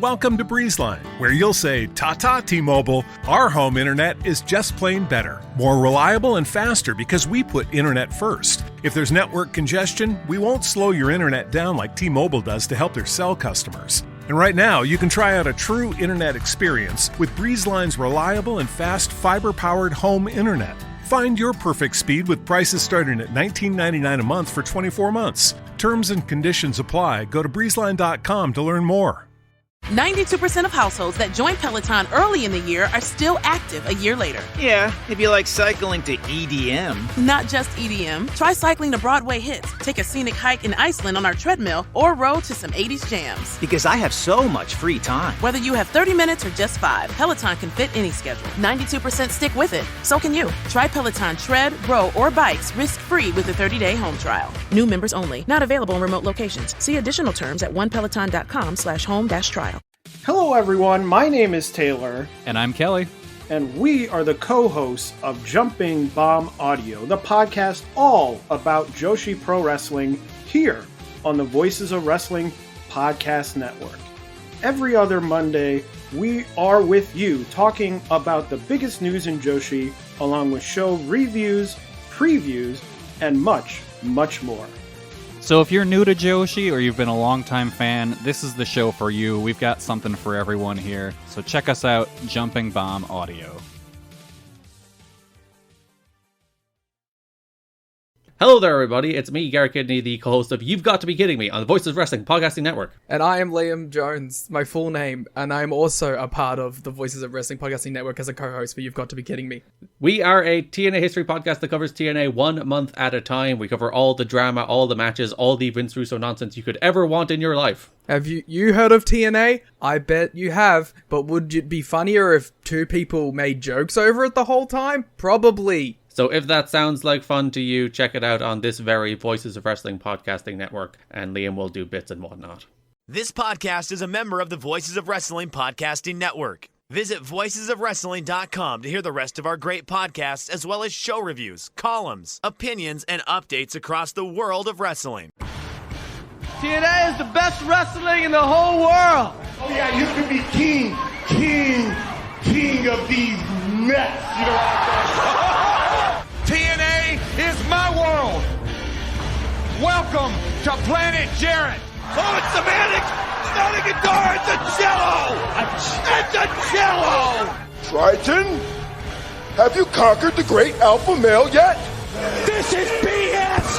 Welcome to BreezeLine, where you'll say, "Ta-ta, T-Mobile, our home internet is just plain better. More reliable and faster because we put internet first. If there's network congestion, we won't slow your internet down like T-Mobile does to help their cell customers." And right now, you can try out a true internet experience with BreezeLine's reliable and fast fiber-powered home internet. Find your perfect speed with prices starting at $19.99 a month for 24 months. Terms and conditions apply. Go to breezeline.com to learn more. 92% of households that join Peloton early in the year are still active a year later. Yeah, if you like cycling to EDM. Not just EDM. Try cycling to Broadway hits, take a scenic hike in Iceland on our treadmill, or row to some 80s jams. Because I have so much free time. Whether you have 30 minutes or just 5, Peloton can fit any schedule. 92% stick with it. So can you. Try Peloton tread, row, or bikes risk-free with a 30-day home trial. New members only. Not available in remote locations. See additional terms at onepeloton.com/home-trial. Hello everyone, my name is Taylor. And I'm Kelly. And we are the co-hosts of Jumping Bomb Audio, the podcast all about Joshi Pro Wrestling here on the Voices of Wrestling Podcast Network. Every other Monday, we are with you talking about the biggest news in Joshi, along with show reviews, previews, and much, much more. So if you're new to Joshi or you've been a longtime fan, this is the show for you. We've got something for everyone here. So check us out, Jumping Bomb Audio. Hello there, everybody. It's me, Garrett, the co-host of You've Got to Be Kidding Me on the Voices of Wrestling Podcasting Network. And I am Liam Jones, my full name, and I'm also a part of the Voices of Wrestling Podcasting Network as a co-host for You've Got to Be Kidding Me. We are a TNA history podcast that covers TNA 1 month at a time. We cover all the drama, all the matches, all the Vince Russo nonsense you could ever want in your life. Have you heard of TNA? I bet you have, but would it be funnier if 2 people made jokes over it the whole time? Probably. So if that sounds like fun to you, check it out on this very Voices of Wrestling Podcasting Network, and Liam will do bits and whatnot. This podcast is a member of the Voices of Wrestling Podcasting Network. Visit voicesofwrestling.com to hear the rest of our great podcasts, as well as show reviews, columns, opinions, and updates across the world of wrestling. TNA is the best wrestling in the whole world. Oh yeah, you could be king of these nuts. You know what I'm saying? TNA is my world. Welcome to Planet Jarrett. Oh, it's semantic. It's not a guitar. It's a cello. It's a cello. Triton, have you conquered the great alpha male yet? This is BS.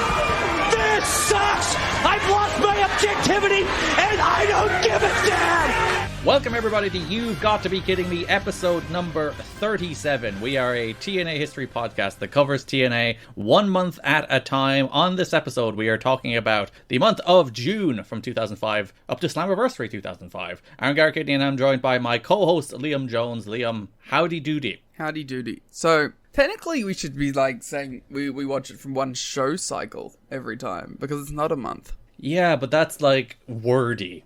This sucks. I've lost my objectivity, and I don't give a damn. Welcome everybody to You've Got to Be Kidding Me, episode number 37. We are a TNA history podcast that covers TNA 1 month at a time. On this episode, we are talking about the month of June from 2005 up to Slammiversary 2005. I'm Garrett Kidney and I'm joined by my co-host Liam Jones. Liam, howdy doody. Howdy doody. So, technically we should be like saying we watch it from one show cycle every time, because it's not a month. Yeah, but that's like wordy.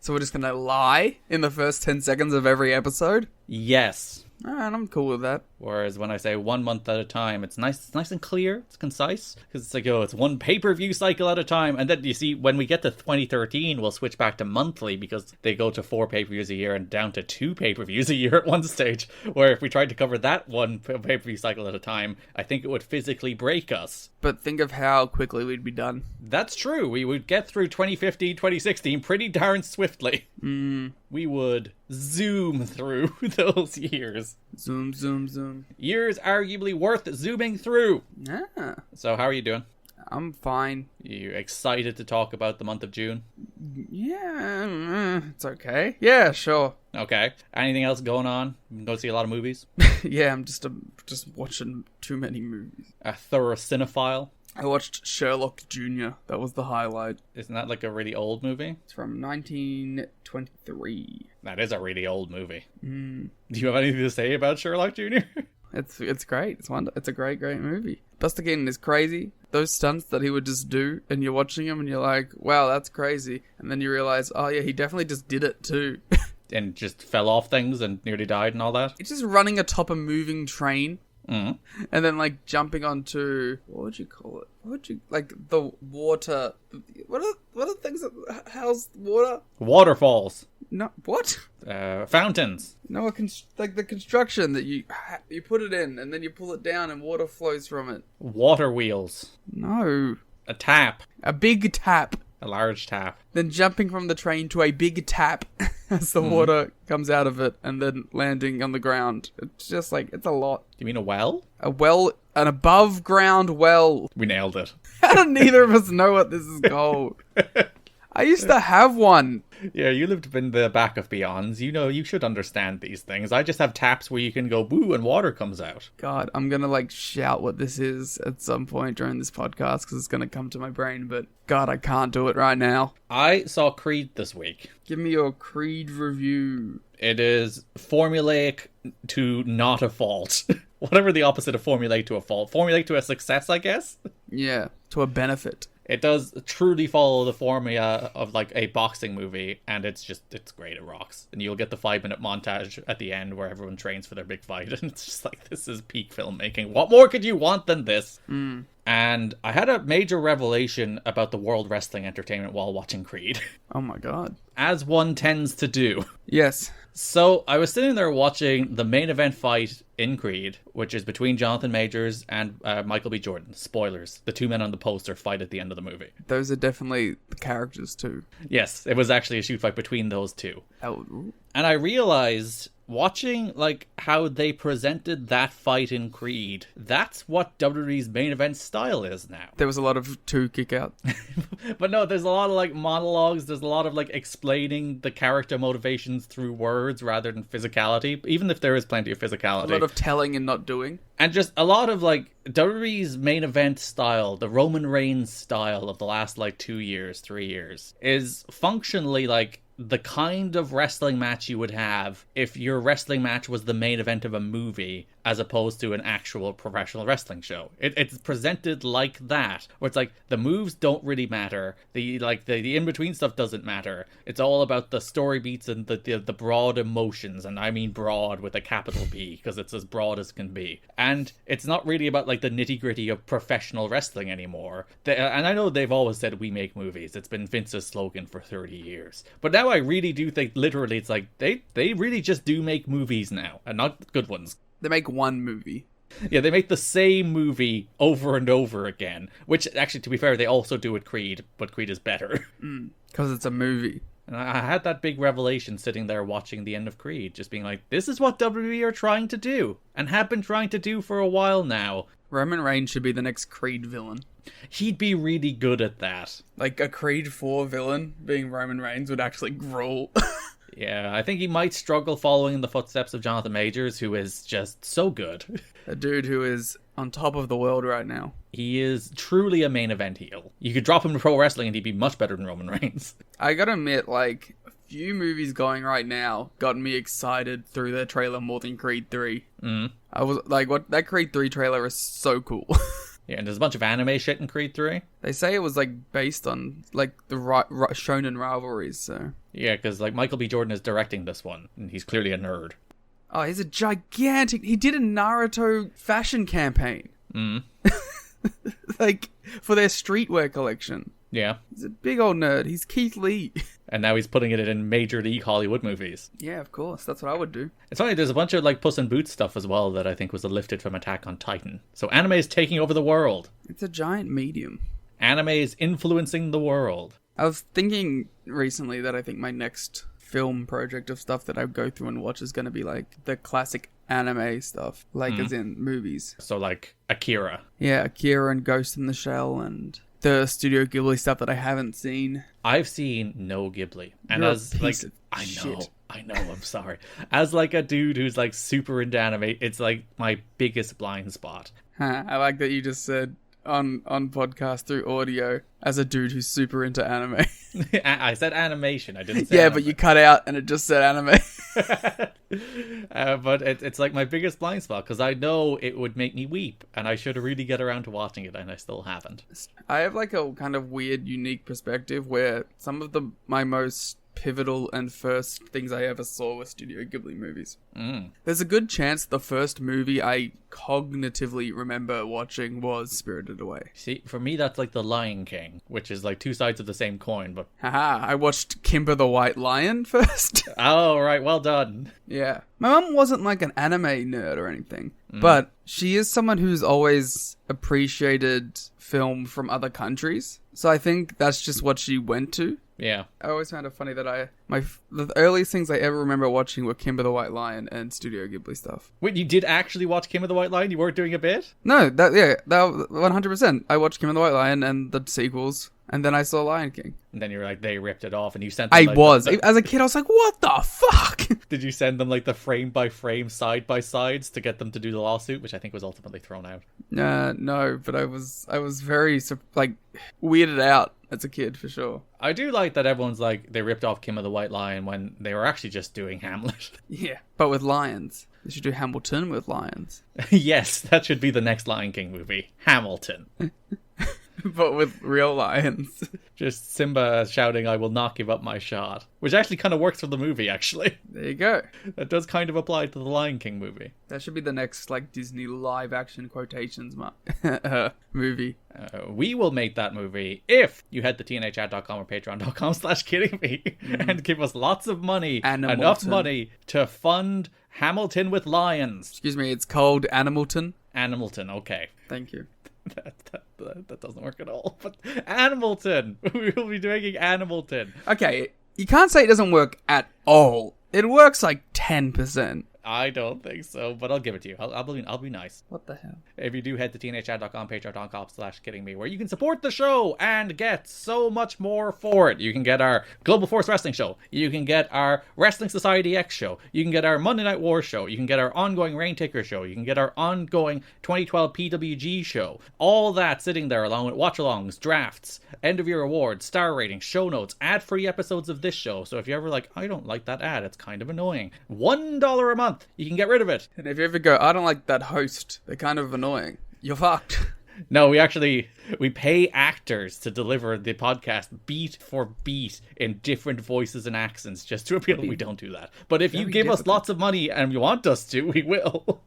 So we're just gonna lie in the first 10 seconds of every episode? Yes. Alright, I'm cool with that. Whereas when I say 1 month at a time, it's nice and clear, it's concise, because it's like, oh, it's one pay-per-view cycle at a time. And then you see, when we get to 2013, we'll switch back to monthly, because they go to 4 pay-per-views a year and down to 2 pay-per-views a year at one stage. Where if we tried to cover that one pay-per-view cycle at a time, I think it would physically break us. But think of how quickly we'd be done. That's true. We would get through 2015, 2016 pretty darn swiftly. We would zoom through those years. Zoom, zoom, zoom. Years arguably worth zooming through. Yeah. So how are you doing? I'm fine. You excited to talk about the month of June? Yeah, it's okay. Yeah, sure. Okay. Anything else going on? Go see a lot of movies? Yeah, I'm just watching too many movies. A thorough cinephile? I watched Sherlock Jr. That was the highlight. Isn't that like a really old movie? It's from 1923. That is a really old movie. Mm. Do you have anything to say about Sherlock Jr.? It's great. It's a great movie. Buster Keaton is crazy. Those stunts that he would just do, and you're watching him, and you're like, wow, that's crazy. And then you realize, oh yeah, he definitely just did it too. And just fell off things and nearly died and all that? It's just running atop a moving train. Mm. And then, like, jumping onto, what would you call it? Like, the water, what are things that house water? Waterfalls. No, what? Fountains. No, like the construction that you put it in and then you pull it down and water flows from it. Water wheels. No. A tap. A big tap. A large tap. Then jumping from the train to a big tap as the water comes out of it and then landing on the ground. It's just like, it's a lot. You mean a well? An above ground well. We nailed it. How do neither of us know what this is called? I used to have one. Yeah, you lived in the back of Beyonds. You know, you should understand these things. I just have taps where you can go boo and water comes out. God, I'm going to shout what this is at some point during this podcast because it's going to come to my brain, but God, I can't do it right now. I saw Creed this week. Give me your Creed review. It is formulaic to not a fault. Whatever the opposite of formulaic to a fault. Formulaic to a success, I guess? Yeah, to a benefit. It does truly follow the formula of a boxing movie, and it's great. It rocks. And you'll get the 5-minute montage at the end where everyone trains for their big fight, and it's just this is peak filmmaking. What more could you want than this? And I had a major revelation about the World Wrestling Entertainment while watching Creed. Oh my God. As one tends to do. Yes. So I was sitting there watching the main event fight in Creed, which is between Jonathan Majors and Michael B. Jordan. Spoilers. The two men on the poster fight at the end of the movie. Those are definitely the characters too. Yes, it was actually a shoot fight between those two. Oh. And I realized, watching how they presented that fight in Creed, that's what WWE's main event style is now. There was a lot of two kick out. But no, there's a lot of monologues, there's a lot of explaining the character motivations through words rather than physicality, even if there is plenty of physicality. A lot of telling and not doing. And just a lot of WWE's main event style, the Roman Reigns style of the last 2 years, 3 years, is functionally the kind of wrestling match you would have if your wrestling match was the main event of a movie as opposed to an actual professional wrestling show. It's presented like that, where it's the moves don't really matter, the in-between stuff doesn't matter. It's all about the story beats and the broad emotions, and I mean broad with a capital B, because it's as broad as can be. And it's not really about the nitty-gritty of professional wrestling anymore. And I know they've always said we make movies. It's been Vince's slogan for 30 years. But now I really do think literally it's they really just do make movies now, and not good ones. They make one movie. Yeah, they make the same movie over and over again, which actually, to be fair, they also do with Creed, but Creed is better. Because it's a movie. And I had that big revelation sitting there watching the end of Creed, just being this is what WWE are trying to do, and have been trying to do for a while now. Roman Reigns should be the next Creed villain. He'd be really good at that. A Creed 4 villain being Roman Reigns would actually rule. Yeah, I think he might struggle following in the footsteps of Jonathan Majors, who is just so good. A dude who is on top of the world right now. He is truly a main event heel. You could drop him to pro wrestling and he'd be much better than Roman Reigns. I gotta admit, a few movies going right now got me excited through their trailer more than Creed 3. I was that Creed 3 trailer is so cool. Yeah, and there's a bunch of anime shit in Creed 3. They say it was based on the shonen rivalries, so... Yeah, because Michael B. Jordan is directing this one, and he's clearly a nerd. Oh, he's a gigantic... He did a Naruto fashion campaign. For their streetwear collection. Yeah. He's a big old nerd. He's Keith Lee. And now he's putting it in Major League Hollywood movies. Yeah, of course. That's what I would do. It's funny, there's a bunch of Puss in Boots stuff as well that I think was lifted from Attack on Titan. So anime is taking over the world. It's a giant medium. Anime is influencing the world. I was thinking recently that I think my next film project of stuff that I go through and watch is going to be the classic anime stuff. As in movies. So Akira. Yeah, Akira and Ghost in the Shell and... the Studio Ghibli stuff that I haven't seen. I've seen no Ghibli. And You're as a piece of shit. I know, I'm sorry. As a dude who's super into anime, it's my biggest blind spot. I like that you just said on podcast through audio as a dude who's super into anime. I said animation, I didn't say yeah, anime. but you cut out and it just said anime. But it's my biggest blind spot, because I know it would make me weep, and I should really get around to watching it, and I still haven't. I have a kind of weird, unique perspective where some of my most pivotal and first things I ever saw were Studio Ghibli movies. There's a good chance the first movie I cognitively remember watching was Spirited Away. See, for me, that's like The Lion King, which is like two sides of the same coin, but... Haha, I watched Kimber the White Lion first. Oh, right, well done. Yeah. My mum wasn't like an anime nerd or anything, but she is someone who's always appreciated film from other countries. So I think that's just what she went to. Yeah. I always found it funny that the earliest things I ever remember watching were Kimber the White Lion and Studio Ghibli stuff. Wait, you did actually watch Kimber the White Lion? You weren't doing a bit? No, that 100%. I watched Kimber the White Lion and the sequels, and then I saw Lion King. And then you're like, they ripped it off, and you sent them As a kid, I was like, what the fuck? Did you send them like the frame by frame, side by sides to get them to do the lawsuit, which I think was ultimately thrown out? No, but I was very like weirded out as a kid for sure. I do like that everyone's like, they ripped off Kimber the White Lion when they were actually just doing Hamlet. Yeah, but with lions. They should do Hamilton with lions. Yes, that should be the next Lion King movie. Hamilton. But with real lions. Just Simba shouting, "I will not give up my shot." Which actually kind of works for the movie, actually. There you go. That does kind of apply to the Lion King movie. That should be the next, like, Disney live-action quotations movie. We will make that movie if you head to tnachat.com or patreon.com/kiddingme and give us lots of money, enough money to fund Hamilton with lions. Excuse me, it's called Animalton? Animalton, okay. Thank you. That doesn't work at all. But Animalton! We will be doing Animalton. Okay, you can't say it doesn't work at all. It works like 10%. I don't think so, but I'll give it to you. I'll be nice. What the hell? If you do head to tnachat.com, patreon.com/kiddingme, where you can support the show and get so much more for it. You can get our Global Force Wrestling show. You can get our Wrestling Society X show. You can get our Monday Night War show. You can get our ongoing Raintaker show. You can get our ongoing 2012 PWG show. All that sitting there along with watch-alongs, drafts, end-of-year awards, star ratings, show notes, ad-free episodes of this show. So if you're ever like, I don't like that ad, it's kind of annoying. $1 a month. You can get rid of it. And if you ever go, I don't like that host, they're kind of annoying, you're fucked. No, we pay actors to deliver the podcast beat for beat in different voices and accents just to appeal. We don't do that. But if you give us lots of money and you want us to, we will.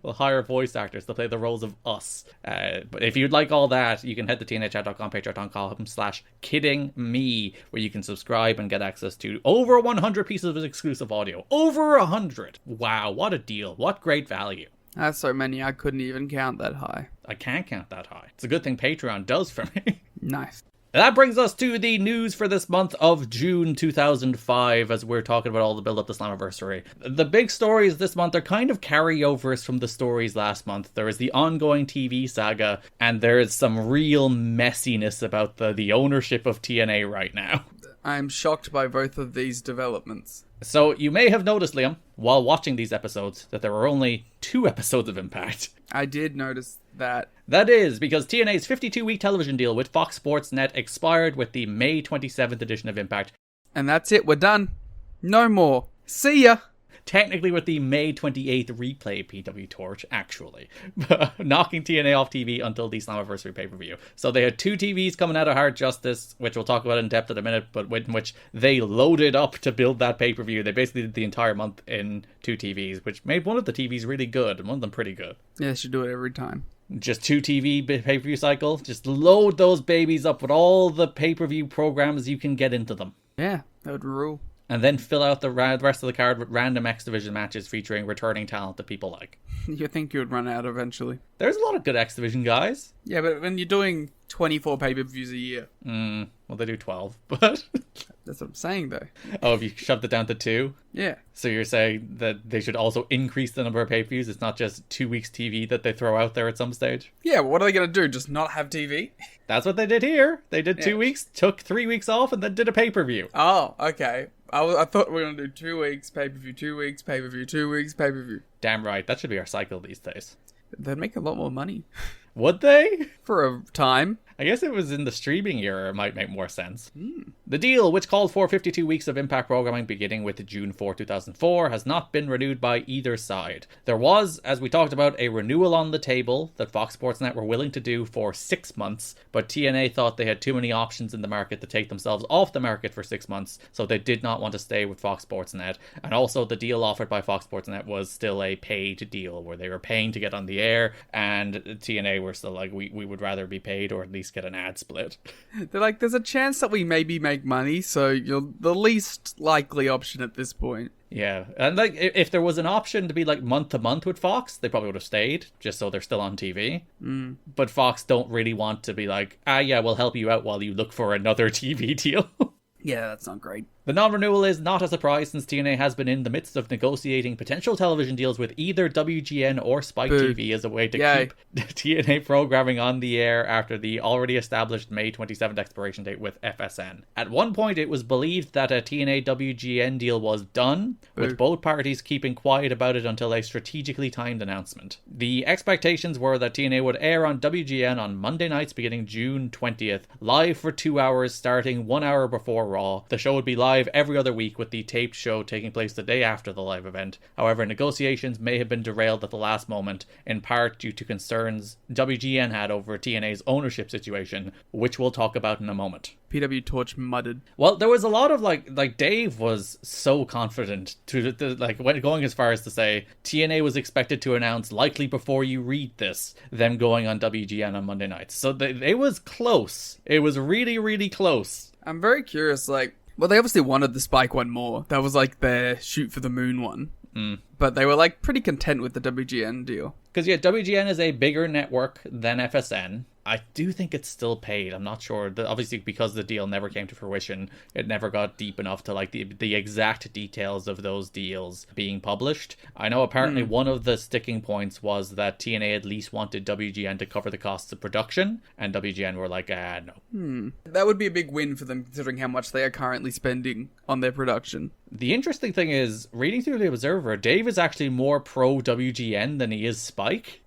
We'll hire voice actors to play the roles of us. But if you'd like all that, you can head to tnachat.com, patreon.com/kiddingme, where you can subscribe and get access to over 100 pieces of exclusive audio. Over 100! Wow, what a deal. What great value. That's so many, I couldn't even count that high. I can't count that high. It's a good thing Patreon does for me. Nice. That brings us to the news for this month of June 2005, as we're talking about all the build-up to Slammiversary. The big stories this month are kind of carryovers from the stories last month. There is the ongoing TV saga, and there is some real messiness about the ownership of TNA right now. I'm shocked by both of these developments. So you may have noticed, Liam, while watching these episodes, that there were only 2 episodes of Impact. I did notice that. That is because TNA's 52-week television deal with Fox Sports Net expired with the May 27th edition of Impact. And that's it, we're done. No more. See ya! Technically with the May 28th replay PW Torch, actually. Knocking TNA off TV until the Slammiversary pay-per-view. So they had 2 TVs coming out of Hard Justice, which we'll talk about in depth in a minute, but in which they loaded up to build that pay-per-view. They basically did the entire month in 2 TVs, which made one of the TVs really good, and one of them pretty good. Yeah, they should do it every time. Just 2 TV pay-per-view cycle. Just load those babies up with all the pay-per-view programs you can get into them. Yeah, that would rule. And then fill out the rest of the card with random X Division matches featuring returning talent that people like. You think you would run out eventually. There's a lot of good X Division guys. Yeah, but when you're doing 24 pay-per-views a year. Well, they do 12, but... That's what I'm saying, though. Oh, if you shoved it down to 2? Yeah. So you're saying that they should also increase the number of pay-per-views? It's not just 2 weeks TV that they throw out there at some stage? Yeah, but what are they going to do? Just not have TV? That's what they did here. They did 2 weeks, took 3 weeks off, and then did a pay-per-view. Oh, okay. I thought we were going to do 2 weeks, pay-per-view, 2 weeks, pay-per-view, 2 weeks, pay-per-view. Damn right. That should be our cycle these days. They'd make a lot more money. Would they? For a time. I guess it was in the streaming era, it might make more sense. The deal, which called for 52 weeks of Impact programming beginning with June 4, 2004, has not been renewed by either side. There was, as we talked about, a renewal on the table that Fox Sports Net were willing to do for 6 months, but TNA thought they had too many options in the market to take themselves off the market for 6 months, so they did not want to stay with Fox Sports Net. And also the deal offered by Fox Sports Net was still a paid deal, where they were paying to get on the air, and TNA were still like, we would rather be paid or at least get an ad split. They're like, there's a chance that we maybe make money, so you're the least likely option at this point. Yeah, and like if there was an option to be like month to month with Fox, they probably would have stayed, just so they're still on TV. But Fox don't really want to be like, yeah, we'll help you out while you look for another TV deal. Yeah, that's not great. The non-renewal is not a surprise, since TNA has been in the midst of negotiating potential television deals with either WGN or Spike TV as a way to keep TNA programming on the air after the already established May 27th expiration date with FSN. At one point, it was believed that a TNA WGN deal was done, with both parties keeping quiet about it until a strategically timed announcement. The expectations were that TNA would air on WGN on Monday nights beginning June 20th, live for 2 hours starting 1 hour before Raw. The show would be live every other week, with the taped show taking place the day after the live event. However, negotiations may have been derailed at the last moment, in part due to concerns WGN had over TNA's ownership situation, which we'll talk about in a moment. PW Torch muttered. Well, there was a lot of like Dave was so confident to going as far as to say TNA was expected to announce likely before you read this, them going on WGN on Monday nights. So it was close. It was really, really close. I'm very curious, well, they obviously wanted the Spike one more. That was like their shoot for the moon one. But they were like pretty content with the WGN deal. Because WGN is a bigger network than FSN. I do think it's still paid. I'm not sure. Obviously, because the deal never came to fruition, it never got deep enough to like the exact details of those deals being published. I know apparently one of the sticking points was that TNA at least wanted WGN to cover the costs of production, and WGN were like, no. That would be a big win for them, considering how much they are currently spending on their production. The interesting thing is, reading through the Observer, Dave is actually more pro WGN than he is Spike.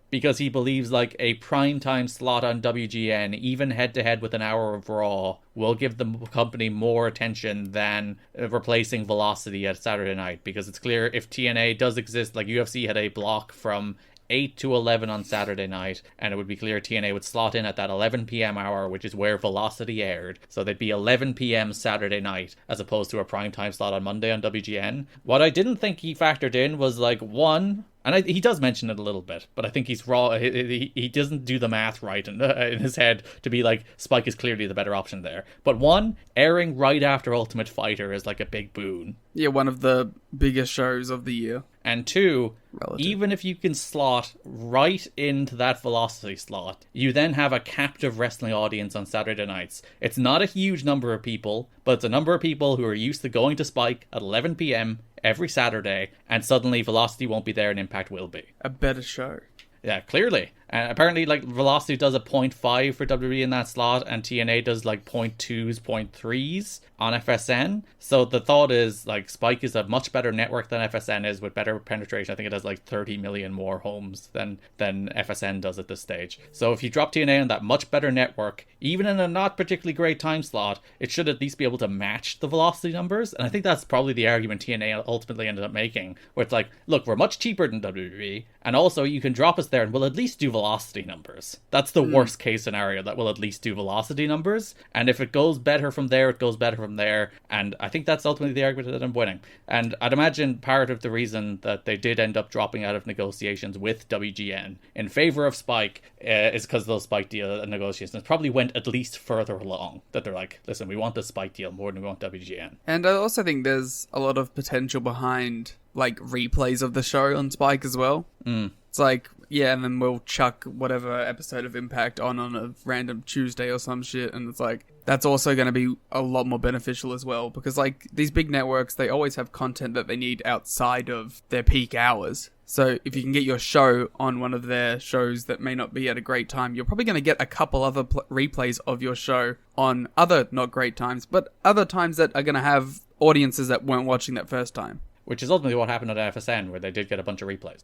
Because he believes like a primetime slot on WGN, even head-to-head with an hour of Raw, will give the company more attention than replacing Velocity at Saturday night. Because it's clear if TNA does exist, like UFC had a block from 8 to 11 on Saturday night, and it would be clear TNA would slot in at that 11 p.m. hour, which is where Velocity aired. So they'd be 11 p.m. Saturday night, as opposed to a primetime slot on Monday on WGN. What I didn't think he factored in was, like, one... And he does mention it a little bit, but I think he's raw. He doesn't do the math right in his head to be like, Spike is clearly the better option there. But one, airing right after Ultimate Fighter is like a big boon. Yeah, one of the biggest shows of the year. And two, Relative. Even if you can slot right into that Velocity slot, you then have a captive wrestling audience on Saturday nights. It's not a huge number of people, but it's a number of people who are used to going to Spike at 11 p.m. every Saturday, and suddenly Velocity won't be there and Impact will be. A better show. Yeah, clearly. Apparently, like, Velocity does a 0.5 for WWE in that slot, and TNA does, like, 0.2s, 0.3s on FSN. So the thought is, like, Spike is a much better network than FSN is, with better penetration. I think it has, like, 30 million more homes than FSN does at this stage. So if you drop TNA on that much better network, even in a not particularly great time slot, it should at least be able to match the Velocity numbers. And I think that's probably the argument TNA ultimately ended up making, where it's like, look, we're much cheaper than WWE, and also you can drop us there and we'll at least do Velocity numbers. That's the worst case scenario, that we'll at least do Velocity numbers. And if it goes better from there, it goes better from there. And I think that's ultimately the argument that I'm winning. And I'd imagine part of the reason that they did end up dropping out of negotiations with WGN in favor of Spike is because those Spike deal negotiations probably went at least further along. That they're like, listen, we want the Spike deal more than we want WGN. And I also think there's a lot of potential behind, like, replays of the show on Spike as well. It's like, yeah, and then we'll chuck whatever episode of Impact on a random Tuesday or some shit, and it's like, that's also going to be a lot more beneficial as well, because, like, these big networks, they always have content that they need outside of their peak hours. So if you can get your show on one of their shows that may not be at a great time, you're probably going to get a couple other replays of your show on other not great times, but other times that are going to have audiences that weren't watching that first time. Which is ultimately what happened at FSN, where they did get a bunch of replays.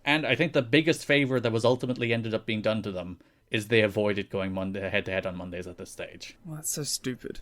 And I think the biggest favor that was ultimately ended up being done to them is they avoided going head-to-head on Mondays at this stage. Well, that's so stupid.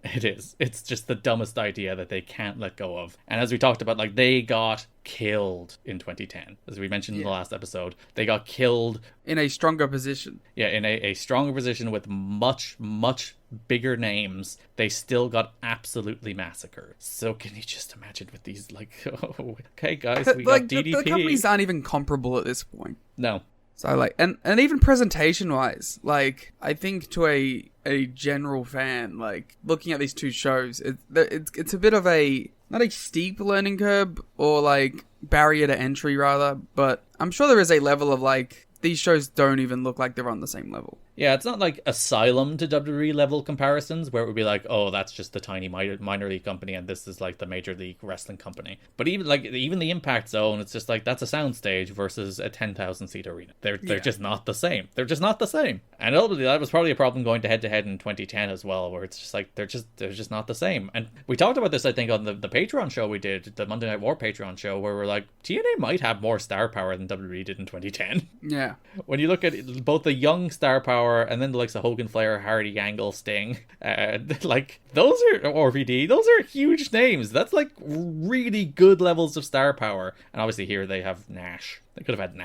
It is. It's just the dumbest idea that they can't let go of. And as we talked about, like, they got killed in 2010. As we mentioned in the last episode, they got killed. In a stronger position. Yeah, in a stronger position with much, much bigger names. They still got absolutely massacred. So can you just imagine with these, like, oh, okay, guys, we got DDP. The companies aren't even comparable at this point. No. So, like, and even presentation-wise, like, I think to a general fan, like, looking at these two shows, it's a bit of a, not a steep learning curve, or, like, barrier to entry, rather, but I'm sure there is a level of, like, these shows don't even look like they're on the same level. Yeah, it's not like Asylum to WWE level comparisons where it would be like, oh, that's just the tiny minor league company and this is like the major league wrestling company. But even the Impact Zone, it's just like that's a soundstage versus a 10,000 seat arena. They're just not the same. They're just not the same. And ultimately, that was probably a problem going to head in 2010 as well, where it's just like they're just not the same. And we talked about this, I think, on the Patreon show we did, the Monday Night War Patreon show, where we're like, TNA might have more star power than WWE did in 2010. Yeah. When you look at both the young star power and then the likes of Hogan, Flair, Hardy, Angle, Sting, like those are RVD, those are huge names. That's like really good levels of star power. And obviously here they have Nash. They could have had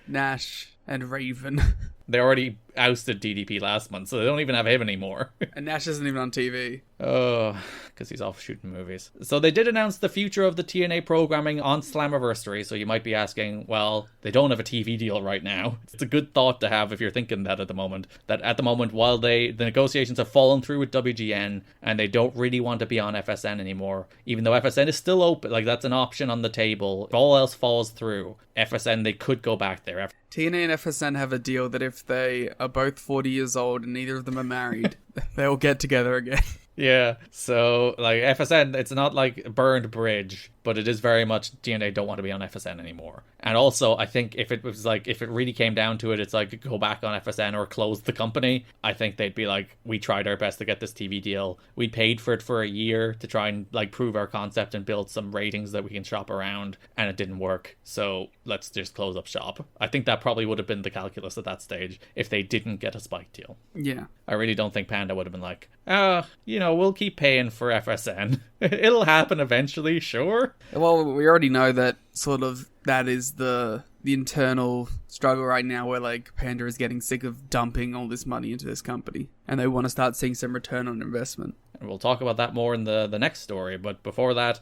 Nash and Raven. They already ousted DDP last month, so they don't even have him anymore. And Nash isn't even on TV. Oh, because he's off shooting movies. So they did announce the future of the TNA programming on Slammiversary, so you might be asking, well, they don't have a TV deal right now. It's a good thought to have if you're thinking that at the moment. That at the moment, while the negotiations have fallen through with WGN, and they don't really want to be on FSN anymore, even though FSN is still open, like that's an option on the table. If all else falls through, FSN, they could go back there. TNA and FSN have a deal that if they are both 40 years old and neither of them are married, they'll get together again. Yeah, so like FSN, it's not like a burned bridge, but it is very much TNA don't want to be on FSN anymore. And also, I think if it really came down to it, it's like go back on FSN or close the company. I think they'd be like, we tried our best to get this TV deal. We paid for it for a year to try and like prove our concept and build some ratings that we can shop around, and it didn't work. So let's just close up shop. I think that probably would have been the calculus at that stage if they didn't get a Spike deal. Yeah. I really don't think Panda would have been like, we'll keep paying for FSN. It'll happen eventually, sure. Well, we already know that sort of that is the internal struggle right now, where like Panda is getting sick of dumping all this money into this company and they want to start seeing some return on investment. And we'll talk about that more in the next story. But before that,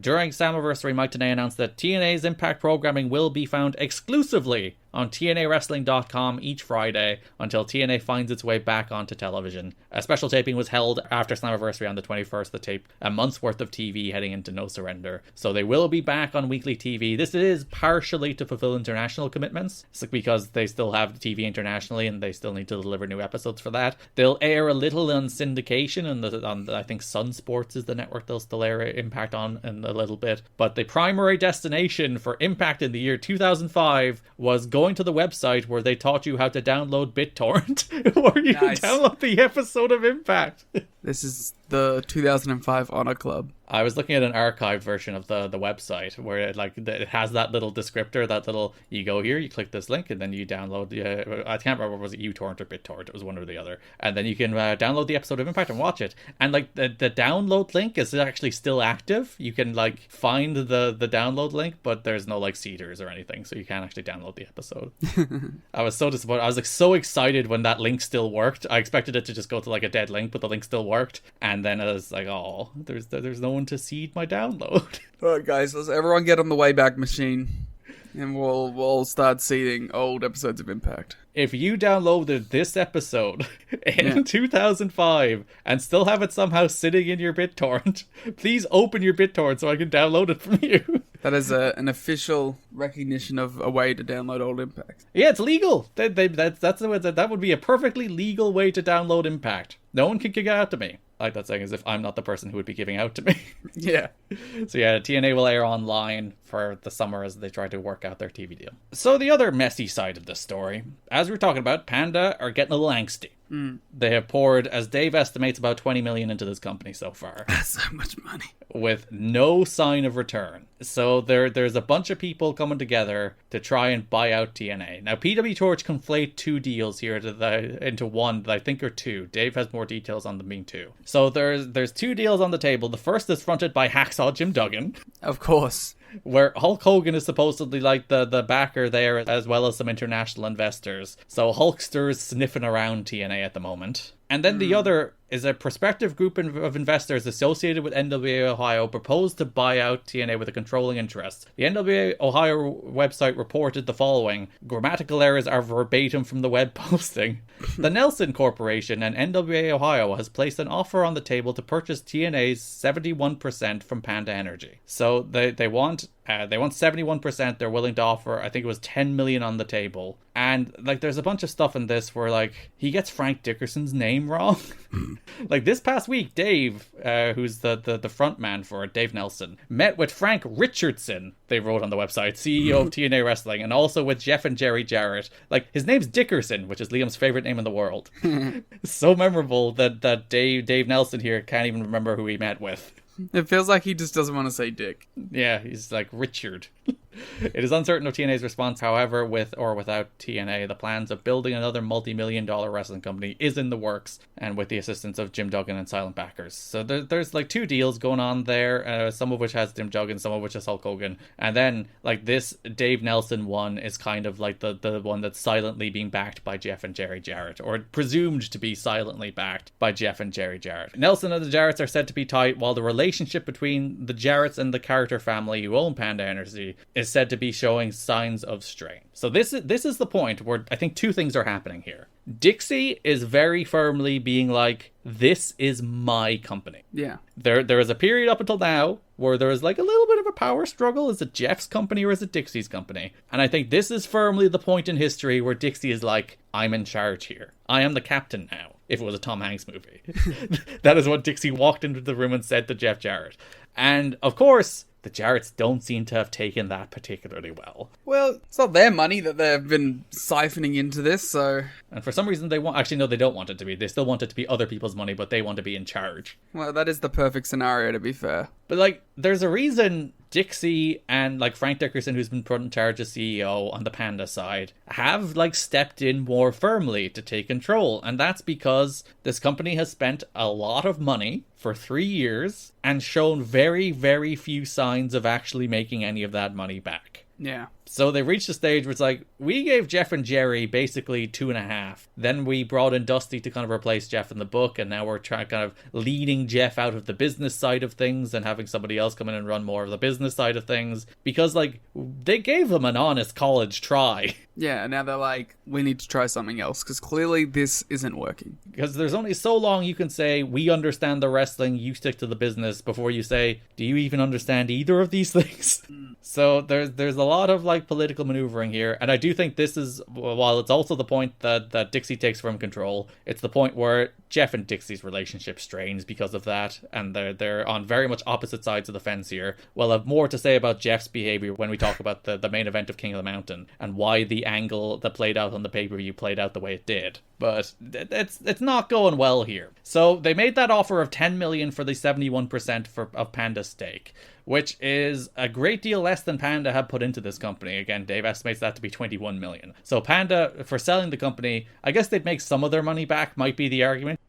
during Slammiversary, Mike Tenay announced that TNA's Impact programming will be found exclusively on TNAWrestling.com each Friday until TNA finds its way back onto television. A special taping was held after Slammiversary on the 21st that taped a month's worth of TV heading into No Surrender. So they will be back on weekly TV. This is partially to fulfill international commitments, because they still have TV internationally and they still need to deliver new episodes for that. They'll air a little on syndication, and I think Sun Sports is the network they'll still air Impact on in a little bit. But the primary destination for Impact in the year 2005 was going to the website where they taught you how to download BitTorrent, where you can download the episode of Impact. This is the 2005 Honor Club. I was looking at an archived version of the website where it has that little descriptor, that little, you go here, you click this link, and then you download I can't remember, was it uTorrent or BitTorrent? It was one or the other. And then you can download the episode of Impact and watch it. And like the download link is actually still active. You can like find the download link, but there's no like seeders or anything, so you can't actually download the episode. I was so disappointed. I was like so excited when that link still worked. I expected it to just go to like a dead link, but the link still worked. And then I was like, oh, there's no one to seed my download. Alright guys, let's everyone get on the Wayback Machine and we'll start seeding old episodes of Impact. If you downloaded this episode in 2005 and still have it somehow sitting in your BitTorrent, please open your BitTorrent so I can download it from you. That is an official recognition of a way to download old Impact. Yeah, it's legal. That would be a perfectly legal way to download Impact. No one can kick it out to me. I like that saying, as if I'm not the person who would be giving out to me. Yeah. So yeah, TNA will air online for the summer as they try to work out their TV deal. So the other messy side of the story, as we were talking about, Panda are getting a little angsty. They have poured, as Dave estimates, about $20 million into this company so far. That's so much money. With no sign of return. So there's a bunch of people coming together to try and buy out TNA. Now, PW Torch conflate two deals here into one that I think are two. Dave has more details on them being two. So there's two deals on the table. The first is fronted by Hacksaw Jim Duggan. Of course. Where Hulk Hogan is supposedly like the backer there, as well as some international investors. So Hulkster's sniffing around TNA at the moment. And then the other is a prospective group of investors associated with NWA Ohio proposed to buy out TNA with a controlling interest. The NWA Ohio website reported the following. Grammatical errors are verbatim from the web posting. The Nelson Corporation and NWA Ohio has placed an offer on the table to purchase TNA's 71% from Panda Energy. So they want 71%. They're willing to offer, I think it was $10 million on the table. And like, there's a bunch of stuff in this where like he gets Frank Dickerson's name wrong. Like this past week, Dave, who's the front man for it, Dave Nelson, met with Frank Richardson, they wrote on the website, CEO of TNA Wrestling, and also with Jeff and Jerry Jarrett. Like, his name's Dickerson, which is Liam's favorite name in the world. So memorable that Dave Nelson here can't even remember who he met with. It feels like he just doesn't want to say Dick. Yeah, he's like Richard. It is uncertain of TNA's response, however, with or without TNA. The plans of building another multi-million-dollar wrestling company is in the works, and with the assistance of Jim Duggan and silent backers. So there's like two deals going on there, some of which has Jim Duggan, some of which is Hulk Hogan. And then like this Dave Nelson one is kind of like the one that's silently being backed by Jeff and Jerry Jarrett, or presumed to be silently backed by Jeff and Jerry Jarrett. Nelson and the Jarretts are said to be tight, while the relationship between the Jarretts and the Carter family, who own Panda Energy, is said to be showing signs of strain. So this is the point where I think two things are happening here. Dixie is very firmly being like, this is my company. Yeah. There is a period up until now where there is like a little bit of a power struggle. Is it Jeff's company or is it Dixie's company? And I think this is firmly the point in history where Dixie is like, I'm in charge here. I am the captain now. If it was a Tom Hanks movie. That is what Dixie walked into the room and said to Jeff Jarrett. And of course, the Jarretts don't seem to have taken that particularly well. Well, it's not their money that they've been siphoning into this, so... And for some reason they want... Actually, no, they don't want it to be. They still want it to be other people's money, but they want to be in charge. Well, that is the perfect scenario, to be fair. But, like, there's a reason Dixie and, like, Frank Dickerson, who's been put in charge as CEO on the Panda side, have, like, stepped in more firmly to take control. And that's because this company has spent a lot of money for 3 years and shown very, very few signs of actually making any of that money back. Yeah. So they reached a stage where it's like, we gave Jeff and Jerry basically 2.5. Then we brought in Dusty to kind of replace Jeff in the book, and now we're trying kind of leading Jeff out of the business side of things and having somebody else come in and run more of the business side of things. Because, like, they gave them an honest college try. Yeah, and now they're like, we need to try something else, because clearly this isn't working. Because there's only so long you can say, we understand the wrestling, you stick to the business, before you say, do you even understand either of these things? So there's a lot of, like, political maneuvering here, and I do think this is, while it's also the point that Dixie takes firm control, it's the point where Jeff and Dixie's relationship strains because of that, and they're on very much opposite sides of the fence here. We'll have more to say about Jeff's behavior when we talk about the main event of King of the Mountain, and why the angle that played out on the pay-per-view played out the way it did. But it's not going well here. So they made that offer of $10 million for the 71% of Panda's stake, which is a great deal less than Panda had put into this company. Again, Dave estimates that to be $21 million. So Panda, for selling the company, I guess they'd make some of their money back, might be the argument.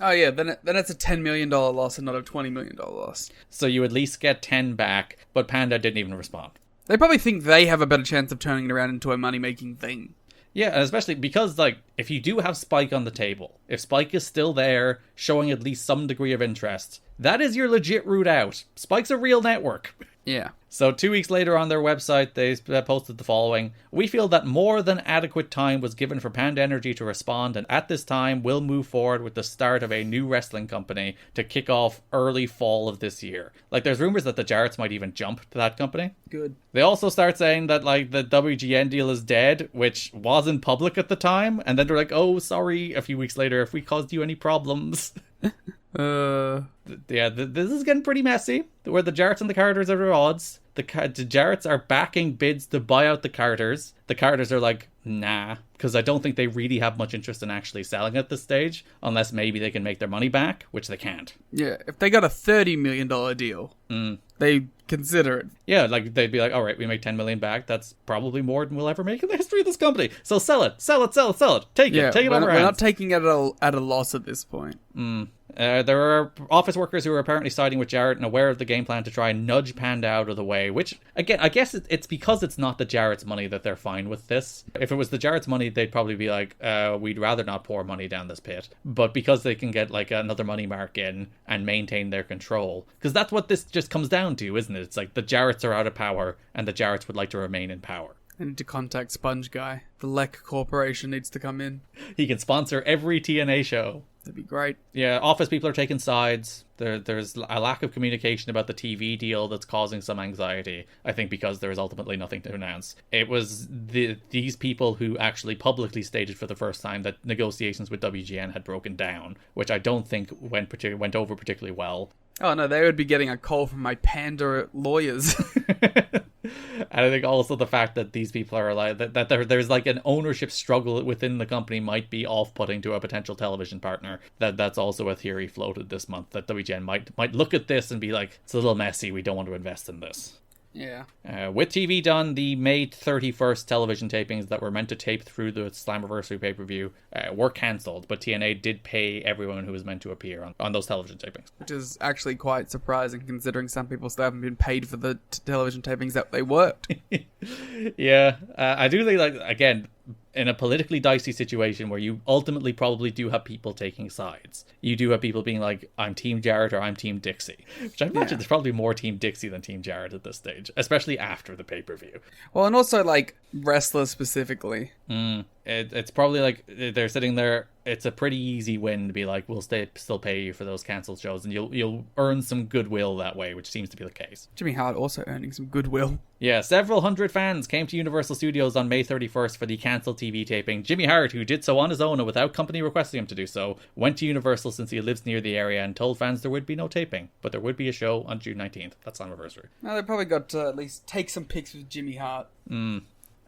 Oh yeah, then it's a $10 million loss and not a $20 million loss. So you at least get 10 back, but Panda didn't even respond. They probably think they have a better chance of turning it around into a money-making thing. Yeah, and especially because, like, if you do have Spike on the table, if Spike is still there, showing at least some degree of interest, that is your legit route out. Spike's a real network. Yeah. So 2 weeks later on their website, they posted the following. We feel that more than adequate time was given for Panda Energy to respond, and at this time, we'll move forward with the start of a new wrestling company to kick off early fall of this year. Like, there's rumors that the Jarretts might even jump to that company. Good. They also start saying that, like, the WGN deal is dead, which wasn't public at the time, and then they're like, oh, sorry, a few weeks later, if we caused you any problems. this is getting pretty messy. Where the Jarretts and the Carters are at odds. The Jarretts are backing bids to buy out the Carters. The Carters are like, nah, because I don't think they really have much interest in actually selling at this stage, unless maybe they can make their money back, which they can't. Yeah, if they got a $30 million deal, they consider it. Yeah, like they'd be like, all right, we make $10 million back. That's probably more than we'll ever make in the history of this company. So sell it. Take it on our hands. We're not taking it at a loss at this point. There are office workers who are apparently siding with Jarrett and aware of the game plan to try and nudge Panda out of the way, which, again, I guess it's because it's not the Jarrett's money that they're fine with this. If it was the Jarrett's money, they'd probably be like, we'd rather not pour money down this pit. But because they can get like another money mark in and maintain their control, because that's what this just comes down to, isn't it? It's like the Jarretts are out of power and the Jarretts would like to remain in power. I need to contact Sponge Guy. The Lek Corporation needs to come in. He can sponsor every TNA show. That'd be great. Yeah, office people are taking sides. There's a lack of communication about the TV deal that's causing some anxiety, I think, because there is ultimately nothing to announce. It was these people who actually publicly stated for the first time that negotiations with WGN had broken down, which I don't think went over particularly well. Oh no, they would be getting a call from my Panda lawyers. And I think also the fact that these people are like that there's like an ownership struggle within the company might be off-putting to a potential television partner. That's also a theory floated this month, that WGN might look at this and be like, it's a little messy, we don't want to invest in this. Yeah. With TV done, the May 31st television tapings that were meant to tape through the Slammiversary pay-per-view were cancelled, but TNA did pay everyone who was meant to appear on those television tapings. Which is actually quite surprising, considering some people still haven't been paid for the television tapings that they worked. Yeah, I do think, like, again, in a politically dicey situation where you ultimately probably do have people taking sides. You do have people being like, I'm Team Jarrett or I'm Team Dixie. Which I imagine there's probably more Team Dixie than Team Jarrett at this stage, especially after the pay-per-view. Well, and also, like, wrestlers specifically. It's probably like they're sitting there. It's a pretty easy win to be like, we'll still pay you for those cancelled shows, and you'll earn some goodwill that way, which seems to be the case. Jimmy Hart also earning some goodwill. Yeah, several hundred fans came to Universal Studios on May 31st for the cancelled TV taping. Jimmy Hart, who did so on his own and without company requesting him to do so, went to Universal since he lives near the area and told fans there would be no taping, but there would be a show on June 19th. That's Slammiversary. Now they probably got to at least take some pics with Jimmy Hart.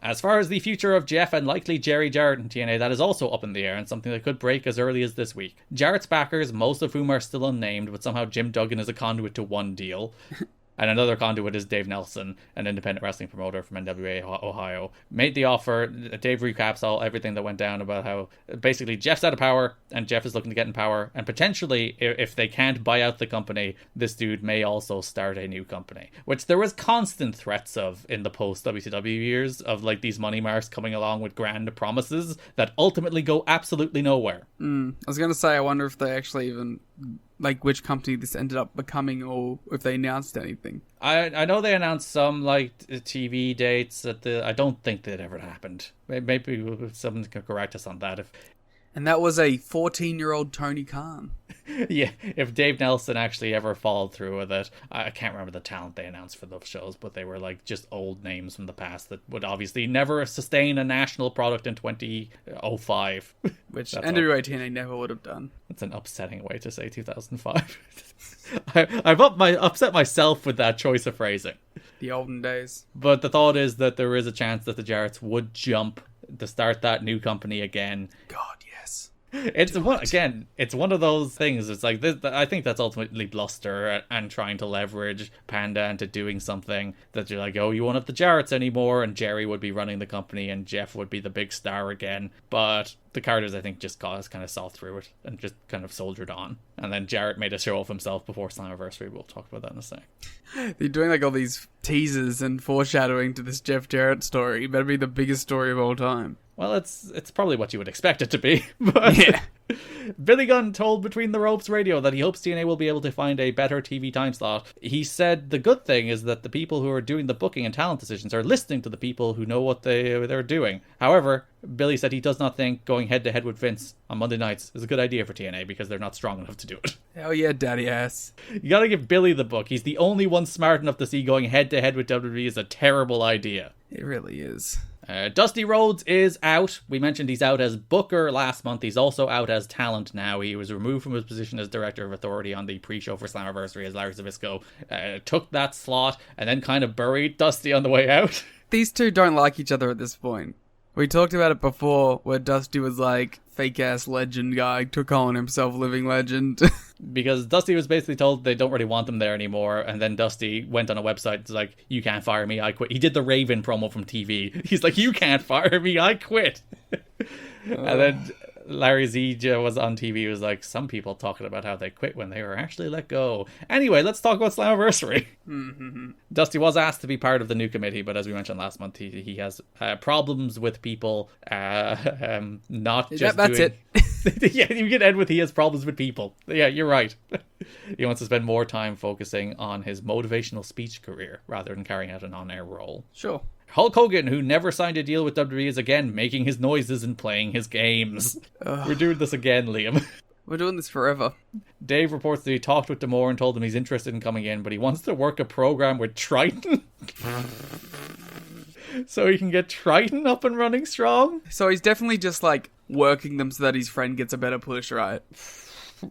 As far as the future of Jeff and likely Jerry Jarrett in TNA, that is also up in the air and something that could break as early as this week. Jarrett's backers, most of whom are still unnamed, but somehow Jim Duggan is a conduit to one deal. And another conduit is Dave Nelson, an independent wrestling promoter from NWA Ohio. Made the offer. Dave recaps everything that went down about how basically Jeff's out of power and Jeff is looking to get in power. And potentially, if they can't buy out the company, this dude may also start a new company. Which there was constant threats of in the post-WCW years, of like these money marks coming along with grand promises that ultimately go absolutely nowhere. I was going to say, I wonder if they actually even, like, which company this ended up becoming, or if they announced anything. I know they announced some, like, TV dates I don't think that ever happened. Maybe someone can correct us on that. And that was a 14-year-old Tony Khan. Yeah, if Dave Nelson actually ever followed through with it. I can't remember the talent they announced for those shows, but they were like just old names from the past that would obviously never sustain a national product in 2005. Which NWA TNA never would have done. That's an upsetting way to say 2005. I've upset myself with that choice of phrasing. The olden days. But the thought is that there is a chance that the Jarretts would jump to start that new company again. God, yes. It's one of those things. It's like this, I think that's ultimately bluster and trying to leverage Panda into doing something that you're like, oh, you won't have the Jarretts anymore, and Jerry would be running the company and Jeff would be the big star again. But the Carters, I think, just kind of saw through it and just kind of soldiered on. And then Jarrett made a show of himself before Slammiversary. We'll talk about that in a sec. They're doing like all these teasers and foreshadowing to this Jeff Jarrett story. It better be the biggest story of all time. Well, it's probably what you would expect it to be. But yeah. Billy Gunn told Between the Ropes Radio that he hopes TNA will be able to find a better TV time slot. He said the good thing is that the people who are doing the booking and talent decisions are listening to the people who know what they're doing. However, Billy said he does not think going head-to-head with Vince on Monday nights is a good idea for TNA because they're not strong enough to do it. Hell yeah, daddy ass. You gotta give Billy the book. He's the only one smart enough to see going head-to-head with WWE is a terrible idea. It really is. Dusty Rhodes is out. We mentioned he's out as Booker last month. He's also out as talent now. He was removed from his position as Director of Authority on the pre-show for Slammiversary as Larry Zbyszko took that slot and then kind of buried Dusty on the way out. These two don't like each other at this point. We talked about it before, where Dusty was like, fake-ass legend guy took on himself living legend. Because Dusty was basically told they don't really want him there anymore, and then Dusty went on a website that's like, you can't fire me, I quit. He did the Raven promo from TV. He's like, you can't fire me, I quit. And then Larry Zbyszko was on TV. He was like, some people talking about how they quit when they were actually let go. Anyway, let's talk about Slammiversary. Dusty was asked to be part of the new committee, but as we mentioned last month, he has problems with people. Not just that's doing... it. Yeah, you can end with he has problems with people. Yeah, you're right. He wants to spend more time focusing on his motivational speech career rather than carrying out an on-air role. Sure. Hulk Hogan, who never signed a deal with WWE, is again making his noises and playing his games. We're doing this again, Liam. We're doing this forever. Dave reports that he talked with D'Amore and told him he's interested in coming in, but he wants to work a program with Triton. So he can get Triton up and running strong? So he's definitely just like working them so that his friend gets a better push, right?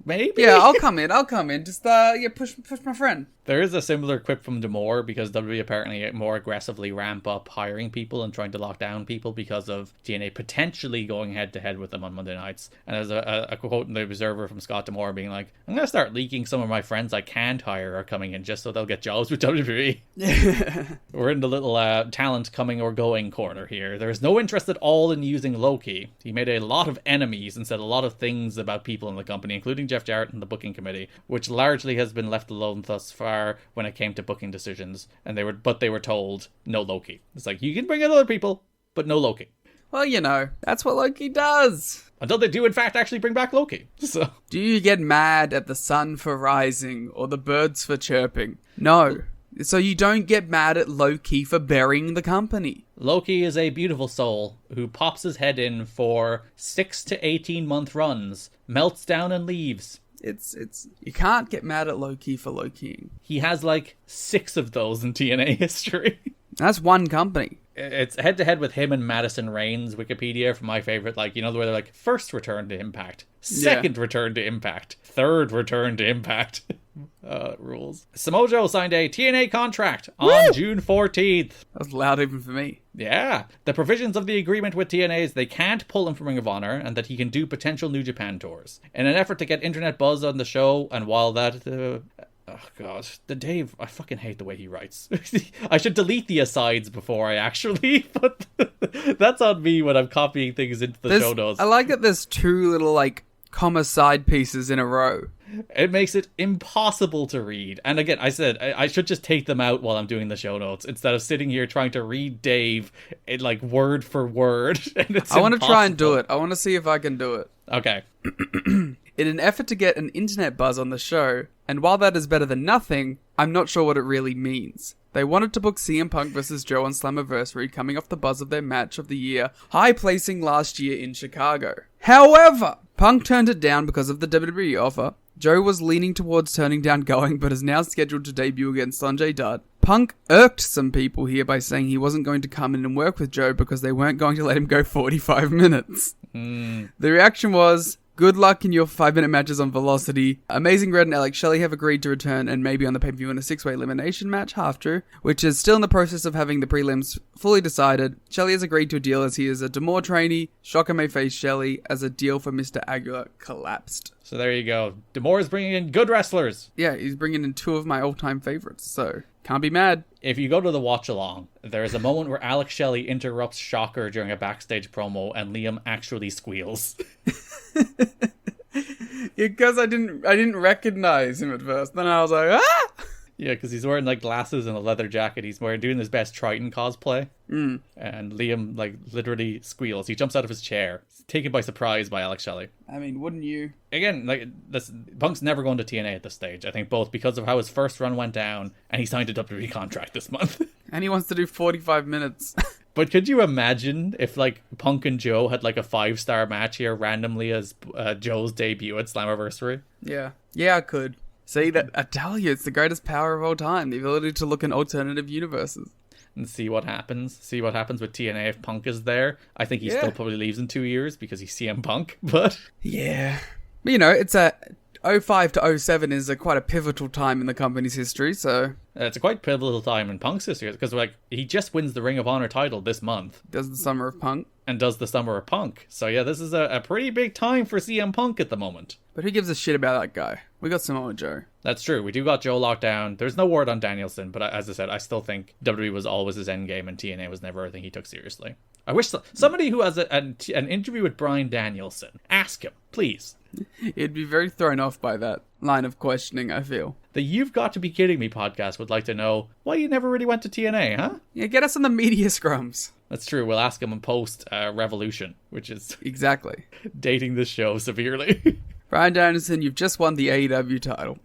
Maybe. Yeah, I'll come in. Just push my friend. There is a similar quip from D'Amore because WWE apparently more aggressively ramp up hiring people and trying to lock down people because of TNA potentially going head to head with them on Monday nights. And there's a quote in the Observer from Scott D'Amore being like, I'm going to start leaking some of my friends I can't hire are coming in just so they'll get jobs with WWE. We're in the little talent coming or going corner here. There's no interest at all in using Loki. He made a lot of enemies and said a lot of things about people in the company, including Jeff Jarrett and the booking committee, which largely has been left alone thus far when it came to booking decisions, and they were told no Loki. It's like, you can bring in other people, but no Loki. Well, that's what Loki does. Until they do in fact actually bring back Loki. So do you get mad at the sun for rising or the birds for chirping? No. So you don't get mad at Loki for burying the company. Loki is a beautiful soul who pops his head in for 6 to 18 month runs, melts down and leaves. It's you can't get mad at Loki for Lokiing. He has like 6 of those in TNA history. That's one company. It's head to head with him and Madison Rain's Wikipedia for my favorite, where they're like, first return to Impact, second return to Impact, third return to Impact. Rules. Samoa Joe signed a TNA contract on June 14th. That was loud even for me. Yeah. The provisions of the agreement with TNA is they can't pull him from Ring of Honor and that he can do potential New Japan tours. In an effort to get internet buzz on the show, and while that... oh, God. The Dave... I fucking hate the way he writes. I should delete the asides before I actually... But that's on me when I'm copying things into the show notes. I like that there's 2 little, comma side pieces in a row. It makes it impossible to read. And again, I said I should just take them out while I'm doing the show notes instead of sitting here trying to read Dave in word for word. And I want to try and do it. I want to see if I can do it. Okay. In an effort to get an internet buzz on the show, and while that is better than nothing, I'm not sure what it really means. They wanted to book CM Punk vs. Joe on Slammiversary, coming off the buzz of their match of the year, high placing last year in Chicago. However, Punk turned it down because of the WWE offer. Joe was leaning towards turning down going, but is now scheduled to debut against Sanjay Dutt. Punk irked some people here by saying he wasn't going to come in and work with Joe because they weren't going to let him go 45 minutes. The reaction was, good luck in your 5-minute matches on Velocity. Amazing Red and Alex Shelley have agreed to return and maybe on the pay-per-view in a 6-way elimination match, half true, which is still in the process of having the prelims fully decided. Shelley has agreed to a deal as he is a D'Amore trainee. Shocker may face Shelley as a deal for Mr. Aguilar collapsed. So there you go. D'Amore is bringing in good wrestlers. Yeah, he's bringing in 2 of my all-time favorites, so can't be mad. If you go to the watch-along, there is a moment where Alex Shelley interrupts Shocker during a backstage promo and Liam actually squeals. Because I didn't recognize him at first. Then I was like, ah! Yeah, because he's wearing glasses and a leather jacket. He's doing his best Triton cosplay. And Liam literally squeals. He jumps out of his chair, taken by surprise by Alex Shelley. I mean, wouldn't you? Again, Punk's never going to TNA at this stage. I think both because of how his first run went down, and he signed a WWE contract this month. And he wants to do 45 minutes. But could you imagine if Punk and Joe had a 5-star match here randomly as Joe's debut at Slammiversary? Yeah, I could. See, that I tell you, it's the greatest power of all time, the ability to look in alternative universes. and see what happens. See what happens with TNA if Punk is there. I think he still probably leaves in 2 years because he's CM Punk, but... Yeah. You know, it's a... 05 to 07 is quite a pivotal time in the company's history, so... It's a quite pivotal time in Punk's history, because like he just wins the Ring of Honor title this month. Does the Summer of Punk. And does the Summer of Punk. So yeah, this is a pretty big time for CM Punk at the moment. But who gives a shit about that guy? We got Samoa Joe. That's true. We do got Joe locked down. There's no word on Danielson, but as I said, I still think WWE was always his endgame and TNA was never a thing he took seriously. I wish somebody who has an interview with Bryan Danielson, ask him, please. He'd be very thrown off by that line of questioning, I feel. The You've Got to Be Kidding Me podcast would like to know why you never really went to TNA, huh? Yeah, get us on the media scrums. That's true. We'll ask him in post Revolution, which is... Exactly. Dating this show severely. Bryan Danielson, you've just won the AEW title.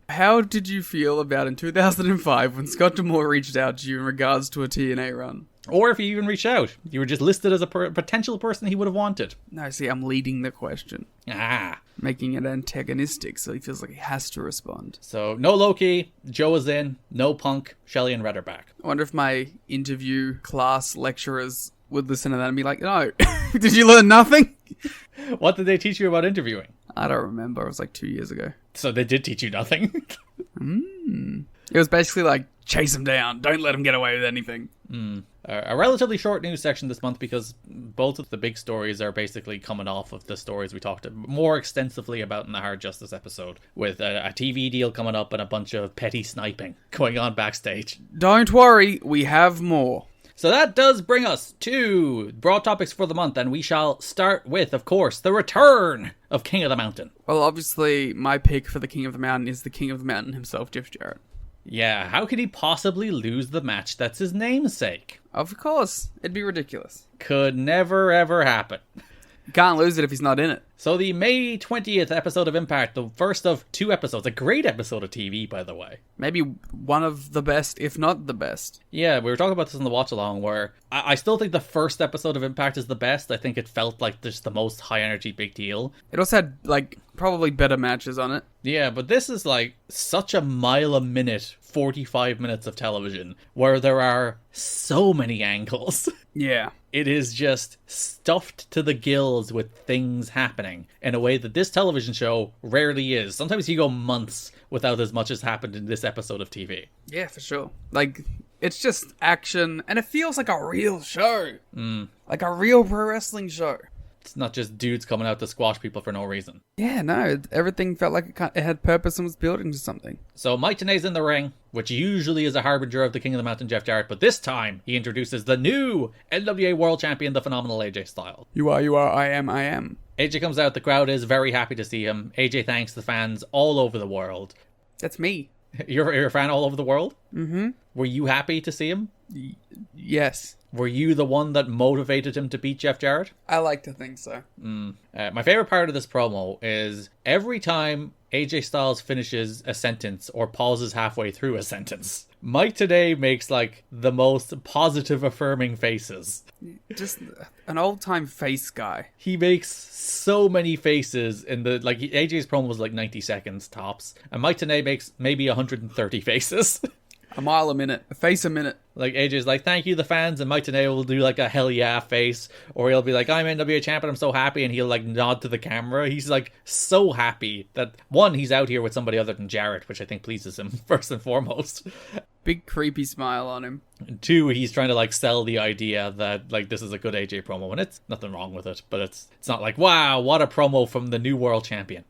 How did you feel about in 2005 when Scott D'Amore reached out to you in regards to a TNA run? Or if he even reached out. You were just listed as a potential person he would have wanted. No, see, I'm leading the question. Ah. Making it antagonistic, so he feels like he has to respond. So, no Loki, Joe is in, no Punk, Shelley and Red are back. I wonder if my interview class lecturers would listen to that and be like, no, did you learn nothing? What did they teach you about interviewing? I don't remember. It was like 2 years ago. So they did teach you nothing? It was basically like, chase him down. Don't let him get away with anything. A relatively short news section this month because both of the big stories are basically coming off of the stories we talked more extensively about in the Hard Justice episode, with a TV deal coming up and a bunch of petty sniping going on backstage. Don't worry, we have more. So that does bring us to broad topics for the month, and we shall start with, of course, the return of King of the Mountain. Well, obviously, my pick for the King of the Mountain is the King of the Mountain himself, Jeff Jarrett. Yeah, how could he possibly lose the match that's his namesake? Of course, it'd be ridiculous. Could never ever happen. You can't lose it if he's not in it. So the May 20th episode of Impact, the first of 2 episodes, a great episode of TV, by the way. Maybe one of the best, if not the best. Yeah, we were talking about this in the watch-along, where I still think the first episode of Impact is the best. I think it felt like just the most high-energy big deal. It also had, like, probably better matches on it. Yeah, but this is, like, such a mile-a-minute, 45 minutes of television, where there are so many angles. Yeah. It is just stuffed to the gills with things happening in a way that this television show rarely is. Sometimes you go months without as much as happened in this episode of TV. Yeah, for sure. Like, it's just action, and it feels like a real show. Like a real pro wrestling show. It's not just dudes coming out to squash people for no reason. Yeah, no, everything felt like it had purpose and was building to something. So Mike Tenay's in the ring, which usually is a harbinger of the King of the Mountain, Jeff Jarrett, but this time he introduces the new NWA World Champion, the phenomenal AJ Styles. You are, I am. AJ comes out, the crowd is very happy to see him. AJ thanks the fans all over the world. That's me. You're a fan all over the world? Mm-hmm. Were you happy to see him? Yes. Were you the one that motivated him to beat Jeff Jarrett? I like to think so. My favorite part of this promo is every time AJ Styles finishes a sentence or pauses halfway through a sentence, Mike today makes like the most positive affirming faces. Just an old-time face guy. He makes so many faces in the, like, AJ's promo was like 90 seconds tops, and Mike Tenay makes maybe 130 faces. A mile a minute. A face a minute. Like, AJ's like, thank you, the fans, and Mike Tenay will do, like, a hell yeah face, or he'll be like, I'm NWA champion, I'm so happy, and he'll, like, nod to the camera. He's, like, so happy that, one, he's out here with somebody other than Jarrett, which I think pleases him, first and foremost. Big creepy smile on him. And 2, he's trying to, like, sell the idea that, like, this is a good AJ promo, and it's nothing wrong with it, but it's not like, wow, what a promo from the new world champion.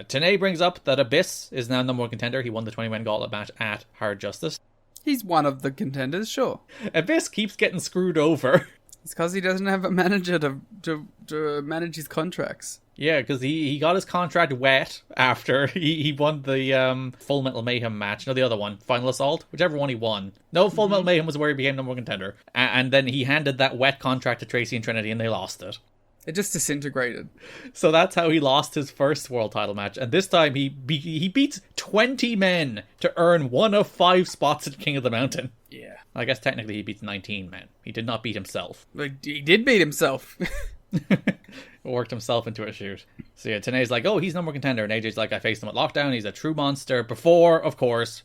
Tenay brings up that Abyss is now number 1 contender. He won the 20-man gauntlet match at Hard Justice. He's one of the contenders, sure. Abyss keeps getting screwed over. It's because he doesn't have a manager to manage his contracts. Yeah, because he got his contract wet after he won the Full Metal Mayhem match. No, the other one. Final Assault? Whichever one he won. No, Full Metal Mayhem was where he became number 1 contender. And then he handed that wet contract to Tracy and Trinity and they lost it. It just disintegrated. So that's how he lost his first world title match. And this time he beats 20 men to earn 1 of 5 spots at King of the Mountain. Yeah. I guess technically he beats 19 men. He did not beat himself. He did beat himself. Worked himself into a shoot. So yeah, Tenay's like, oh, he's number 1 contender. And AJ's like, I faced him at Lockdown. He's a true monster. Before, of course,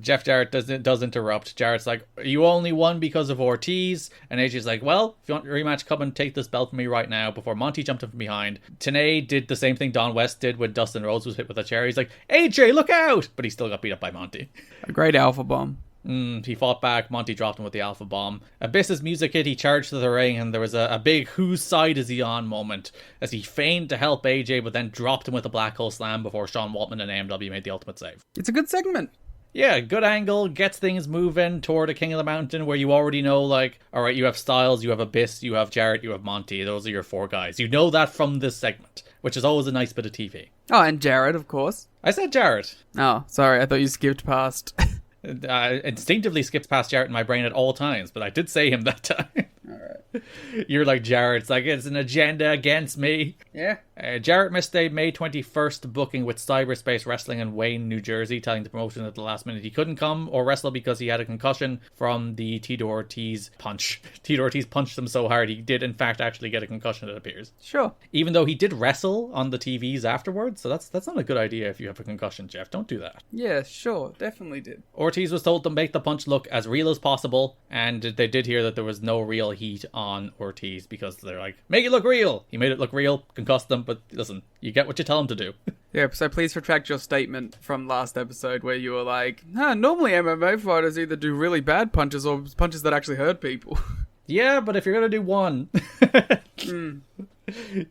Jeff Jarrett does interrupt. Jarrett's like, you only won because of Ortiz. And AJ's like, well, if you want a rematch, come and take this belt from me right now, before Monty jumped him from behind. Tenay did the same thing Don West did when Dustin Rhodes was hit with a chair. He's like, AJ, look out! But he still got beat up by Monty. A great alpha bomb. He fought back. Monty dropped him with the alpha bomb. Abyss's music hit. He charged to the ring, and there was a big whose side is he on moment as he feigned to help AJ, but then dropped him with a black hole slam before Sean Waltman and AMW made the ultimate save. It's a good segment. Yeah, good angle, gets things moving toward a King of the Mountain where you already know, like, all right, you have Styles, you have Abyss, you have Jarrett, you have Monty. Those are your 4 guys. You know that from this segment, which is always a nice bit of TV. Oh, and Jarrett, of course. I said Jarrett. Oh, sorry, I thought you skipped past. Instinctively skips past Jarrett in my brain at all times, but I did say him that time. Alright. You're like, Jarrett's like, it's an agenda against me. Yeah. Jarrett missed a May 21st booking with Cyberspace Wrestling in Wayne, New Jersey, telling the promotion at the last minute he couldn't come or wrestle because he had a concussion from the Tito Ortiz punch. Tito Ortiz punched him so hard he did in fact actually get a concussion, it appears. Sure. Even though he did wrestle on the TVs afterwards, so that's not a good idea if you have a concussion, Jeff. Don't do that. Yeah, sure. Definitely did. Ortiz was told to make the punch look as real as possible, and they did hear that there was no real heat on Ortiz because they're like, make it look real! He made it look real, concussed them, but listen, you get what you tell him to do. Yeah, so please retract your statement from last episode where you were like, normally MMA fighters either do really bad punches or punches that actually hurt people. Yeah, but if you're gonna do one,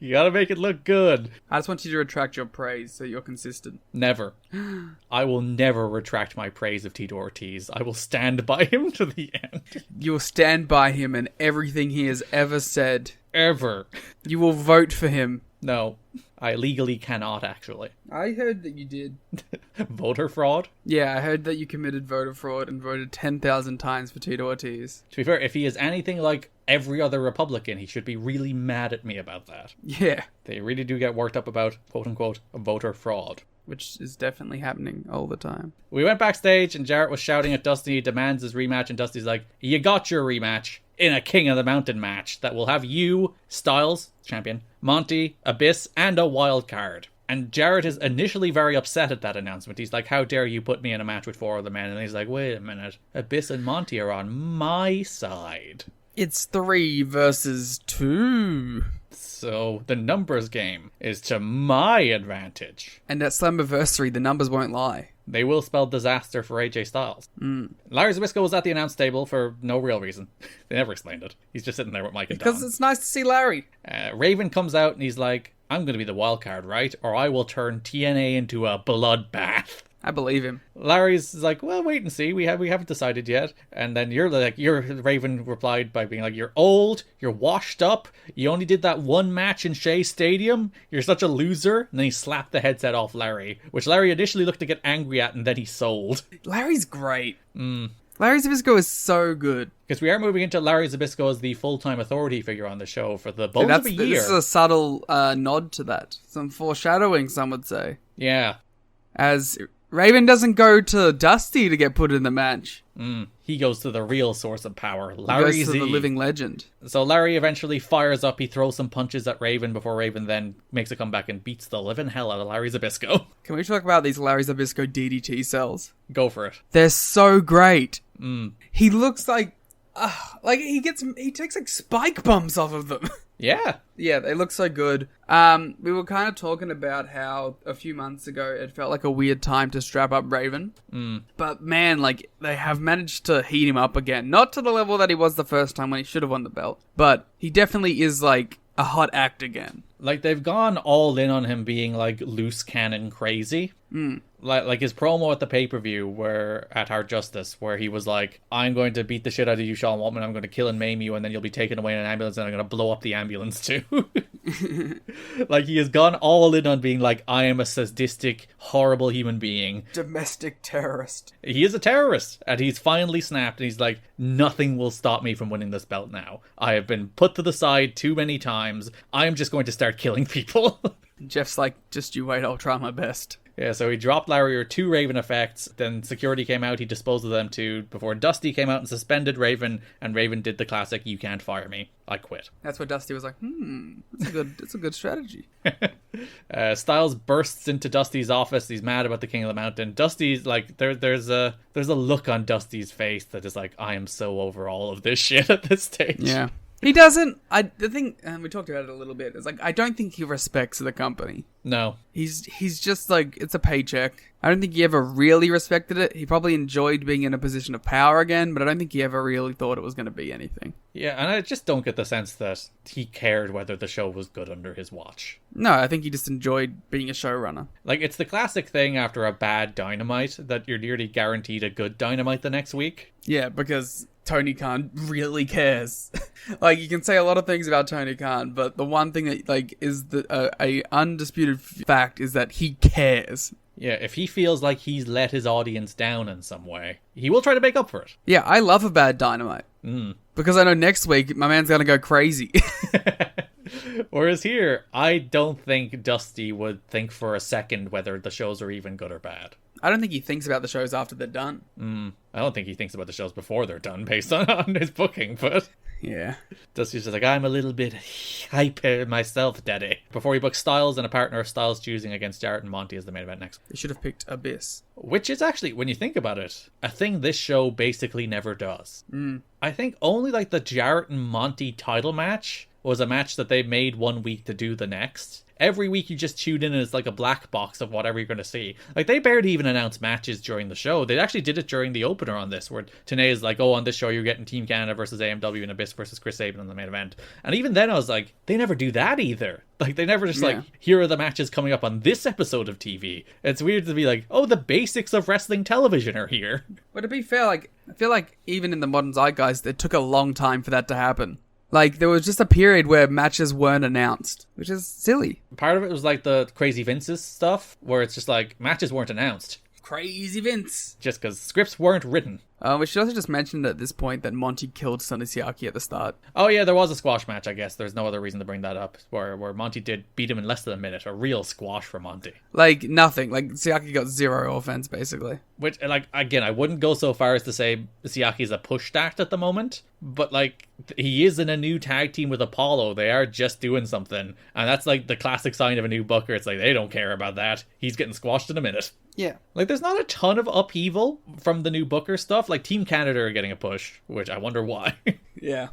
you gotta make it look good. I just want you to retract your praise so you're consistent. Never. I will never retract my praise of Tito Ortiz. I will stand by him to the end. You will stand by him and everything he has ever said. Ever. You will vote for him. No. I legally cannot, actually. I heard that you did. Voter fraud? Yeah, I heard that you committed voter fraud and voted 10,000 times for Tito Ortiz. To be fair, if he is anything like every other Republican, he should be really mad at me about that. Yeah. They really do get worked up about, quote-unquote, voter fraud. Which is definitely happening all the time. We went backstage and Jarrett was shouting at Dusty, demands his rematch, and Dusty's like, you got your rematch in a King of the Mountain match that will have you, Styles, champion, Monty, Abyss, and a wild card. And Jarrett is initially very upset at that announcement. He's like, how dare you put me in a match with 4 other men? And he's like, wait a minute, Abyss and Monty are on my side. It's 3 versus 2. So the numbers game is to my advantage. And at Slammiversary, the numbers won't lie. They will spell disaster for AJ Styles. Larry Zbyszko was at the announce table for no real reason. They never explained it. He's just sitting there with Mike and Don. Because it's nice to see Larry. Raven comes out and he's like, I'm going to be the wild card, right? Or I will turn TNA into a bloodbath. I believe him. Larry's like, well, wait and see. We haven't decided yet. And then Raven replied by being like, you're old, you're washed up, you only did that one match in Shea Stadium, you're such a loser. And then he slapped the headset off Larry, which Larry initially looked to get angry at, and then he sold. Larry's great. Larry Zbyszko is so good. Because we are moving into Larry Zbyszko as the full-time authority figure on the show for the bulk of a year. This is a subtle nod to that. Some foreshadowing, some would say. Yeah. As Raven doesn't go to Dusty to get put in the match. He goes to the real source of power, He Larry goes to Z. the living legend. So Larry eventually fires up, he throws some punches at Raven before Raven then makes a comeback and beats the living hell out of Larry Zbyszko. Can we talk about these Larry Zbyszko DDT cells? Go for it. They're so great. He looks like he takes like spike bumps off of them. Yeah. Yeah, they look so good. We were kind of talking about how a few months ago it felt like a weird time to strap up Raven. But man, like, they have managed to heat him up again. Not to the level that he was the first time when he should have won the belt. But he definitely is like a hot act again. Like, they've gone all in on him being like loose cannon crazy. Like his promo at the pay-per-view where at Hard Justice, where he was like, I'm going to beat the shit out of you, Sean Waltman, I'm going to kill and maim you, and then you'll be taken away in an ambulance, and I'm going to blow up the ambulance too. Like, he has gone all in on being like, I am a sadistic, horrible human being. Domestic terrorist. He is a terrorist, and he's finally snapped, and he's like, nothing will stop me from winning this belt now. I have been put to the side too many times. I am just going to start killing people. Jeff's like, just you wait, I'll try my best. Yeah, so he dropped Lariat 2 Raven effects, then security came out, he disposed of them too, before Dusty came out and suspended Raven, and Raven did the classic, you can't fire me, I quit. That's where Dusty was like, that's a good strategy. Styles bursts into Dusty's office, he's mad about the King of the Mountain. Dusty's like, there's a look on Dusty's face that is like, I am so over all of this shit at this stage. Yeah. He doesn't. The thing, and we talked about it a little bit, is like I don't think he respects the company. No. He's just like, it's a paycheck. I don't think he ever really respected it. He probably enjoyed being in a position of power again, but I don't think he ever really thought it was going to be anything. Yeah, and I just don't get the sense that he cared whether the show was good under his watch. No, I think he just enjoyed being a showrunner. Like, it's the classic thing after a bad Dynamite that you're nearly guaranteed a good Dynamite the next week. Yeah, because Tony Khan really cares. Like, you can say a lot of things about Tony Khan, but the one thing that, like, is a undisputed fact is that he cares. Yeah, if he feels like he's let his audience down in some way, he will try to make up for it. Yeah, I love a bad Dynamite. Because I know next week my man's going to go crazy. Whereas here, I don't think Dusty would think for a second whether the shows are even good or bad. I don't think he thinks about the shows after they're done. I don't think he thinks about the shows before they're done based on his booking, but... Yeah. Dusty's just like, I'm a little bit hyper myself, daddy. Before he books Styles and a partner of Styles choosing against Jarrett and Monty as the main event next. They should have picked Abyss. Which is actually, when you think about it, a thing this show basically never does. I think only like the Jarrett and Monty title match was a match that they made one week to do the next. Every week you just tune in and it's like a black box of whatever you're going to see. Like, they barely even announced matches during the show. They actually did it during the opener on this, where Tenay is like, oh, on this show you're getting Team Canada versus AMW and Abyss versus Chris Sabin on the main event. And even then I was like, they never do that either. Like, they never just like, here are the matches coming up on this episode of TV. It's weird to be like, oh, the basics of wrestling television are here. But to be fair, like, I feel like even in the modern zeitgeist, it took a long time for that to happen. Like, there was just a period where matches weren't announced, which is silly. Part of it was like the Crazy Vince's stuff, where it's just like, matches weren't announced. Crazy Vince. Just because scripts weren't written. We should also just mention at this point that Monty killed Sonny Siaki at the start. Oh yeah, there was a squash match, I guess. There's no other reason to bring that up. Where Monty did beat him in less than a minute. A real squash for Monty. Like, nothing. Like, Siaki got zero offense, basically. Which, like, again, I wouldn't go so far as to say Siaki's a push start at the moment. But, like, he is in a new tag team with Apollo. They are just doing something. And that's, like, the classic sign of a new booker. It's like, they don't care about that. He's getting squashed in a minute. Yeah. Like, there's not a ton of upheaval from the new booker stuff. Like, Team Canada are getting a push, which I wonder why. Yeah.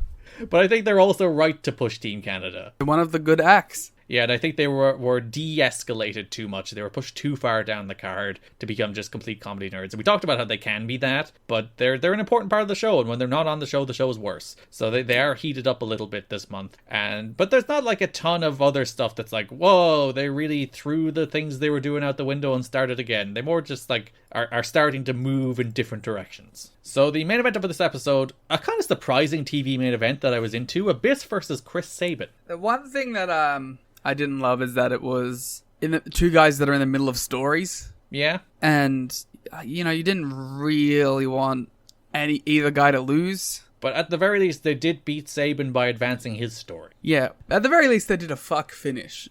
But I think they're also right to push Team Canada. One of the good acts. Yeah, and I think they were de-escalated too much. They were pushed too far down the card to become just complete comedy nerds. And we talked about how they can be that, but they're an important part of the show, and when they're not on the show is worse. So they are heated up a little bit this month. But there's not like a ton of other stuff that's like, whoa, they really threw the things they were doing out the window and started again. They more just like are starting to move in different directions. So the main event of this episode, a kind of surprising TV main event that I was into, Abyss versus Chris Sabin. The one thing that I didn't love is that it was in the two guys that are in the middle of stories. Yeah. And, you know, you didn't really want either guy to lose. But at the very least, they did beat Sabin by advancing his story. Yeah. At the very least, they did a fuck finish.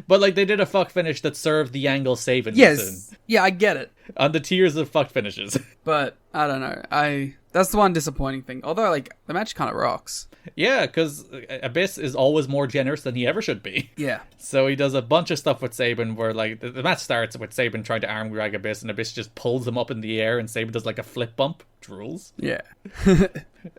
But, like, they did a fuck finish that served the angle Sabin yes. was in. Yeah, I get it. On the tiers of fuck finishes. But, I don't know. That's the one disappointing thing. Although, like, the match kind of rocks. Yeah, because Abyss is always more generous than he ever should be. Yeah. So he does a bunch of stuff with Sabin where, like, the match starts with Sabin trying to arm drag Abyss, and Abyss just pulls him up in the air, and Sabin does, like, a flip bump. Rules. Yeah.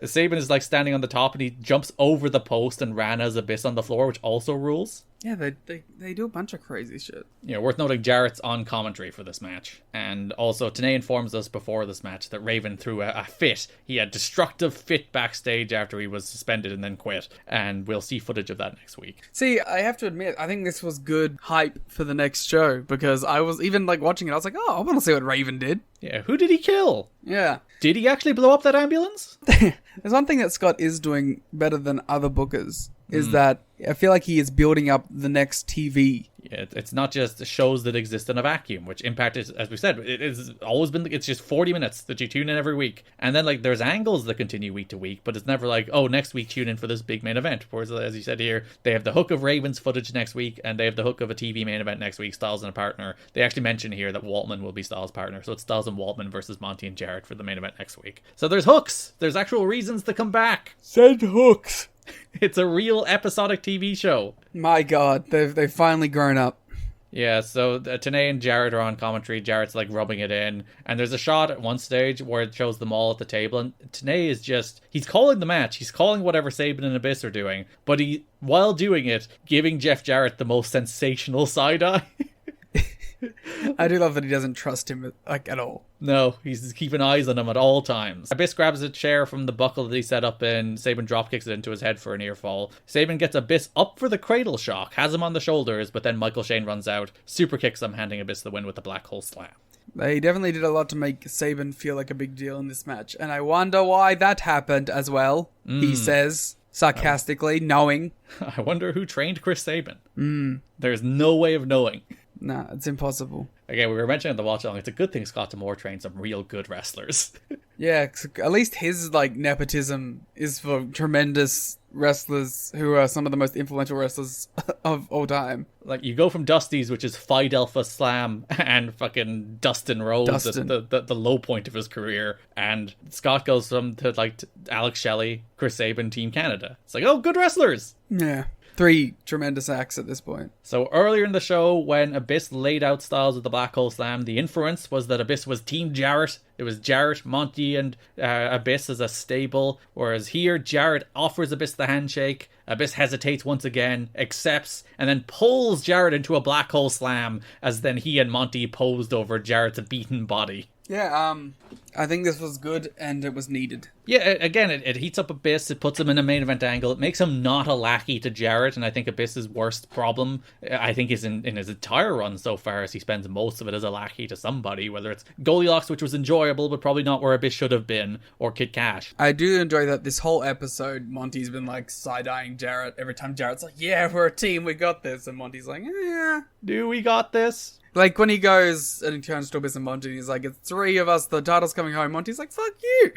Sabin is, like, standing on the top, and he jumps over the post and ran as Abyss on the floor, which also rules. Yeah, they do a bunch of crazy shit. Yeah, worth noting, Jarrett's on commentary for this match. And also, Tenay informs us before this match that Raven threw a fit. He had destructive fit backstage after he was suspended and then quit. And we'll see footage of that next week. See, I have to admit, I think this was good hype for the next show. Because I was even, like, watching it, I was like, oh, I want to see what Raven did. Yeah, who did he kill? Yeah. Did he actually blow up that ambulance? There's one thing that Scott is doing better than other bookers. Is that I feel like he is building up the next TV. It's not just shows that exist in a vacuum, which Impact is, as we said, it has always been, it's just 40 minutes that you tune in every week. And then, like, there's angles that continue week to week, but it's never like, oh, next week tune in for this big main event. Whereas, as you said here, they have the hook of Raven's footage next week, and they have the hook of a TV main event next week, Styles and a partner. They actually mention here that Waltman will be Styles' partner, so it's Styles and Waltman versus Monty and Jarrett for the main event next week. So there's hooks! There's actual reasons to come back! Send hooks! It's a real episodic TV show. My god, they've finally grown up. Yeah, so Tenay and Jarrett are on commentary. Jarrett's like rubbing it in. And there's a shot at one stage where it shows them all at the table. And Tenay is just, he's calling the match. He's calling whatever Sabin and Abyss are doing. But he, while doing it, giving Jeff Jarrett the most sensational side eye. I do love that he doesn't trust him, like, at all. No, he's keeping eyes on him at all times. Abyss grabs a chair from the buckle that he set up and Sabin dropkicks it into his head for a near fall. Sabin gets Abyss up for the cradle shock, has him on the shoulders, but then Michael Shane runs out, super kicks him, handing Abyss the win with the black hole slam. They definitely did a lot to make Sabin feel like a big deal in this match, and I wonder why that happened as well, he says, sarcastically, knowing. I wonder who trained Chris Sabin. There's no way of knowing. Nah, it's impossible. Again, we were mentioning the watch along. It's a good thing Scott D'Amore trained some real good wrestlers. Yeah, 'cause at least his like nepotism is for tremendous wrestlers who are some of the most influential wrestlers of all time. Like, you go from Dusty's, which is Phi Delta Slam, and fucking Dustin Rhodes, the low point of his career, and Scott goes from to Alex Shelley, Chris Sabin, Team Canada. It's like, oh, good wrestlers. Yeah. 3 tremendous acts at this point. So earlier in the show, when Abyss laid out Styles with the Black Hole Slam, the inference was that Abyss was Team Jarrett. It was Jarrett, Monty, and Abyss as a stable. Whereas here, Jarrett offers Abyss the handshake. Abyss hesitates once again, accepts, and then pulls Jarrett into a Black Hole Slam as then he and Monty posed over Jarrett's beaten body. Yeah, I think this was good and it was needed. Yeah, again, it heats up Abyss, it puts him in a main event angle, it makes him not a lackey to Jarrett, and I think Abyss's worst problem, I think, is in his entire run so far, as he spends most of it as a lackey to somebody, whether it's Goldilocks, which was enjoyable, but probably not where Abyss should have been, or Kid Cash. I do enjoy that this whole episode, Monty's been, like, side-eyeing Jarrett every time Jarrett's like, yeah, we're a team, we got this, and Monty's like, yeah. Do we got this? Like, when he goes and he turns to Abyss and Monty, and he's like, it's 3 of us, the title's coming home. Monty's like, fuck you!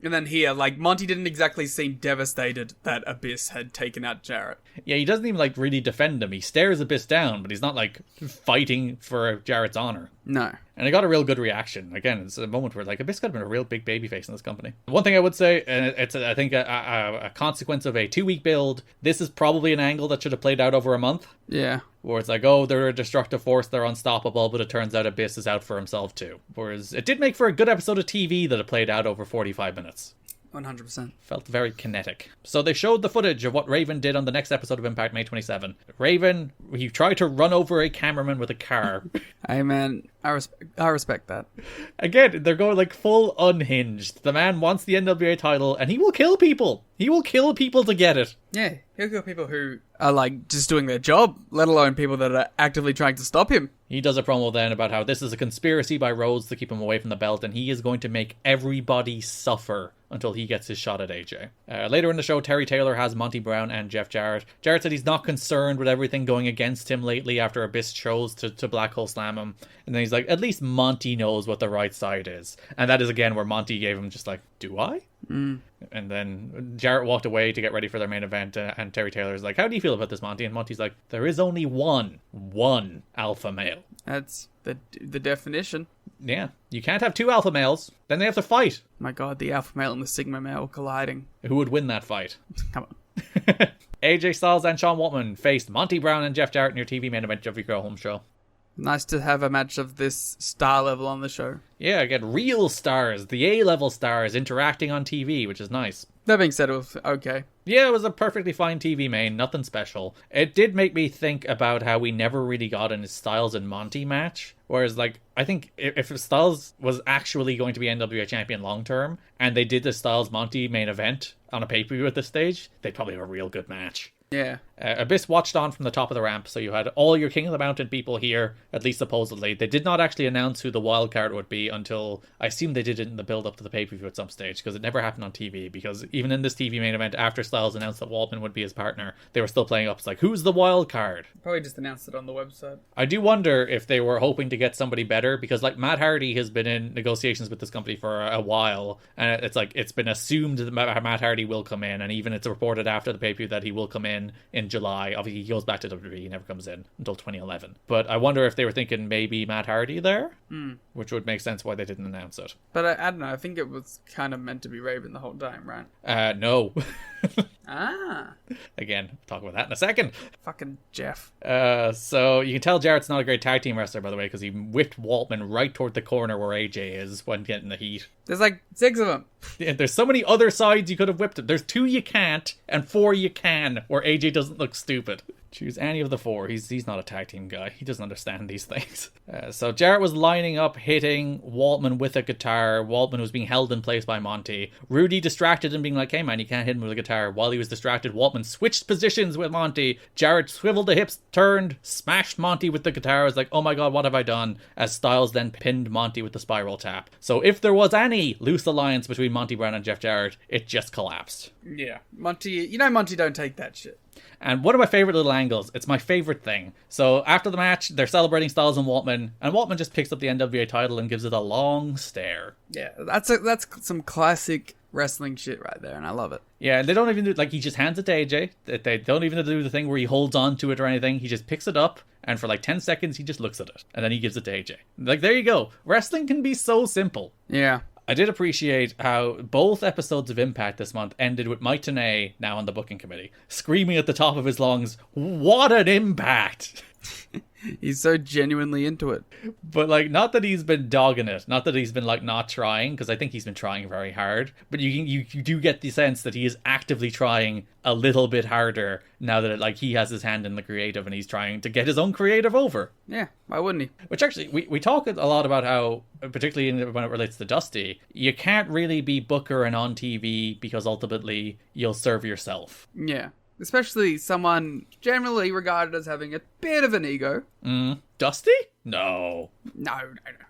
And then here, like, Monty didn't exactly seem devastated that Abyss had taken out Jarrett. Yeah, he doesn't even, like, really defend him. He stares Abyss down, but he's not, like, fighting for Jarrett's honor. No. And it got a real good reaction. Again, it's a moment where, like, Abyss could have been a real big babyface in this company. One thing I would say, and it's, I think, a consequence of a 2-week build, this is probably an angle that should have played out over a month. Yeah. Where it's like, oh, they're a destructive force, they're unstoppable, but it turns out Abyss is out for himself too. Whereas it did make for a good episode of TV that it played out over 45 minutes. 100%. Felt very kinetic. So they showed the footage of what Raven did on the next episode of Impact, May 27. Raven, he tried to run over a cameraman with a car. Hey man, I respect that. Again, they're going like full unhinged. The man wants the NWA title and he will kill people. He will kill people to get it. Yeah, he'll kill people who are like just doing their job, let alone people that are actively trying to stop him. He does a promo then about how this is a conspiracy by Rhodes to keep him away from the belt, and he is going to make everybody suffer until he gets his shot at AJ. Later in the show, Terry Taylor has Monty Brown and Jeff Jarrett. Jarrett said he's not concerned with everything going against him lately after Abyss chose to Black Hole Slam him. And then he's like, at least Monty knows what the right side is. And that is, again, where Monty gave him just like, do I? And then Jarrett walked away to get ready for their main event, and Terry Taylor's like, how do you feel about this, Monty? And Monty's like, there is only one alpha male. That's the definition. Yeah, you can't have 2 alpha males, then they have to fight. My god, the alpha male and the sigma male colliding. Who would win that fight? Come on. AJ Styles and Sean Waltman faced Monty Brown and Jeff Jarrett in your TV main event of your Go Home show. Nice to have a match of this star level on the show. Yeah, again, real stars, the A-level stars interacting on TV, which is nice. That being said, it was okay. Yeah, it was a perfectly fine TV main, nothing special. It did make me think about how we never really got in a Styles and Monty match. Whereas, like, I think if Styles was actually going to be NWA champion long term, and they did the Styles-Monty main event on a pay-per-view at this stage, they'd probably have a real good match. Yeah. Abyss watched on from the top of the ramp, so you had all your King of the Mountain people here, at least supposedly. They did not actually announce who the wild card would be until, I assume they did it in the build-up to the pay-per-view at some stage, because it never happened on TV, because even in this TV main event, after Styles announced that Waltman would be his partner, they were still playing up, it's like, who's the wild card? Probably just announced it on the website. I do wonder if they were hoping to get somebody better, because like Matt Hardy has been in negotiations with this company for a while, and it's like it's been assumed that Matt Hardy will come in, and even it's reported after the pay-per-view that he will come in July. Obviously, he goes back to WWE, he never comes in until 2011. But I wonder if they were thinking maybe Matt Hardy there, which would make sense why they didn't announce it. But I don't know, I think it was kind of meant to be Raven the whole time, right? No. Ah. Again, talk about that in a second. Fucking Jeff. So you can tell Jarrett's not a great tag team wrestler, by the way, because he whipped Waltman right toward the corner where AJ is when getting the heat. There's like 6 of them. Yeah, there's so many other sides you could have whipped him. There's 2 you can't, and 4 you can, where AJ doesn't look stupid. Choose any of the 4. He's not a tag team guy. He doesn't understand these things. So Jarrett was lining up, hitting Waltman with a guitar. Waltman was being held in place by Monty. Rudy distracted him, being like, hey man, you can't hit him with a guitar. While he was distracted, Waltman switched positions with Monty. Jarrett swiveled the hips, turned, smashed Monty with the guitar. I was like, oh my god, what have I done? As Styles then pinned Monty with the spiral tap. So if there was any loose alliance between Monty Brown and Jeff Jarrett, it just collapsed. Yeah. Monty, Monty don't take that shit. And one of my favorite little angles, it's my favorite thing. So after the match, they're celebrating Styles and Waltman just picks up the NWA title and gives it a long stare. Yeah, that's some classic wrestling shit right there, and I love it. Yeah, and they don't even do, like, he just hands it to AJ. They don't even do the thing where he holds on to it or anything. He just picks it up, and for like 10 seconds, he just looks at it. And then he gives it to AJ. Like, there you go. Wrestling can be so simple. Yeah. I did appreciate how both episodes of Impact this month ended with Mike Tenay, now on the booking committee, screaming at the top of his lungs, "What an impact!" He's so genuinely into it. But, like, not that he's been dogging it, not that he's been, like, not trying, because I think he's been trying very hard, but you do get the sense that he is actively trying a little bit harder now that, like, he has his hand in the creative and he's trying to get his own creative over. Yeah, why wouldn't he? Which actually, we talk a lot about how, particularly when it relates to Dusty, you can't really be Booker and on TV because ultimately you'll serve yourself. Yeah. Especially someone generally regarded as having a bit of an ego. Dusty? No. No.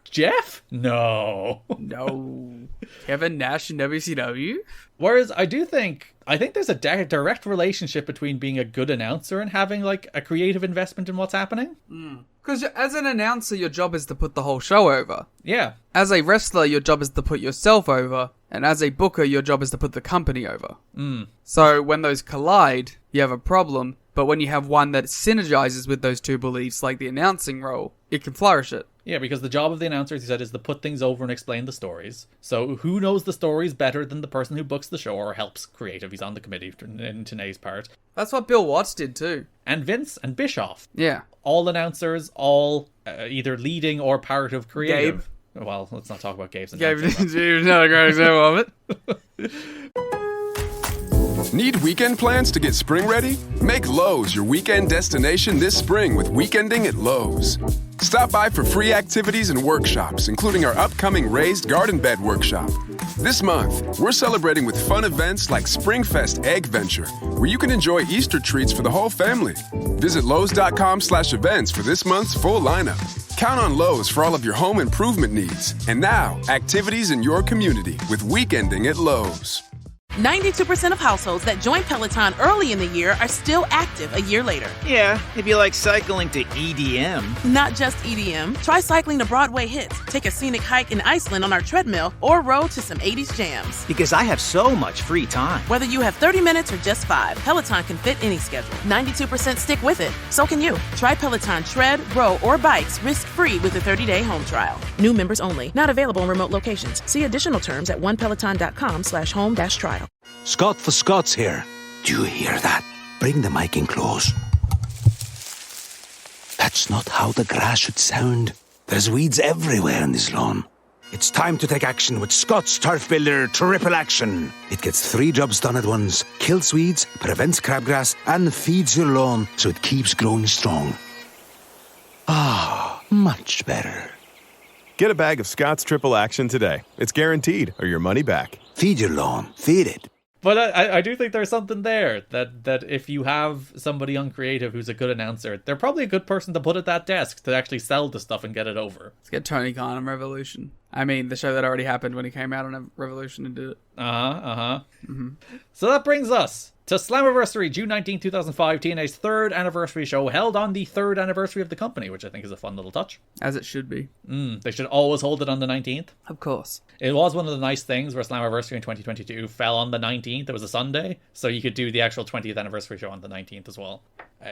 Jeff? No. No. Kevin Nash in WCW? Whereas I think there's a direct relationship between being a good announcer and having, like, a creative investment in what's happening. Because as an announcer, your job is to put the whole show over. Yeah. As a wrestler, your job is to put yourself over. And as a booker, your job is to put the company over. So when those collide, you have a problem. But when you have one that synergizes with those two beliefs, like the announcing role, it can flourish it. Yeah, because the job of the announcer, as he said, is to put things over and explain the stories. So who knows the stories better than the person who books the show or helps creative? He's on the committee in Tanay's part. That's what Bill Watts did too. And Vince and Bischoff. Yeah. All announcers, all either leading or part of creative. Gabe. Well, let's not talk about Gabe's announcing. Gabe's not a great example of it. Need weekend plans to get spring ready? Make Lowe's your weekend destination this spring with Weekending at Lowe's. Stop by for free activities and workshops, including our upcoming Raised Garden Bed Workshop. This month, we're celebrating with fun events like Springfest Egg Venture, where you can enjoy Easter treats for the whole family. Visit Lowe's.com/events for this month's full lineup. Count on Lowe's for all of your home improvement needs. And now, activities in your community with Weekending at Lowe's. 92% of households that join Peloton early in the year are still active a year later. Yeah, if you like cycling to EDM. Not just EDM. Try cycling to Broadway hits, take a scenic hike in Iceland on our treadmill, or row to some 80s jams. Because I have so much free time. Whether you have 30 minutes or just 5, Peloton can fit any schedule. 92% stick with it. So can you. Try Peloton tread, row, or bikes risk-free with a 30-day home trial. New members only. Not available in remote locations. See additional terms at onepeloton.com/home-trial. Scott for Scots here. Do you hear that? Bring the mic in close. That's not how the grass should sound. There's weeds everywhere in this lawn. It's time to take action with Scott's Turf Builder Triple Action. It gets 3 jobs done at once. Kills weeds, prevents crabgrass, and feeds your lawn so it keeps growing strong. Ah, much better. Get a bag of Scott's Triple Action today. It's guaranteed, or your money back. Feed your lawn. Feed it. But I do think there's something there that if you have somebody on creative who's a good announcer, they're probably a good person to put at that desk to actually sell the stuff and get it over. Let's get Tony Khan on Revolution. I mean, the show that already happened when he came out on Revolution and did it. So that brings us to Slammiversary, June 19, 2005, TNA's third anniversary show, held on the third anniversary of the company, which I think is a fun little touch. As it should be. They should always hold it on the 19th. Of course. It was one of the nice things where Slammiversary in 2022 fell on the 19th. It was a Sunday, so you could do the actual 20th anniversary show on the 19th as well.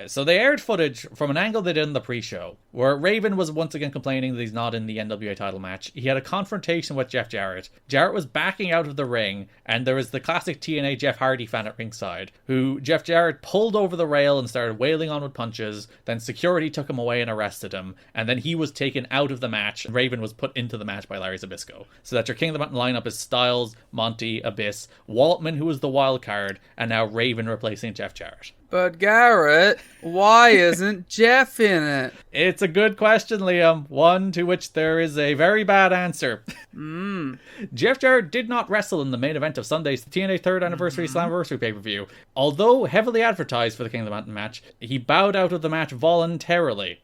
So they aired footage from an angle they did in the pre-show, where Raven was once again complaining that he's not in the NWA title match. He had a confrontation with Jeff Jarrett. Jarrett was backing out of the ring, and there was the classic TNA Jeff Hardy fan at ringside, who Jeff Jarrett pulled over the rail and started wailing on with punches. Then security took him away and arrested him, and then he was taken out of the match. Raven was put into the match by Larry Zbyszko. So that your King of the Mountain lineup is Styles, Monty, Abyss, Waltman, who was the wild card, and now Raven replacing Jeff Jarrett. But Garrett, why isn't Jeff in it? It's a good question, Liam. One to which there is a very bad answer. Jeff Jarrett did not wrestle in the main event of Sunday's TNA 3rd Anniversary Slammiversary pay-per-view. Although heavily advertised for the King of the Mountain match, he bowed out of the match voluntarily.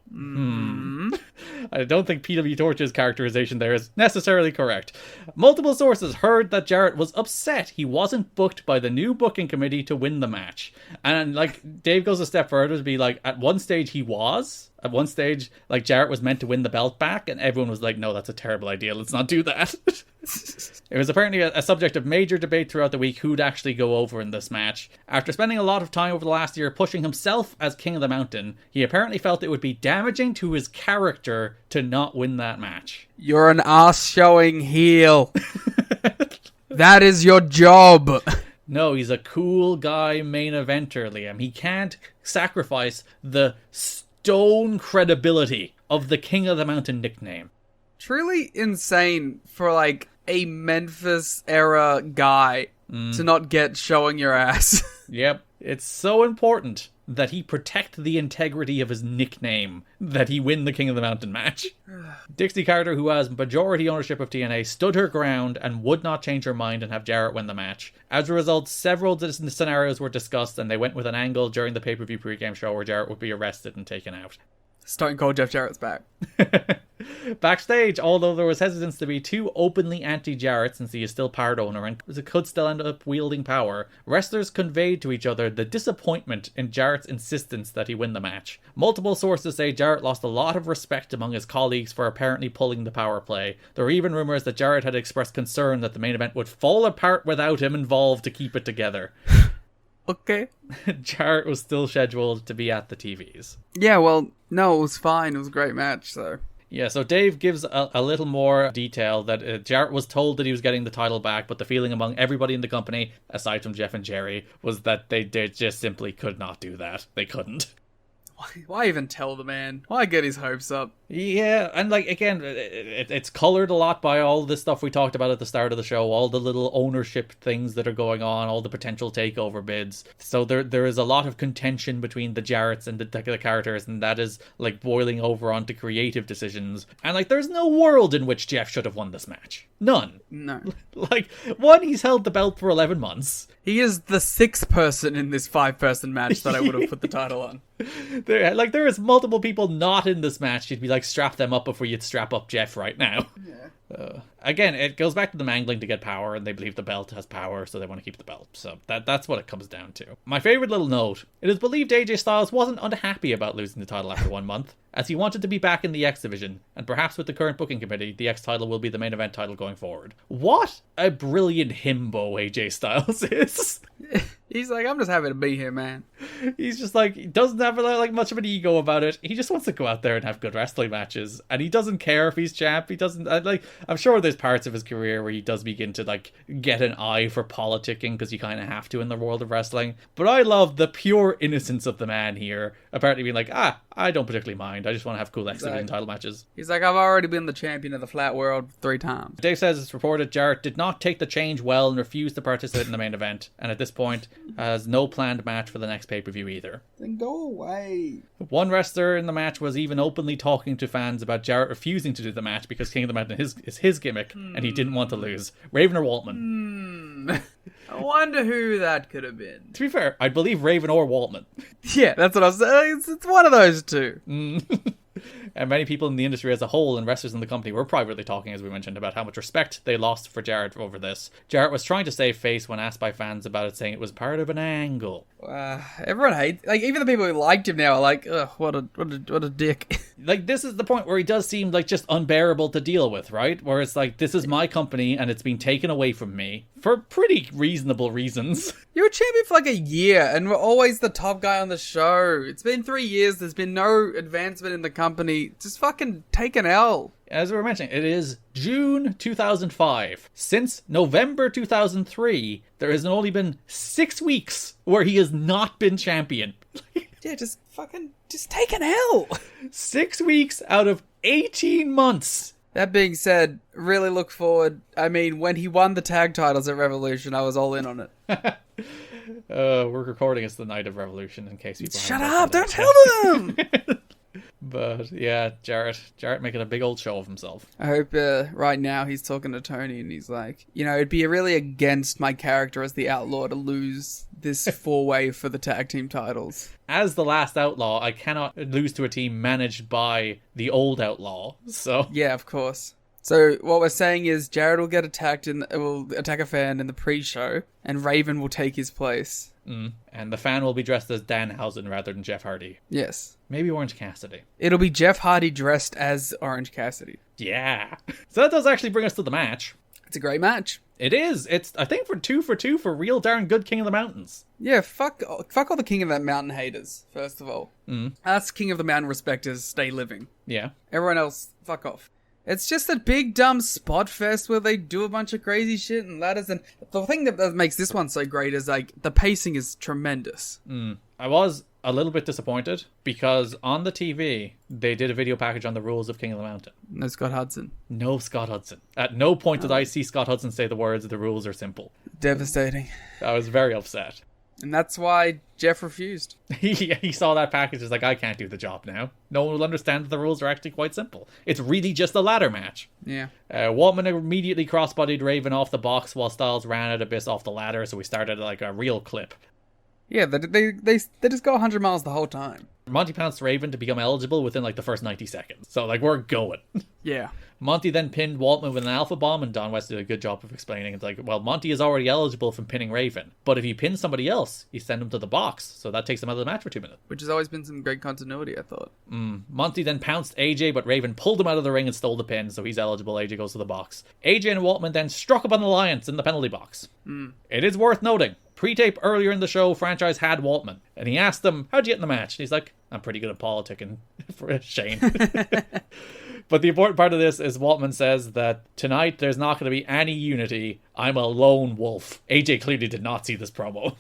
I don't think PW Torch's characterization there is necessarily correct. Multiple sources heard that Jarrett was upset he wasn't booked by the new booking committee to win the match. And Dave goes a step further to be like, at one stage he was. At one stage, Jarrett was meant to win the belt back, and everyone was like, no, that's a terrible idea. Let's not do that. It was apparently a subject of major debate throughout the week who'd actually go over in this match. After spending a lot of time over the last year pushing himself as King of the Mountain, he apparently felt it would be damaging to his character to not win that match. You're an ass-showing heel. That is your job. No, he's a cool guy main eventer, Liam. He can't sacrifice the stone credibility of the King of the Mountain nickname. Truly insane for a Memphis era guy to not get showing your ass. Yep. It's so important that he protect the integrity of his nickname, that he win the King of the Mountain match. Dixie Carter, who has majority ownership of TNA, stood her ground and would not change her mind and have Jarrett win the match. As a result, several scenarios were discussed, and they went with an angle during the pay-per-view pregame show where Jarrett would be arrested and taken out. Stone Cold Jeff Jarrett's back. Backstage, although there was hesitance to be too openly anti-Jarrett since he is still part owner and could still end up wielding power, wrestlers conveyed to each other the disappointment in Jarrett's insistence that he win the match. Multiple sources say Jarrett lost a lot of respect among his colleagues for apparently pulling the power play. There were even rumors that Jarrett had expressed concern that the main event would fall apart without him involved to keep it together. Okay. Jarrett was still scheduled to be at the TVs. Yeah, well, no, it was fine. It was a great match, so... Yeah, so Dave gives a little more detail that Jarrett was told that he was getting the title back, but the feeling among everybody in the company, aside from Jeff and Jerry, was that they just simply could not do that. They couldn't. Why even tell the man? Why get his hopes up? Yeah, and again, it's colored a lot by all this stuff we talked about at the start of the show, all the little ownership things that are going on, all the potential takeover bids. So there is a lot of contention between the Jarretts and the characters, and that is boiling over onto creative decisions. And there's no world in which Jeff should have won this match. None. No. One, he's held the belt for 11 months. He is the 6th person in this 5-person match that I would have put the title on. There is multiple people not in this match. You'd be strap them up before you'd strap up Jeff right now. Yeah. Again, it goes back to them angling to get power, and they believe the belt has power, so they want to keep the belt. So that's what it comes down to. My favorite little note: it is believed AJ Styles wasn't unhappy about losing the title after 1 month, as he wanted to be back in the X division, and perhaps with the current booking committee, the X title will be the main event title going forward. What a brilliant himbo AJ Styles is. He's I'm just happy to be here, man. He's just he doesn't have much of an ego about it. He just wants to go out there and have good wrestling matches, and he doesn't care if he's champ. He doesn't I'm sure there's parts of his career where he does begin to get an eye for politicking, because you kind of have to in the world of wrestling. But I love the pure innocence of the man here, apparently being I don't particularly mind. I just want to have cool X Division title matches. He's I've already been the champion of the flat world 3 times. Dave says it's reported Jarrett did not take the change well and refused to participate in the main event, and at this point has no planned match for the next pay-per-view either. Then go away. One wrestler in the match was even openly talking to fans about Jarrett refusing to do the match because King of the Mountain is his gimmick, and he didn't want to lose. Raven or Waltman? I wonder who that could have been. To be fair, I believe Raven or Waltman. Yeah, that's what I was saying. It's one of those two. And many people in the industry as a whole and wrestlers in the company were privately talking, as we mentioned, about how much respect they lost for Jarrett over this. Jarrett was trying to save face when asked by fans about it, saying it was part of an angle. Everyone hates, like, even the people who liked him now are like, ugh, what a dick. Like, this is the point where he does seem like just unbearable to deal with, right? Where it's like, this is my company and it's been taken away from me for pretty reasonable reasons. You were champion for like a year and were always the top guy on the show. It's been 3 years. There's been no advancement in the company. Just fucking take an L. As we were mentioning, it is June 2005. Since November 2003, there has only been 6 weeks where he has not been champion. Yeah, just take an L. 6 weeks out of 18 months. That being said, really look forward. I mean, when he won the tag titles at Revolution, I was all in on it. We're recording it's the night of Revolution, in case people Shut up! Don't tell them! But yeah, Jarrett making a big old show of himself. I hope right now he's talking to Tony and he's like, it'd be really against my character as the Outlaw to lose this 4-way for the tag team titles. As the last Outlaw, I cannot lose to a team managed by the old Outlaw. So yeah, of course. So what we're saying is Jarrett will get attacked will attack a fan in the pre-show, and Raven will take his place. And the fan will be dressed as Danhausen rather than Jeff Hardy. Yes. Maybe Orange Cassidy. It'll be Jeff Hardy dressed as Orange Cassidy. Yeah. So that does actually bring us to the match. It's a great match. It is. It's, I think, for 2 for 2 for real darn good King of the Mountains. Yeah, fuck all the King of the Mountain haters, first of all. Us King of the Mountain respecters stay living. Yeah. Everyone else, fuck off. It's just a big dumb spot fest where they do a bunch of crazy shit and ladders, and the thing that makes this one so great is like the pacing is tremendous. I was a little bit disappointed because on the TV they did a video package on the rules of King of the Mountain. No Scott Hudson. No Scott Hudson. At no point did I see Scott Hudson say the words "the rules are simple." Devastating. I was very upset. And that's why Jeff refused. He saw that package and was like, I can't do the job now. No one will understand that the rules are actually quite simple. It's really just a ladder match. Yeah. Waltman immediately crossbodied Raven off the box while Styles ran at Abyss off the ladder, so we started like a real clip. Yeah, they just go 100 miles the whole time. Monty pounced Raven to become eligible within like the first 90 seconds. So like we're going. Yeah. Monty then pinned Waltman with an alpha bomb, and Don West did a good job of explaining. It's like, well, Monty is already eligible from pinning Raven, but if he pins somebody else, you send him to the box, so that takes him out of the match for 2 minutes. Which has always been some great continuity, I thought. Monty then pounced AJ, but Raven pulled him out of the ring and stole the pin, so he's eligible. AJ goes to the box. AJ and Waltman then struck up an alliance in the penalty box. It is worth noting, pre-tape earlier in the show, Franchise had Waltman, and he asked them, how'd you get in the match? And he's like, I'm pretty good at politicking, for Shane. But the important part of this is Waltman says that tonight there's not going to be any unity. I'm a lone wolf. AJ clearly did not see this promo.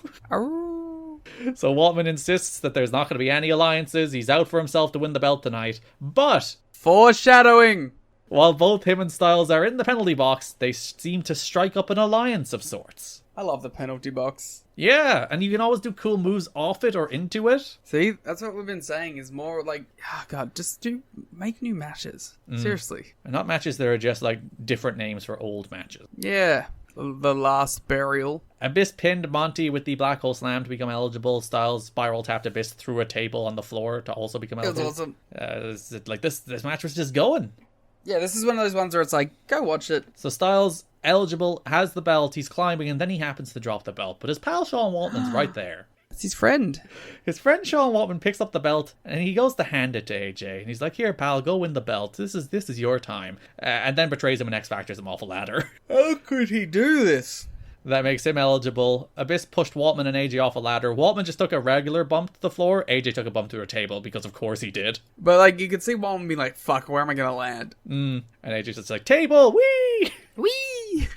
So Waltman insists that there's not going to be any alliances. He's out for himself to win the belt tonight. But foreshadowing! While both him and Styles are in the penalty box, they seem to strike up an alliance of sorts. I love the penalty box. Yeah, and you can always do cool moves off it or into it. See, that's what we've been saying is more like, oh God, just make new matches. Seriously. And not matches that are just like different names for old matches. Yeah. The Last Burial. Abyss pinned Monty with the Black Hole Slam to become eligible. Styles spiral tapped Abyss through a table on the floor to also become eligible. It was awesome. Like this match was just going. Yeah, this is one of those ones where it's like, go watch it. So Styles, eligible, has the belt, he's climbing, and then he happens to drop the belt. But his pal Sean Waltman's right there. It's his friend. His friend Sean Waltman picks up the belt, and he goes to hand it to AJ. And he's like, here, pal, go win the belt. This is your time. And then betrays him and X-Factors him off a ladder. How could he do this? That makes him eligible. Abyss pushed Waltman and AJ off a ladder. Waltman just took a regular bump to the floor. AJ took a bump to a table, because of course he did. But like, you could see Waltman being like, fuck, where am I gonna land? And AJ's just like, table, wee! Wee!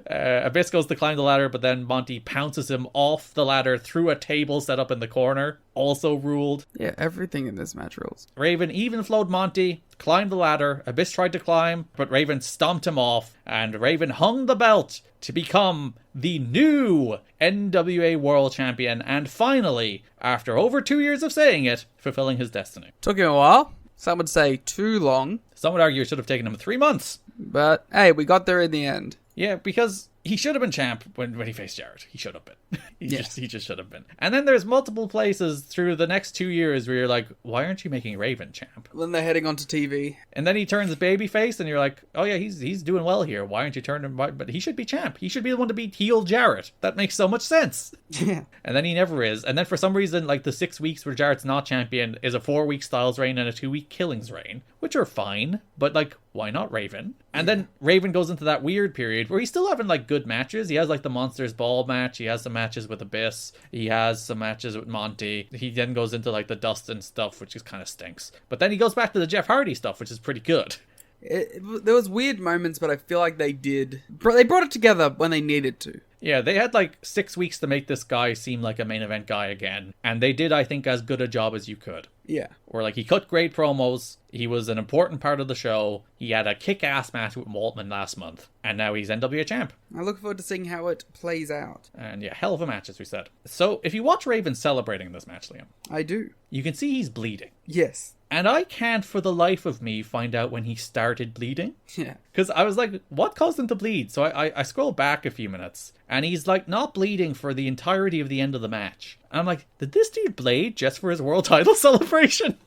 Abyss goes to climb the ladder, but then Monty pounces him off the ladder through a table set up in the corner. Also ruled. Yeah, everything in this match rules. Raven even flowed Monty, climbed the ladder. Abyss tried to climb, but Raven stomped him off, and Raven hung the belt to become the new NWA World Champion, and finally, after over 2 years of saying it, fulfilling his destiny. Took him a while. Some would say too long. Some would argue it should have taken him 3 months. But hey, we got there in the end. Yeah, because he should have been champ when he faced Jarrett. He should have been. He just should have been. And then there's multiple places through the next 2 years where you're like, why aren't you making Raven champ? Then they're heading onto TV. And then he turns babyface and you're like, oh yeah, he's doing well here. Why aren't you turning him? But he should be champ. He should be the one to beat heel Jarrett. That makes so much sense. Yeah. And then he never is. And then for some reason, like the 6 weeks where Jarrett's not champion is a 4-week Styles reign and a 2-week Killings reign, which are fine. But like, why not Raven? And then Raven goes into that weird period where he's still having like good matches. He has like the Monsters Ball match. He has some matches with Abyss. He has some matches with Monty. He then goes into like the Dustin stuff, which is kind of stinks. But then he goes back to the Jeff Hardy stuff, which is pretty good. There was weird moments, but I feel like they brought it together when they needed to. Yeah, they had like 6 weeks to make this guy seem like a main event guy again. And they did, I think, as good a job as you could. Yeah. Where like he cut great promos. He was an important part of the show. He had a kick-ass match with Waltman last month. And now he's NWA champ. I look forward to seeing how it plays out. And yeah, hell of a match, as we said. So if you watch Raven celebrating this match, Liam. I do. You can see he's bleeding. Yes. And I can't for the life of me find out when he started bleeding. Yeah. Because I was like, what caused him to bleed? So I scroll back a few minutes. And he's like not bleeding for the entirety of the end of the match. And I'm like, did this dude bleed just for his world title celebration?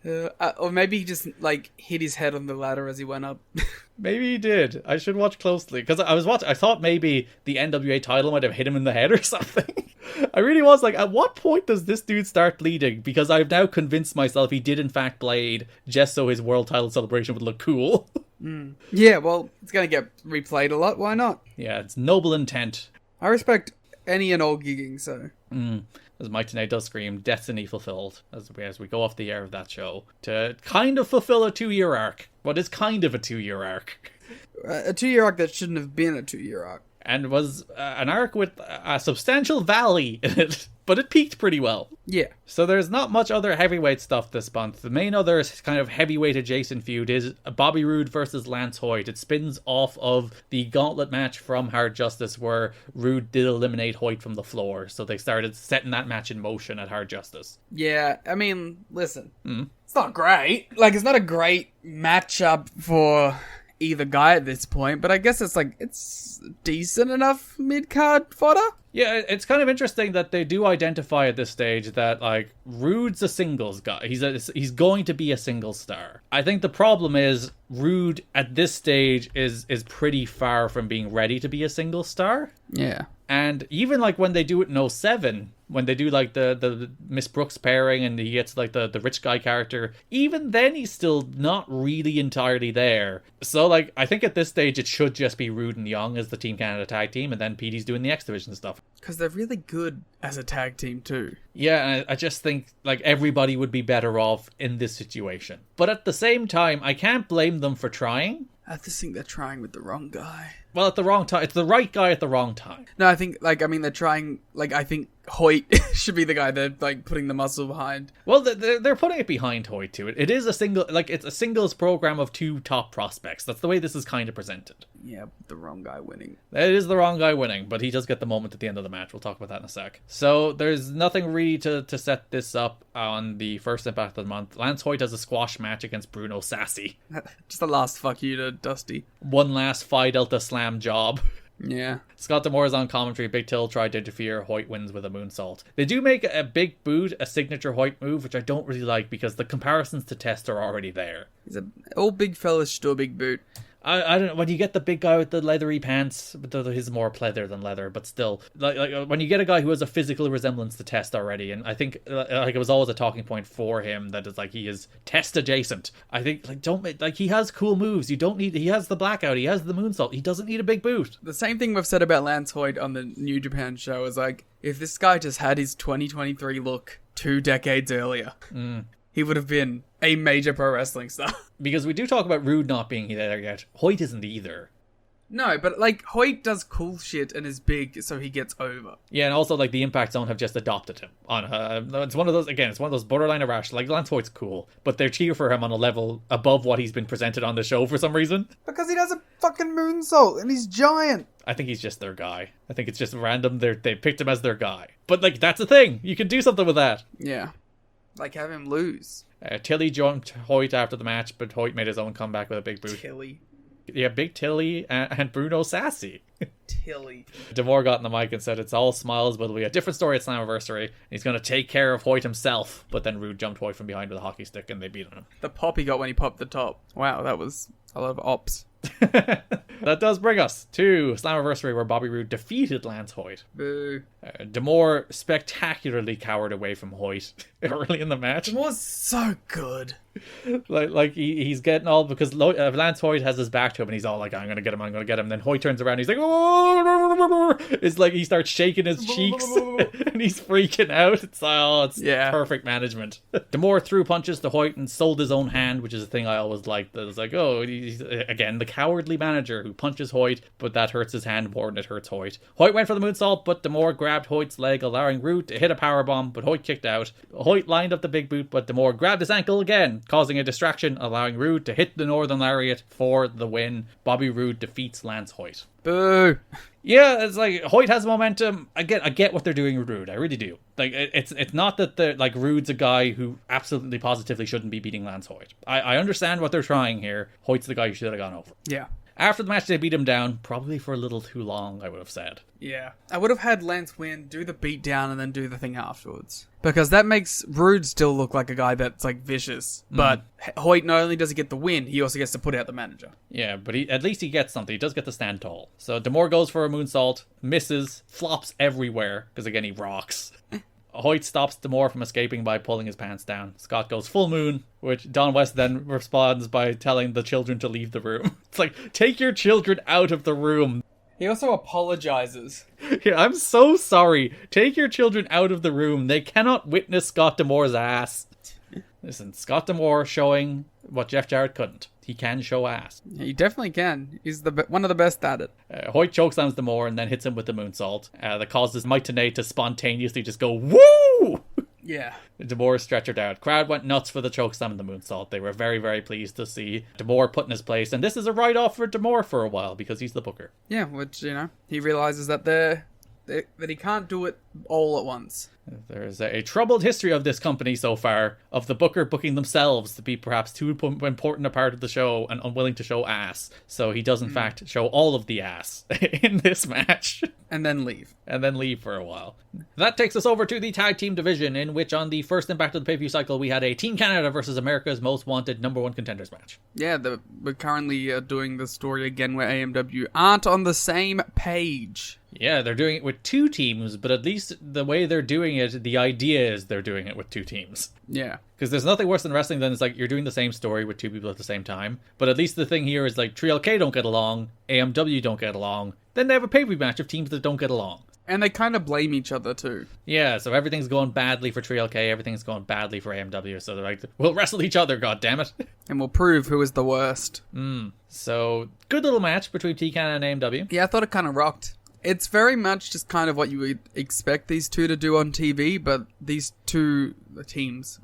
Or maybe he just like hit his head on the ladder as he went up. Maybe he did. I should watch closely. Because I thought maybe the NWA title might have hit him in the head or something. I really was like, at what point does this dude start bleeding? Because I've now convinced myself he did in fact bleed just so his world title celebration would look cool. Yeah, well, it's going to get replayed a lot. Why not? Yeah, it's noble intent. I respect any and all gigging, so... As Mike Tenay does scream, destiny fulfilled, as we go off the air of that show, to kind of fulfill a 2-year arc. What is kind of a 2-year arc. A 2-year arc that shouldn't have been a 2-year arc. And was an arc with a substantial valley in it, but it peaked pretty well. Yeah. So there's not much other heavyweight stuff this month. The main other kind of heavyweight adjacent feud is Bobby Roode versus Lance Hoyt. It spins off of the gauntlet match from Hard Justice where Roode did eliminate Hoyt from the floor. So they started setting that match in motion at Hard Justice. Yeah, I mean, listen. It's not great. Like, it's not a great matchup for either guy at this point, but I guess it's decent enough mid-card fodder. Yeah, it's kind of interesting that they do identify at this stage that, like, Roode's a singles guy. He's going to be a single star. I think the problem is Roode at this stage is pretty far from being ready to be a single star. Yeah. And even, like, when they do it in 07, when they do, like, the Miss Brooks pairing and he gets, like, the rich guy character, even then he's still not really entirely there. So, like, I think at this stage it should just be Roode and Young as the Team Canada tag team, and then Petey's doing the X Division stuff. Because they're really good as a tag team, too. Yeah, I just think, like, everybody would be better off in this situation. But at the same time, I can't blame them for trying. I just think they're trying with the wrong guy. Well, at the wrong time. It's the right guy at the wrong time. No, I think, they're trying, I think Hoyt should be the guy they're, putting the muscle behind. Well, they're putting it behind Hoyt, too. It is it's a singles program of 2 top prospects. That's the way this is kind of presented. Yeah, the wrong guy winning. It is the wrong guy winning, but he does get the moment at the end of the match. We'll talk about that in a sec. So, there's nothing really to set this up on the first Impact of the month. Lance Hoyt has a squash match against Bruno Sassy. Just a last fuck you to Dusty. One last Phi Delta slam job. Yeah. Scott D'Amore is on commentary. Big Till tried to interfere. Hoyt wins with a moonsault. They do make a big boot, a signature Hoyt move, which I don't really like because the comparisons to Test are already there. He's an old big fella, still big boot. I don't know, when you get the big guy with the leathery pants, he's more pleather than leather, but still, like when you get a guy who has a physical resemblance to Test already, and I think like it was always a talking point for him that is like he is Test adjacent. I think he has cool moves. He has the blackout, he has the moonsault. He doesn't need a big boot. The same thing we've said about Lance Hoyt on the New Japan show is like, if this guy just had his 2023 look 2 decades earlier, he would have been a major pro wrestling star. Because we do talk about Roode not being there yet. Hoyt isn't either. No, but Hoyt does cool shit and is big, so he gets over. Yeah, and also the Impact Zone have just adopted him. It's one of those borderline irrational. Like, Lance Hoyt's cool, but they're cheer for him on a level above what he's been presented on the show for some reason. Because he does a fucking moonsault and he's giant. I think he's just their guy. I think it's just random. They picked him as their guy. But that's the thing. You can do something with that. Yeah. Have him lose. Tilly jumped Hoyt after the match, but Hoyt made his own comeback with a big boot. Tilly. Yeah, Big Tilly and Bruno Sassy. Tilly. D'Amore got in the mic and said it's all smiles, but it'll be a different story at Slammiversary. He's going to take care of Hoyt himself. But then Rude jumped Hoyt from behind with a hockey stick and they beat him. The pop he got when he popped the top. Wow, that was a lot of ops. That does bring us to Slammiversary, where Bobby Roode defeated Lance Hoyt. Boo. D'Amore spectacularly cowered away from Hoyt early in the match. D'Amore's so good. Like he's getting all, because Lance Hoyt has his back to him and he's all like, I'm gonna get him. And then Hoyt turns around and he's like, oh! It's like he starts shaking his cheeks and he's freaking out. It's perfect management. D'Amore threw punches to Hoyt and sold his own hand, which is a thing I always liked. That was like, oh, he's again the cowardly manager who punches Hoyt, but that hurts his hand more than it hurts Hoyt. Hoyt went for the moonsault, but D'Amore grabbed Hoyt's leg, allowing Roode to hit a powerbomb, but Hoyt kicked out. Hoyt lined up the big boot, but D'Amore grabbed his ankle again, causing a distraction, allowing Roode to hit the Northern Lariat for the win. Bobby Roode defeats Lance Hoyt. Boo. Yeah, it's like Hoyt has momentum. I get what they're doing with Roode. I really do. Like it's not that they're like Roode's a guy who absolutely positively shouldn't be beating Lance Hoyt. I understand what they're trying here. Hoyt's the guy who should have gone over. Yeah. After the match, they beat him down, probably for a little too long, I would have said. Yeah. I would have had Lance win, do the beat down, and then do the thing afterwards. Because that makes Roode still look like a guy that's, like, vicious. But Hoyt, not only does he get the win, he also gets to put out the manager. Yeah, but at least he gets something. He does get to stand tall. So D'Amore goes for a moonsault, misses, flops everywhere, because, again, he rocks. Hoyt stops D'Amore from escaping by pulling his pants down. Scott goes full moon, which Don West then responds by telling the children to leave the room. It's like, take your children out of the room. He also apologizes. Yeah, I'm so sorry. Take your children out of the room. They cannot witness Scott D'Amore's ass. Listen, Scott D'Amore showing what Jeff Jarrett couldn't. He can show ass. He definitely can. He's one of the best at it. Hoyt chokeslams D'Amore and then hits him with the moonsault. That causes Mike Tenay to spontaneously just go, woo! Yeah. D'Amore is stretchered out. Crowd went nuts for the chokeslam and the moonsault. They were very, very pleased to see D'Amore put in his place. And this is a write-off for D'Amore for a while because he's the booker. Yeah, which, he realizes that that he can't do it all at once. There's a troubled history of this company so far, of the booker booking themselves to be perhaps too important a part of the show and unwilling to show ass. So he does in fact show all of the ass in this match. And then leave. And then leave for a while. That takes us over to the tag team division, in which on the first Impact of the pay-per-view cycle we had a Team Canada versus America's Most Wanted #1 Contenders match. Yeah, we're currently doing the story again where AMW aren't on the same page. Yeah, they're doing it with two teams, but at least the way they're doing it, the idea is they're doing it with two teams. Yeah. Because there's nothing worse than wrestling than it's like you're doing the same story with two people at the same time. But at least the thing here is like 3LK don't get along, AMW don't get along. Then they have a pay-per-view match of teams that don't get along. And they kind of blame each other too. Yeah, so everything's going badly for 3LK, everything's going badly for AMW. So they're like, we'll wrestle each other, goddammit. And we'll prove who is the worst. So, good little match between TCAN and AMW. Yeah, I thought it kind of rocked. It's very much just kind of what you would expect these two to do on TV, but these two teams,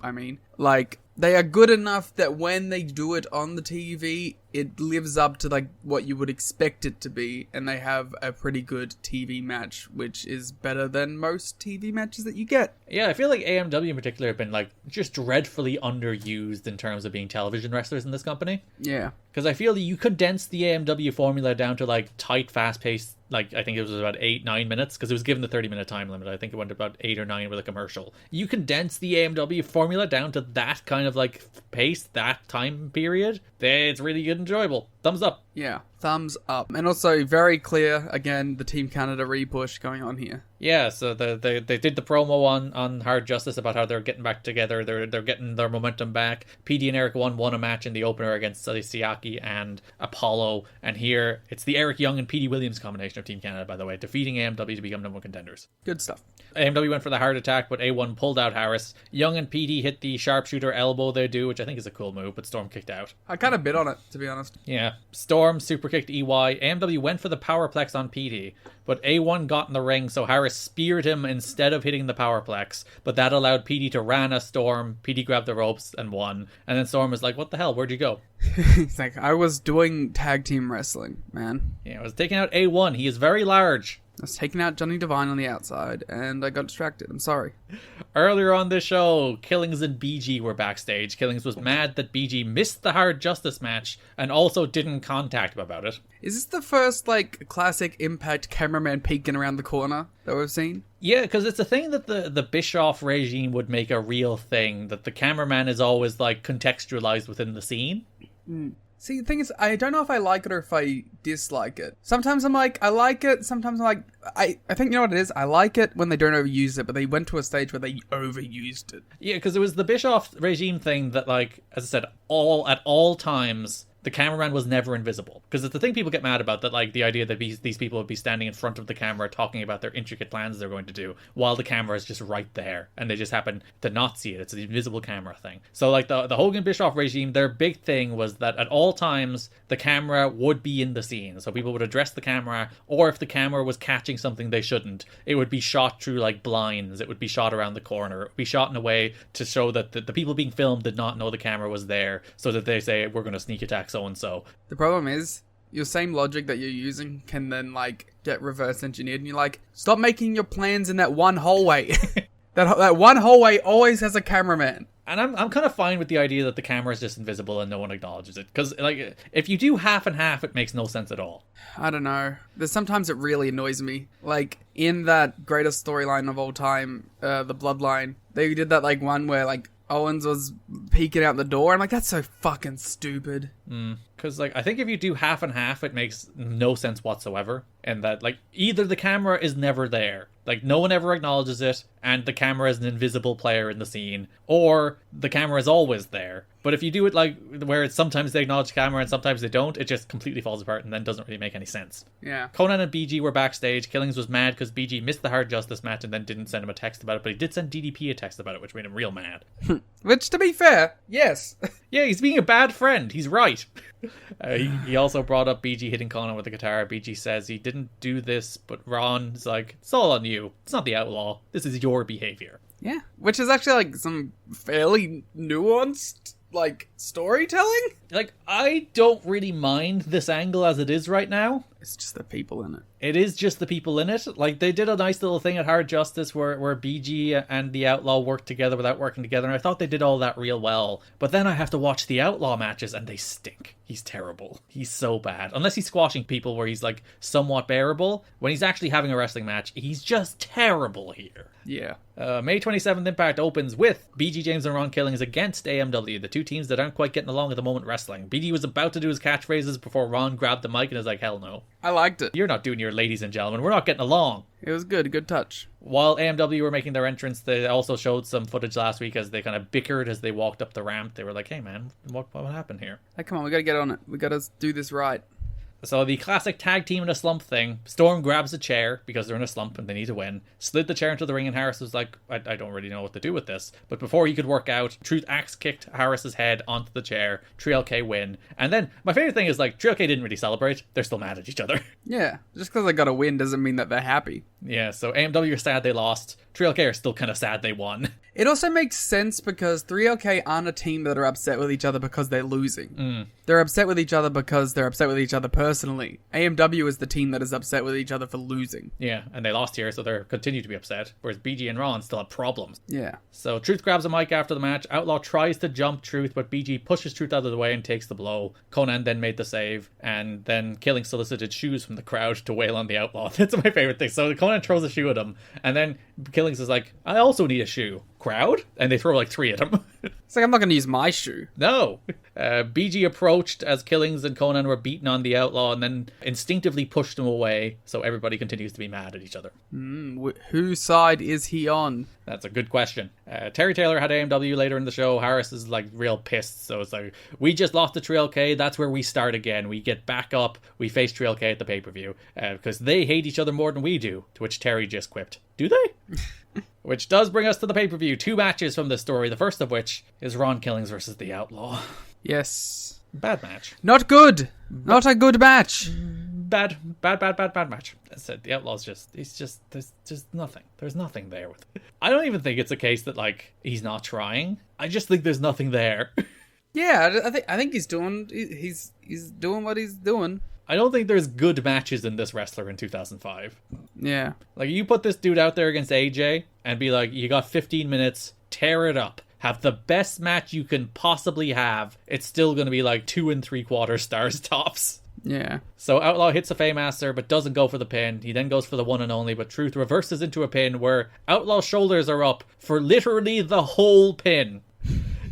like, they are good enough that when they do it on the TV, it lives up to like what you would expect it to be, and they have a pretty good TV match, which is better than most TV matches that you get. Yeah, I feel like AMW in particular have been like just dreadfully underused in terms of being television wrestlers in this company. Yeah. Because I feel that you condense the AMW formula down to like tight, fast-paced, like I think it was about 8-9 minutes, because it was given the 30-minute time limit. I think it went about 8 or 9 with a commercial. You condense the AMW formula down to that kind of like pace, that time period. It's really good and enjoyable. Thumbs up. Yeah, thumbs up. And also very clear, again, the Team Canada repush going on here. Yeah, so they did the promo on Hard Justice about how they're getting back together, they're getting their momentum back. PD and Eric won a match in the opener against Siaki and Apollo, and here it's the Eric Young and PD Williams combination of Team Canada, by the way, defeating AMW to become #1 contenders. Good stuff. AMW went for the hard attack, but A1 pulled out Harris. Young and PD hit the sharpshooter elbow they do, which I think is a cool move, but Storm kicked out. I kind of bid on it, to be honest. Yeah. Storm super kicked EY. AMW went for the powerplex on PD, but A1 got in the ring, so Harris speared him instead of hitting the powerplex, but that allowed PD to Rana Storm. PD grabbed the ropes and won, and then Storm was like, what the hell, where'd you go? It's like, I was doing tag team wrestling, man. Yeah, I was taking out A1. He is very large. I was taking out Johnny Devine on the outside, and I got distracted. I'm sorry. Earlier on this show, Killings and BG were backstage. Killings was mad that BG missed the Hard Justice match and also didn't contact him about it. Is this the first, like, classic Impact cameraman peeking around the corner that we've seen? Yeah, because it's a thing that the Bischoff regime would make a real thing, that the cameraman is always, like, contextualized within the scene. See, the thing is, I don't know if I like it or if I dislike it. Sometimes I'm like, I like it. Sometimes I'm like, I think, you know what it is? I like it when they don't overuse it, but they went to a stage where they overused it. Yeah, because it was the Bischoff regime thing that, like, as I said, at all times, the cameraman was never invisible. Because it's the thing people get mad about, that, like, the idea that these people would be standing in front of the camera talking about their intricate plans they're going to do, while the camera is just right there, and they just happen to not see it. It's the invisible camera thing. So, like, the Hogan-Bischoff regime, their big thing was that at all times, the camera would be in the scene. So people would address the camera, or if the camera was catching something they shouldn't, it would be shot through, like, blinds. It would be shot around the corner. It would be shot in a way to show that the people being filmed did not know the camera was there, so that they say, we're going to sneak attack so-and-so. The problem is, your same logic that you're using can then, like, get reverse engineered, and you're like, stop making your plans in that one hallway. that one hallway always has a cameraman. And I'm kind of fine with the idea that the camera is just invisible and no one acknowledges it. Because, like, if you do half and half, it makes no sense at all. I don't know. There's sometimes it really annoys me. Like, in that greatest storyline of all time, the Bloodline, they did that, like, one where, like, Owens was peeking out the door. I'm like, that's so fucking stupid. Because, like, I think if you do half and half, it makes no sense whatsoever. And that, like, either the camera is never there, like, no one ever acknowledges it, and the camera is an invisible player in the scene, or the camera is always there. But if you do it, like, where it's sometimes they acknowledge the camera and sometimes they don't, it just completely falls apart and then doesn't really make any sense. Yeah. Conan and BG were backstage. Killings was mad because BG missed the Hard Justice match and then didn't send him a text about it, but he did send DDP a text about it, which made him real mad. Which, to be fair, yes. Yeah, he's being a bad friend. He's right. He also brought up BG hitting Conan with the guitar. BG says he didn't do this, but Ron's like, it's all on you. It's not the Outlaw. This is your behavior. Yeah. Which is actually, like, some fairly nuanced, like, storytelling. Like, I don't really mind this angle as it is right now. It's just the people in it. It is just the people in it. Like, they did a nice little thing at Hard Justice where BG and the Outlaw worked together without working together, and I thought they did all that real well. But then I have to watch the Outlaw matches, and they stink. He's terrible. He's so bad. Unless he's squashing people where he's, like, somewhat bearable. When he's actually having a wrestling match, he's just terrible here. Yeah. May 27th Impact opens with BG James and Ron Killings against AMW, the two teams that aren't quite getting along at the moment wrestling. BG was about to do his catchphrases before Ron grabbed the mic and was like, hell no. I liked it. You're not doing your ladies and gentlemen. We're not getting along. It was good. Good touch. While AMW were making their entrance, they also showed some footage last week as they kind of bickered as they walked up the ramp. They were like, hey man, what happened here? Hey, come on, we gotta get on it. We gotta do this right. So the classic tag team in a slump thing. Storm grabs a chair because they're in a slump and they need to win. Slid the chair into the ring and Harris was like, I don't really know what to do with this. But before he could work out, Truth axe kicked Harris's head onto the chair. 3LK win. And then my favorite thing is, like, 3LK didn't really celebrate. They're still mad at each other. Yeah, just because they got a win doesn't mean that they're happy. Yeah, so AMW are sad they lost. 3LK are still kind of sad they won. It also makes sense because 3LK aren't a team that are upset with each other because they're losing. They're upset with each other because they're upset with each other personally. AMW is the team that is upset with each other for losing. Yeah, and they lost here, so they're continue to be upset. Whereas BG and Ron still have problems. Yeah. So Truth grabs a mic after the match. Outlaw tries to jump Truth, but BG pushes Truth out of the way and takes the blow. Conan then made the save, and then Killing solicited shoes from the crowd to wail on the Outlaw. That's my favorite thing. So Conan throws a shoe at him, and then Killings is like, I also need a shoe. Crowd? And they throw like 3 at him. It's like, I'm not going to use my shoe. No. BG approached as Killings and Conan were beating on the Outlaw and then instinctively pushed him away, so everybody continues to be mad at each other. Whose side is he on? That's a good question. Terry Taylor had AMW later in the show. Harris is like real pissed, so it's like, we just lost to 3LK, that's where we start again. We get back up, we face 3LK at the pay-per-view, because they hate each other more than we do, to which Terry just quipped, do they? Which does bring us to the pay-per-view. 2 matches from this story, the first of which is Ron Killings versus the Outlaw. Yes. Bad match. Not good. Not a good match. Bad match. I said, the Outlaw's there's just nothing. There's nothing there with it. I don't even think it's a case that, like, he's not trying. I just think there's nothing there. Yeah, I think he's doing what he's doing. I don't think there's good matches in this wrestler in 2005. Yeah. Like, you put this dude out there against AJ and be like, you got 15 minutes, tear it up. Have the best match you can possibly have. It's still going to be like 2 3/4 stars tops. Yeah. So Outlaw hits a Faymaster but doesn't go for the pin. He then goes for the one and only, but Truth reverses into a pin where Outlaw's shoulders are up for literally the whole pin.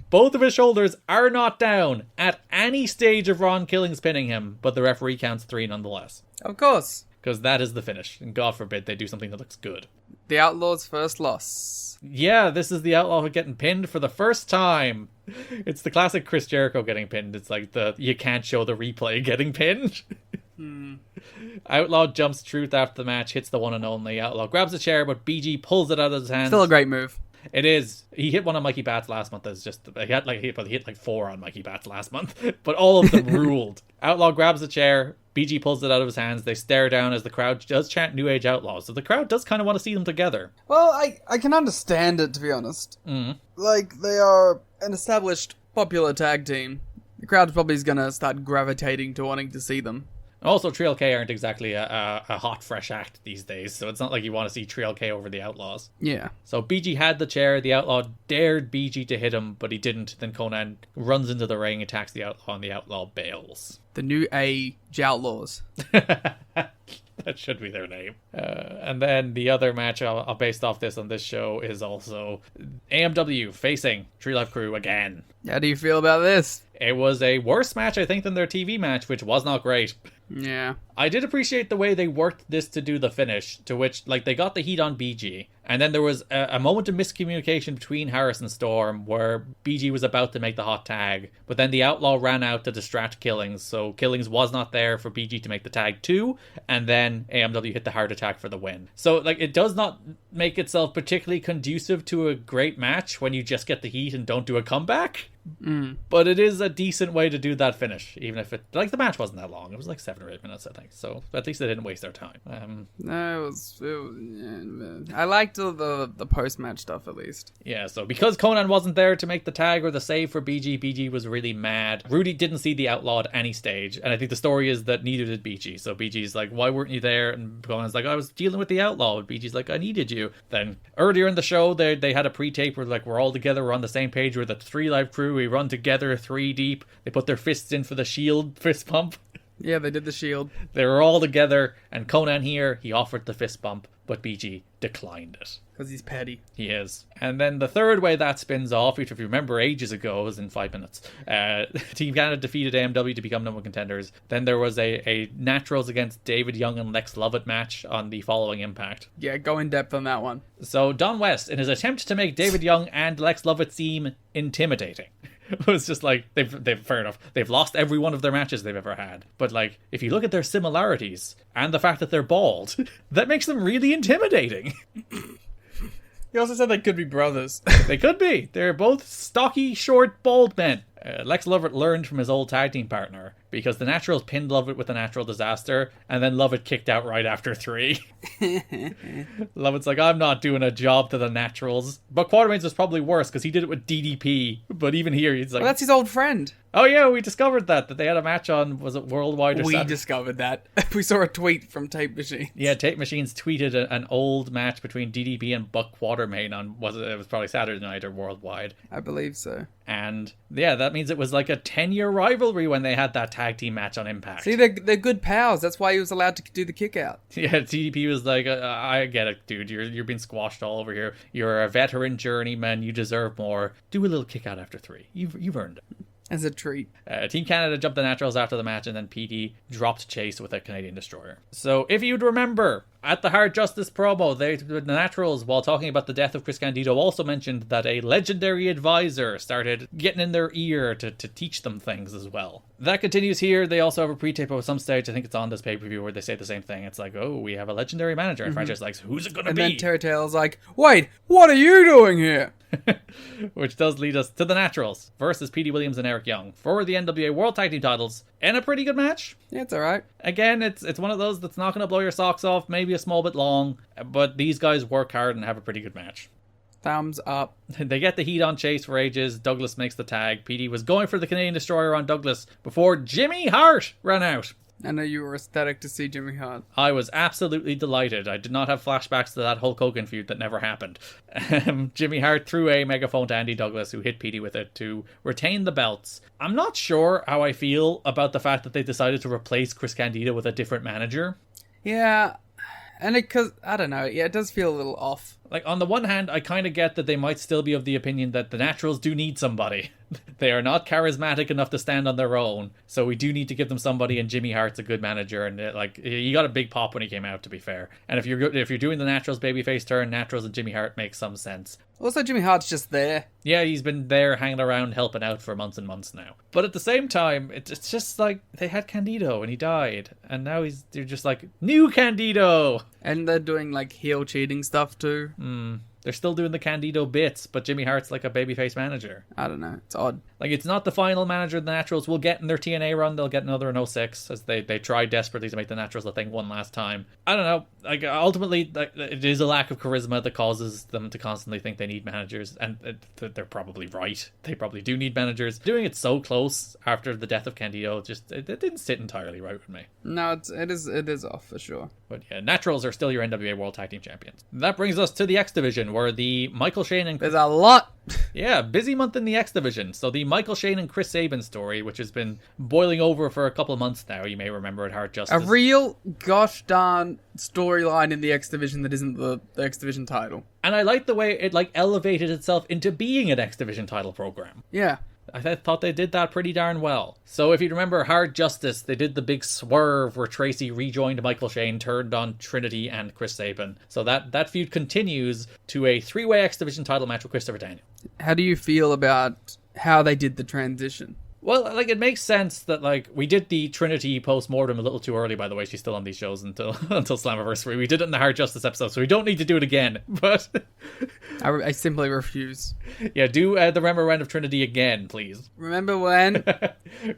Both of his shoulders are not down at any stage of Ron Killings pinning him, but the referee counts 3 nonetheless. Of course. Because that is the finish, and God forbid they do something that looks good. The Outlaw's first loss. Yeah, this is the Outlaw getting pinned for the first time. It's the classic Chris Jericho getting pinned. It's like the you can't show the replay getting pinned. Outlaw jumps Truth after the match, hits the one and only. Outlaw grabs a chair, but BG pulls it out of his hands. Still a great move. It is. He hit one on Mikey Bats last month. That's just he hit like 4 on Mikey Bats last month, but all of them ruled. Outlaw grabs the chair. BG pulls it out of his hands. They stare down as the crowd does chant New Age Outlaws. So the crowd does kind of want to see them together. Well, I can understand it, to be honest. Like, they are an established, popular tag team. The crowd probably is going to start gravitating to wanting to see them. Also, Trail K aren't exactly a hot, fresh act these days, so it's not like you want to see Trail K over the Outlaws. Yeah. So BG had the chair, the Outlaw dared BG to hit him, but he didn't. Then Conan runs into the ring, attacks the Outlaw, and the Outlaw bails. The New Age Outlaws. That should be their name. And then the other match I'll based off this on this show is also AMW facing Tree Life Crew again. How do you feel about this? It was a worse match, I think, than their TV match, which was not great. Yeah. I did appreciate the way they worked this to do the finish, to which, like, they got the heat on BG. And then there was a moment of miscommunication between Harris and Storm where BG was about to make the hot tag, but then the Outlaw ran out to distract Killings, so Killings was not there for BG to make the tag too, and then AMW hit the heart attack for the win. So, like, it does not make itself particularly conducive to a great match when you just get the heat and don't do a comeback. But it is a decent way to do that finish, even if it, like, the match wasn't that long. It was like 7 or 8 minutes, I think, so at least they didn't waste their time. No, it was I liked the post-match stuff, at least. Yeah, so because Conan wasn't there to make the tag or the save for BG was really mad. Rudy didn't see the Outlaw at any stage, and I think the story is that neither did BG. So BG's like, why weren't you there? And Conan's like, I was dealing with the Outlaw. And BG's like, I needed you. Then earlier in the show, they had a pre-tape where, like, we're all together, we're on the same page, we're the Three Live Crew, we run together 3 deep. They put their fists in for the shield fist bump. Yeah, they did the shield. They were all together, and Conan here, he offered the fist bump, but BG declined it. Because he's petty. He is. And then the third way that spins off, which if you remember ages ago was in 5 minutes, Team Canada defeated AMW to become number 1 contenders. Then there was a Naturals against David Young and Lex Lovett match on the following Impact. Yeah, go in depth on that one. So Don West, in his attempt to make David Young and Lex Lovett seem intimidating, it was just like, they've fair enough, they've lost every one of their matches they've ever had, but, like, if you look at their similarities and the fact that they're bald, that makes them really intimidating. You also said they could be brothers. They could be. They're both stocky, short, bald men. Lex Lovett learned from his old tag team partner, because the Naturals pinned Lovett with a natural disaster, and then Lovett kicked out right after 3. Lovett's like, I'm not doing a job to the Naturals. But Quartermain's was probably worse, because he did it with DDP. But even here, he's like... Well, that's his old friend. Oh yeah, we discovered that they had a match on, was it Worldwide or We discovered that. We saw a tweet from Tape Machines. Yeah, Tape Machines tweeted an old match between DDP and Buck Quartermain on, it was probably Saturday Night or Worldwide. I believe so. And yeah, that means it was like a 10-year rivalry when they had that tag team match on Impact. See, they're good pals. That's why he was allowed to do the kick out. Yeah, DDP was like, I get it, dude. You're being squashed all over here. You're a veteran journeyman. You deserve more. Do a little kick out after 3. You've earned it. As a treat. Team Canada jumped the Naturals after the match, and then PD dropped Chase with a Canadian Destroyer. So if you'd remember, at the Hard Justice promo, the Naturals, while talking about the death of Chris Candido, also mentioned that a legendary advisor started getting in their ear to teach them things as well. That continues here. They also have a pre-tape at some stage, I think it's on this pay-per-view, where they say the same thing. It's like, oh, we have a legendary manager. And franchise like, who's it going to be? And then Terry Taylor's like, wait, what are you doing here? Which does lead us to the Naturals versus Petey Williams and Eric Young for the NWA World Tag Team titles in a pretty good match. Yeah, it's alright. Again, it's one of those that's not going to blow your socks off, maybe a small bit long, but these guys work hard and have a pretty good match. Thumbs up. They get the heat on Chase for ages. Douglas makes the tag. Petey was going for the Canadian Destroyer on Douglas before Jimmy Hart ran out. I know you were ecstatic to see Jimmy Hart. I was absolutely delighted. I did not have flashbacks to that Hulk Hogan feud that never happened. Jimmy Hart threw a megaphone to Andy Douglas, who hit Petey with it to retain the belts. I'm not sure how I feel about the fact that they decided to replace Chris Candido with a different manager. Yeah, and because I don't know, yeah, it does feel a little off. Like, on the one hand, I kind of get that they might still be of the opinion that the Naturals do need somebody. They are not charismatic enough to stand on their own, so we do need to give them somebody, and Jimmy Hart's a good manager, and he got a big pop when he came out, to be fair. And if you're doing the Naturals babyface turn, Naturals and Jimmy Hart makes some sense. Also, Jimmy Hart's just there. Yeah, he's been there hanging around, helping out for months and months now. But at the same time, it's just like, they had Candido, and he died, and now they're just like, new Candido! And they're doing, like, heel cheating stuff, too. They're still doing the Candido bits, but Jimmy Hart's like a babyface manager. I don't know. It's odd. Like, it's not the final manager the Naturals will get in their TNA run. They'll get another in 06, as they tried desperately to make the Naturals a thing one last time. I don't know. Like, ultimately, it is a lack of charisma that causes them to constantly think they need managers, and they're probably right. They probably do need managers. Doing it so close after the death of Candido, it didn't sit entirely right with me. No, it is off for sure. But yeah, Naturals are still your NWA World Tag Team Champions. That brings us to the X Division, where the Michael Shane and... There's a lot! Yeah, busy month in the X Division. So the Michael Shane and Chris Sabin story, which has been boiling over for a couple of months now, you may remember at Hard Justice. A real gosh darn storyline in the X Division that isn't the X Division title. And I like the way it elevated itself into being an X Division title program. Yeah. I thought they did that pretty darn well. So if you remember Hard Justice, they did the big swerve where Tracy rejoined Michael Shane, turned on Trinity and Chris Sabin. So that feud continues to a 3-way X Division title match with Christopher Daniels. How do you feel about how they did the transition? Well, like, it makes sense that, like, we did the Trinity post-mortem a little too early, by the way. She's still on these shows until Slammiversary. We did it in the Hard Justice episode, so we don't need to do it again. But I simply refuse. Yeah, do the Remember When of Trinity again, please. Remember when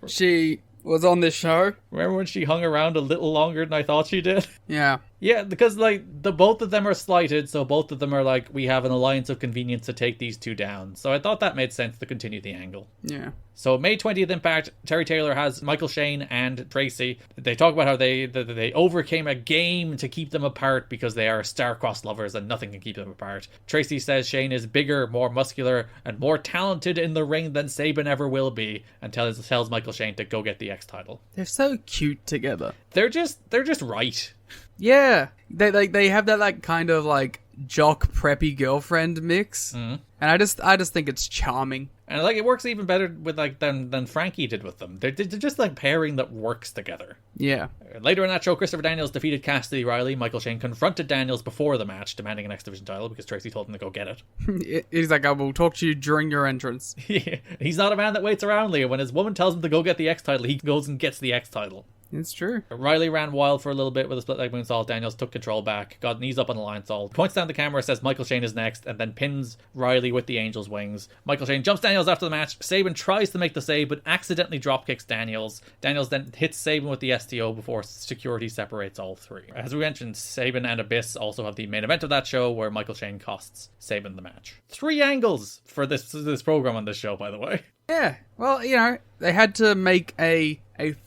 she was on this show? Remember when she hung around a little longer than I thought she did? Yeah. Yeah, because, like, both of them are slighted, so both of them are like, we have an alliance of convenience to take these two down. So I thought that made sense to continue the angle. Yeah. So May 20th Impact, Terry Taylor has Michael Shane and Tracy. They talk about how they overcame a game to keep them apart because they are star-crossed lovers and nothing can keep them apart. Tracy says Shane is bigger, more muscular, and more talented in the ring than Sabin ever will be, and tells Michael Shane to go get the X title. They're so cute together. They're just right. Yeah, they have that like kind of like jock preppy girlfriend mix, and I just think it's charming. And like it works even better with like than Frankie did with them. They're just like pairing that works together. Yeah. Later in that show, Christopher Daniels defeated Cassidy Riley. Michael Shane confronted Daniels before the match, demanding an X Division title because Tracy told him to go get it. He's like, I will talk to you during your entrance. Yeah. He's not a man that waits around, Leah. When his woman tells him to go get the X title, he goes and gets the X title. It's true. Riley ran wild for a little bit with a split leg moonsault. Daniels took control back, got knees up on the line salt, points down the camera, says Michael Shane is next, and then pins Riley with the Angel's wings. Michael Shane jumps Daniels after the match. Sabin tries to make the save, but accidentally drop kicks Daniels. Daniels then hits Sabin with the STO before security separates all three. As we mentioned, Sabin and Abyss also have the main event of that show where Michael Shane costs Sabin the match. 3 angles for this program on this show, by the way. Yeah, well, you know, they had to make a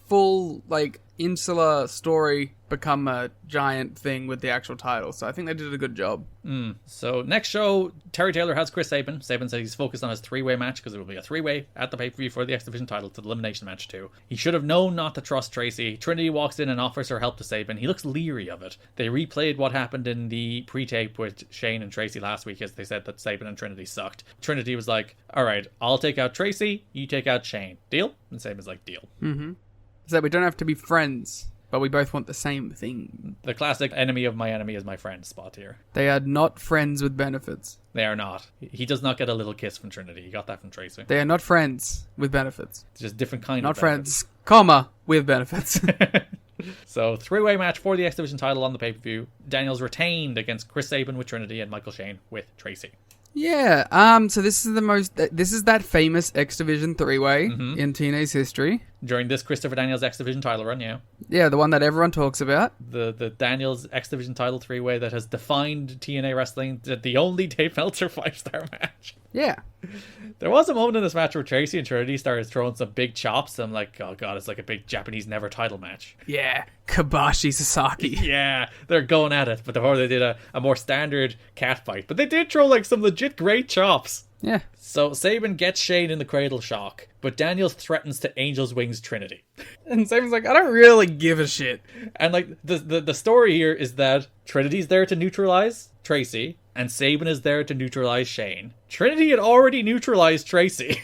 full, like, insular story become a giant thing with the actual title, so I think they did a good job. So next show, Terry Taylor has Chris Sabin. Sabin said he's focused on his 3-way match because it will be a 3-way at the pay-per-view for the X Division title to the elimination match too. He should have known not to trust Tracy. Trinity walks in and offers her help to Sabin. He looks leery of it. They replayed what happened in the pre-tape with Shane and Tracy last week as they said that Sabin and Trinity sucked. Trinity was like, alright, I'll take out Tracy, you take out Shane. Deal? And Sabin's like, deal. So we don't have to be friends, but we both want the same thing. The classic enemy of my enemy is my friend spot here. They are not friends with benefits. They are not. He does not get a little kiss from Trinity. He got that from Tracy. They are not friends with benefits. It's just different kind not of benefits. Not friends, comma, with benefits. So, 3-way match for the X Division title on the pay-per-view. Daniels retained against Chris Sabin with Trinity and Michael Shane with Tracy. Yeah, so this is that famous X Division 3-way in TNA's history. During this Christopher Daniels X Division title run, yeah. Yeah, the one that everyone talks about. The Daniels X Division title 3-way that has defined TNA wrestling, the only Dave Meltzer 5-star match. Yeah. There was a moment in this match where Tracy and Trinity started throwing some big chops. I'm like, oh god, it's like a big Japanese never title match. Yeah. Kabashi Sasaki. Yeah, they're going at it. But before they did a more standard cat fight. But they did throw like some legit great chops. Yeah. So Sabin gets Shane in the cradle shock, but Daniels threatens to Angel's Wings Trinity. And Sabin's like, I don't really give a shit. And like the story here is that Trinity's there to neutralize Tracy, and Sabin is there to neutralize Shane. Trinity had already neutralized Tracy.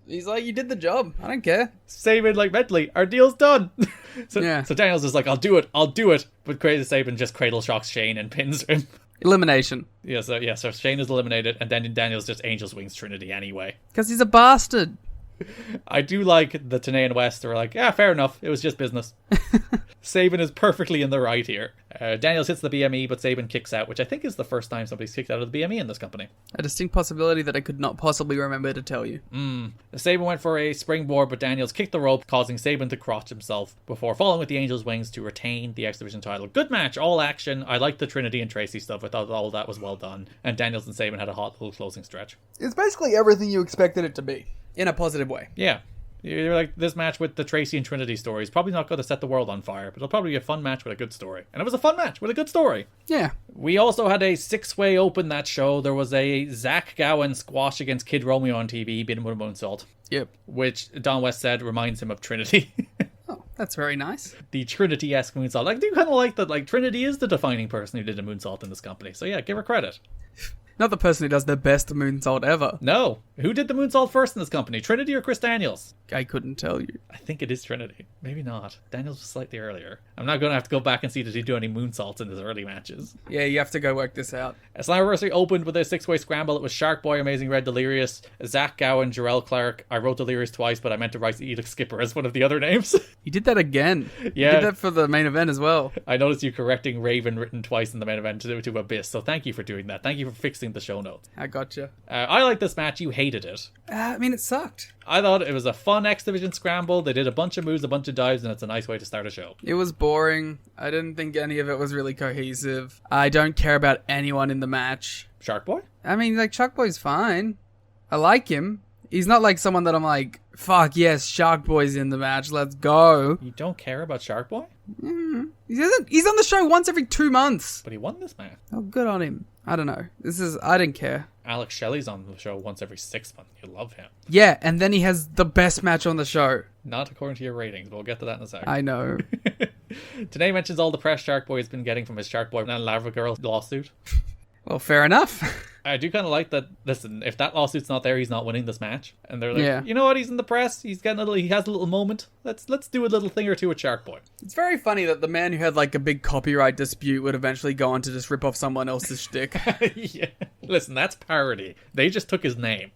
He's like, you did the job. I don't care. Sabin, like, mentally, our deal's done. So Daniels is like, I'll do it. But Crazy Sabin just cradle shocks Shane and pins him. Elimination. So Shane is eliminated, and then Daniels just Angel's Wings Trinity anyway. Because he's a bastard. I do like the Tenay and West are like, yeah, fair enough. It was just business. Sabin is perfectly in the right here. Daniels hits the BME, but Sabin kicks out, which I think is the first time somebody's kicked out of the BME in this company. A distinct possibility that I could not possibly remember to tell you. Sabin went for a springboard, but Daniels kicked the rope, causing Sabin to crotch himself before falling with the Angel's Wings to retain the X Division title. Good match, all action. I liked the Trinity and Tracy stuff. I thought all that was well done. And Daniels and Sabin had a hot little closing stretch. It's basically everything you expected it to be. In a positive way. Yeah. You're like, this match with the Tracy and Trinity story is probably not going to set the world on fire, but it'll probably be a fun match with a good story. And it was a fun match with a good story. Yeah. We also had a 6-way open that show. There was a Zach Gowen squash against Kid Romeo on TV, beating him with a moonsault. Yep. Which Don West said reminds him of Trinity. Oh, that's very nice. The Trinity-esque moonsault. I do kind of like that, like, Trinity is the defining person who did a moonsault in this company. So yeah, give her credit. Not the person who does the best moonsault ever. No. Who did the moonsault first in this company? Trinity or Chris Daniels? I couldn't tell you. I think it is Trinity. Maybe not. Daniels was slightly earlier. I'm not going to have to go back and see did he do any moonsaults in his early matches. Yeah, you have to go work this out. Slammiversary opened with a 6-way scramble. It was Shark Boy, Amazing Red, Delirious, Zach Gowen, Jarrell Clark. I wrote Delirious twice, but I meant to write Elix Skipper as one of the other names. You did that again. Yeah. You did that for the main event as well. I noticed you correcting Raven written twice in the main event to Abyss, so thank you for doing that. Thank you for fixing the show notes. I gotcha. I like this match. You hated it. I mean, it sucked. I thought it was a fun X Division scramble. They did a bunch of moves, a bunch of dives, and it's a nice way to start a show. It was boring. I didn't think any of it was really cohesive. I don't care about anyone in the match. Shark Boy? I mean, like, Shark Boy's fine. I like him. He's not like someone that I'm like, fuck yes, Shark Boy's in the match, let's go. You don't care about Shark Boy? He's on the show once every 2 months. But he won this match. Oh, good on him. I don't know. I didn't care. Alex Shelley's on the show once every 6 months. You love him. Yeah, and then he has the best match on the show. Not according to your ratings, but we'll get to that in a second. I know. Today mentions all the press Shark Boy has been getting from his Shark Boy and Lava Girl lawsuit. Well, fair enough. I do kind of like that. Listen, if that lawsuit's not there, he's not winning this match. And they're like, yeah. You know what? He's in the press. He has a little moment. Let's do a little thing or two with Shark Boy. It's very funny that the man who had like a big copyright dispute would eventually go on to just rip off someone else's shtick. Yeah. Listen, that's parody. They just took his name.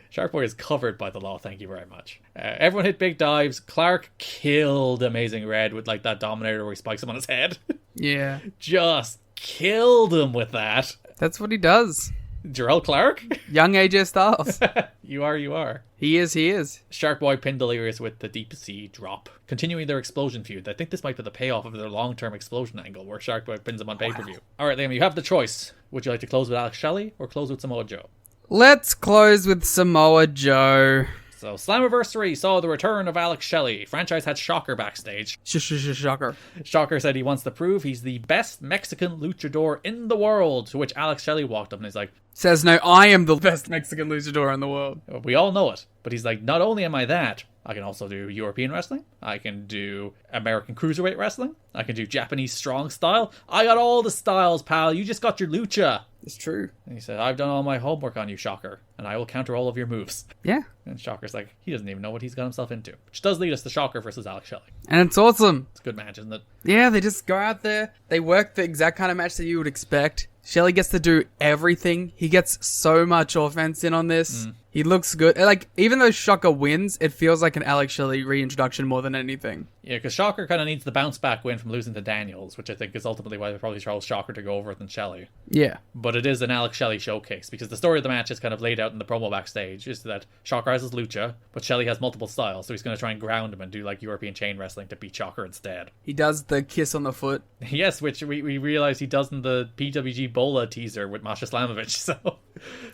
Shark Boy is covered by the law. Thank you very much. Everyone hit big dives. Clark killed Amazing Red with like that Dominator where he spikes him on his head. Yeah. Just killed him with that. That's what he does. Jarrell Clark? Young AJ Styles. You are. He is. Shark Boy pinned Delirious with the Deep Sea drop. Continuing their explosion feud. I think this might be the payoff of their long-term explosion angle where Shark Boy pins him on pay-per-view. Wow. Alright, Liam, you have the choice. Would you like to close with Alex Shelley or close with Samoa Joe? Let's close with Samoa Joe. So, Slammiversary saw the return of Alex Shelley. Franchise had Shocker backstage. Shocker. Shocker said he wants to prove he's the best Mexican luchador in the world, to which Alex Shelley walked up and he's like, says no, I am the best Mexican luchador in the world. We all know it. But he's like, not only am I that, I can also do European wrestling. I can do American cruiserweight wrestling. I can do Japanese strong style. I got all the styles, pal. You just got your lucha. It's true. And he said, I've done all my homework on you, Shocker, and I will counter all of your moves. Yeah. And Shocker's like, he doesn't even know what he's got himself into. Which does lead us to Shocker versus Alex Shelley. And it's awesome. It's a good match, isn't it? Yeah, they just go out there. They work the exact kind of match that you would expect. Shelley gets to do everything. He gets so much offense in on this. He looks good. Like, even though Shocker wins, it feels like an Alex Shelley reintroduction more than anything. Yeah, because Shocker kind of needs the bounce back win from losing to Daniels, which I think is ultimately why they probably chose Shocker to go over than Shelley. Yeah. But it is an Alex Shelley showcase, because the story of the match is kind of laid out in the promo backstage, is that Shocker has his lucha, but Shelley has multiple styles, so he's going to try and ground him and do like European chain wrestling to beat Shocker instead. He does the kiss on the foot. Yes, which we realized he does in the PWG Bola teaser with Masha Slamovich, so...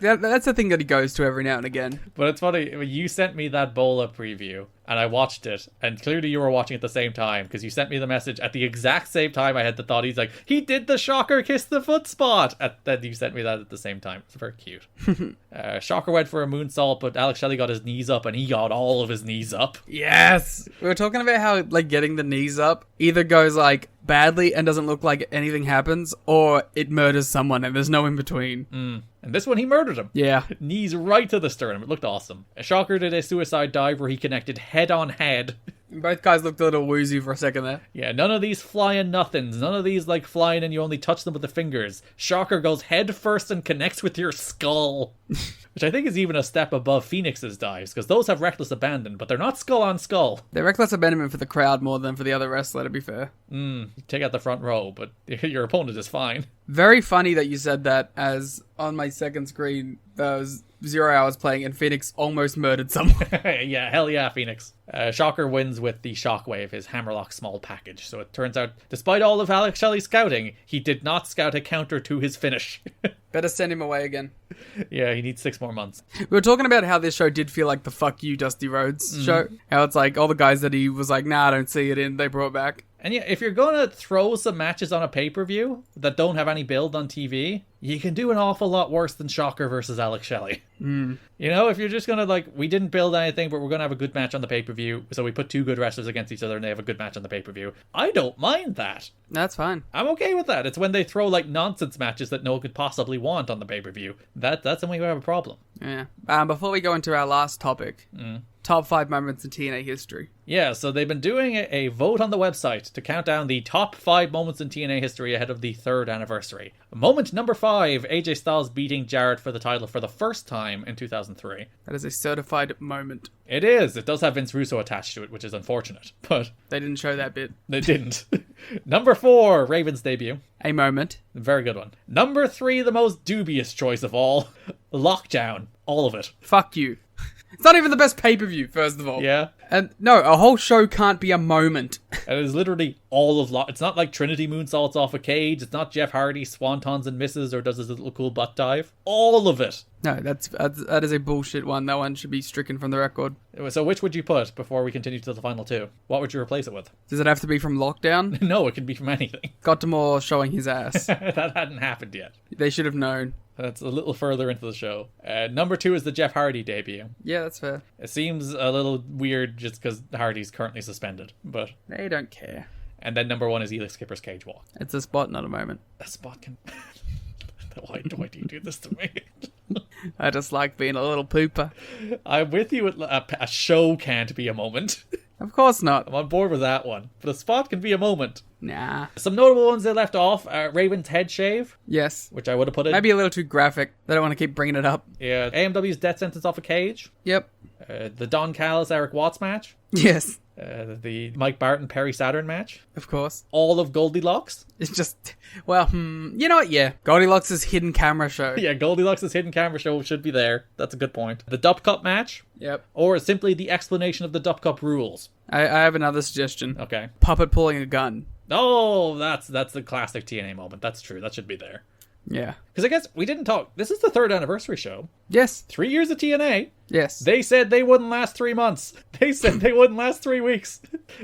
That's the thing that he goes to every now and again. But it's funny, you sent me that Bola preview, and I watched it, and clearly you were watching at the same time, because you sent me the message at the exact same time I had the thought. He's like, he did the Shocker kiss the foot spot! And then you sent me that at the same time. It's very cute. Shocker went for a moonsault, but Alex Shelley got his knees up, and he got all of his knees up. Yes! We were talking about how, like, getting the knees up either goes, like, badly and doesn't look like anything happens, or it murders someone and there's no in between. And this one, he murdered him. Yeah. Knees right to the sternum. It looked awesome. Shocker did a suicide dive where he connected head on head. Both guys looked a little woozy for a second there. Yeah, none of these flying nothings. None of these, like, flying and you only touch them with the fingers. Shocker goes head first and connects with your skull. Which I think is even a step above Phoenix's dives, because those have reckless abandon, but they're not skull on skull. They're reckless abandonment for the crowd more than for the other wrestler, to be fair. You take out the front row, but your opponent is fine. Very funny that you said that, as on my second screen, there was 0 hours playing and Phoenix almost murdered someone. Yeah, hell yeah, Phoenix. Shocker wins with the Shockwave, his Hammerlock small package. So it turns out, despite all of Alex Shelley's scouting, he did not scout a counter to his finish. Better send him away again. Yeah, he needs 6 more months. We were talking about how this show did feel like the Fuck You Dusty Rhodes show. How it's like all the guys that he was like, nah, I don't see it in, they brought back. And yeah, if you're going to throw some matches on a pay-per-view that don't have any build on TV, you can do an awful lot worse than Shocker versus Alex Shelley. You know, if you're just going to, like, we didn't build anything, but we're going to have a good match on the pay-per-view, so we put 2 good wrestlers against each other and they have a good match on the pay-per-view. I don't mind that. That's fine. I'm okay with that. It's when they throw, like, nonsense matches that no one could possibly want on the pay-per-view. That's when we have a problem. Yeah. Before we go into our last topic, top 5 moments in TNA history. Yeah, so they've been doing a vote on the website to count down the top 5 moments in TNA history ahead of the 3rd anniversary. Moment number 5, AJ Styles beating Jarrett for the title for the first time in 2003. That is a certified moment. It is. It does have Vince Russo attached to it, which is unfortunate, but... They didn't show that bit. They didn't. Number 4, Raven's debut. A moment. Very good one. Number 3, the most dubious choice of all. Lockdown. All of it. Fuck you. It's not even the best pay-per-view, first of all. Yeah. And no, a whole show can't be a moment. And it's literally all of It's not like Trinity moonsaults off a cage. It's not Jeff Hardy swantons and misses or does his little cool butt dive. All of it. No, that is a bullshit one. That one should be stricken from the record. So which would you put before we continue to the final 2? What would you replace it with? Does it have to be from Lockdown? No, it can be from anything. Gottamore showing his ass. That hadn't happened yet. They should have known. That's a little further into the show. Number 2 is the Jeff Hardy debut. Yeah, that's fair. It seems a little weird just because Hardy's currently suspended, but... They don't care. And then number 1 is Elix Skipper's cage walk. It's a spot, not a moment. A spot can... Why do you do this to me? I just like being a little pooper. I'm with you. A show can't be a moment. Of course not. I'm on board with that one. But a spot can be a moment. Nah. Some notable ones they left off. Raven's head shave. Yes. Which I would have put in. Maybe a little too graphic. They don't want to keep bringing it up. Yeah. AMW's death sentence off a cage. Yep. The Don Callis Eric Watts match. Yes. The Mike Barton Perry Saturn match. Of course. All of Goldilocks. It's just, well, you know what? Yeah. Goldilocks' hidden camera show. Yeah, Goldilocks' hidden camera show should be there. That's a good point. The Dup Cup match. Yep. Or simply the explanation of the Dup Cup rules. I have another suggestion. Okay. Puppet pulling a gun. Oh, that's the classic TNA moment. That's true. That should be there. Yeah. Because I guess we didn't talk. This is the 3rd anniversary show. Yes. 3 years of TNA. Yes. They said they wouldn't last 3 months. They said they wouldn't last 3 weeks.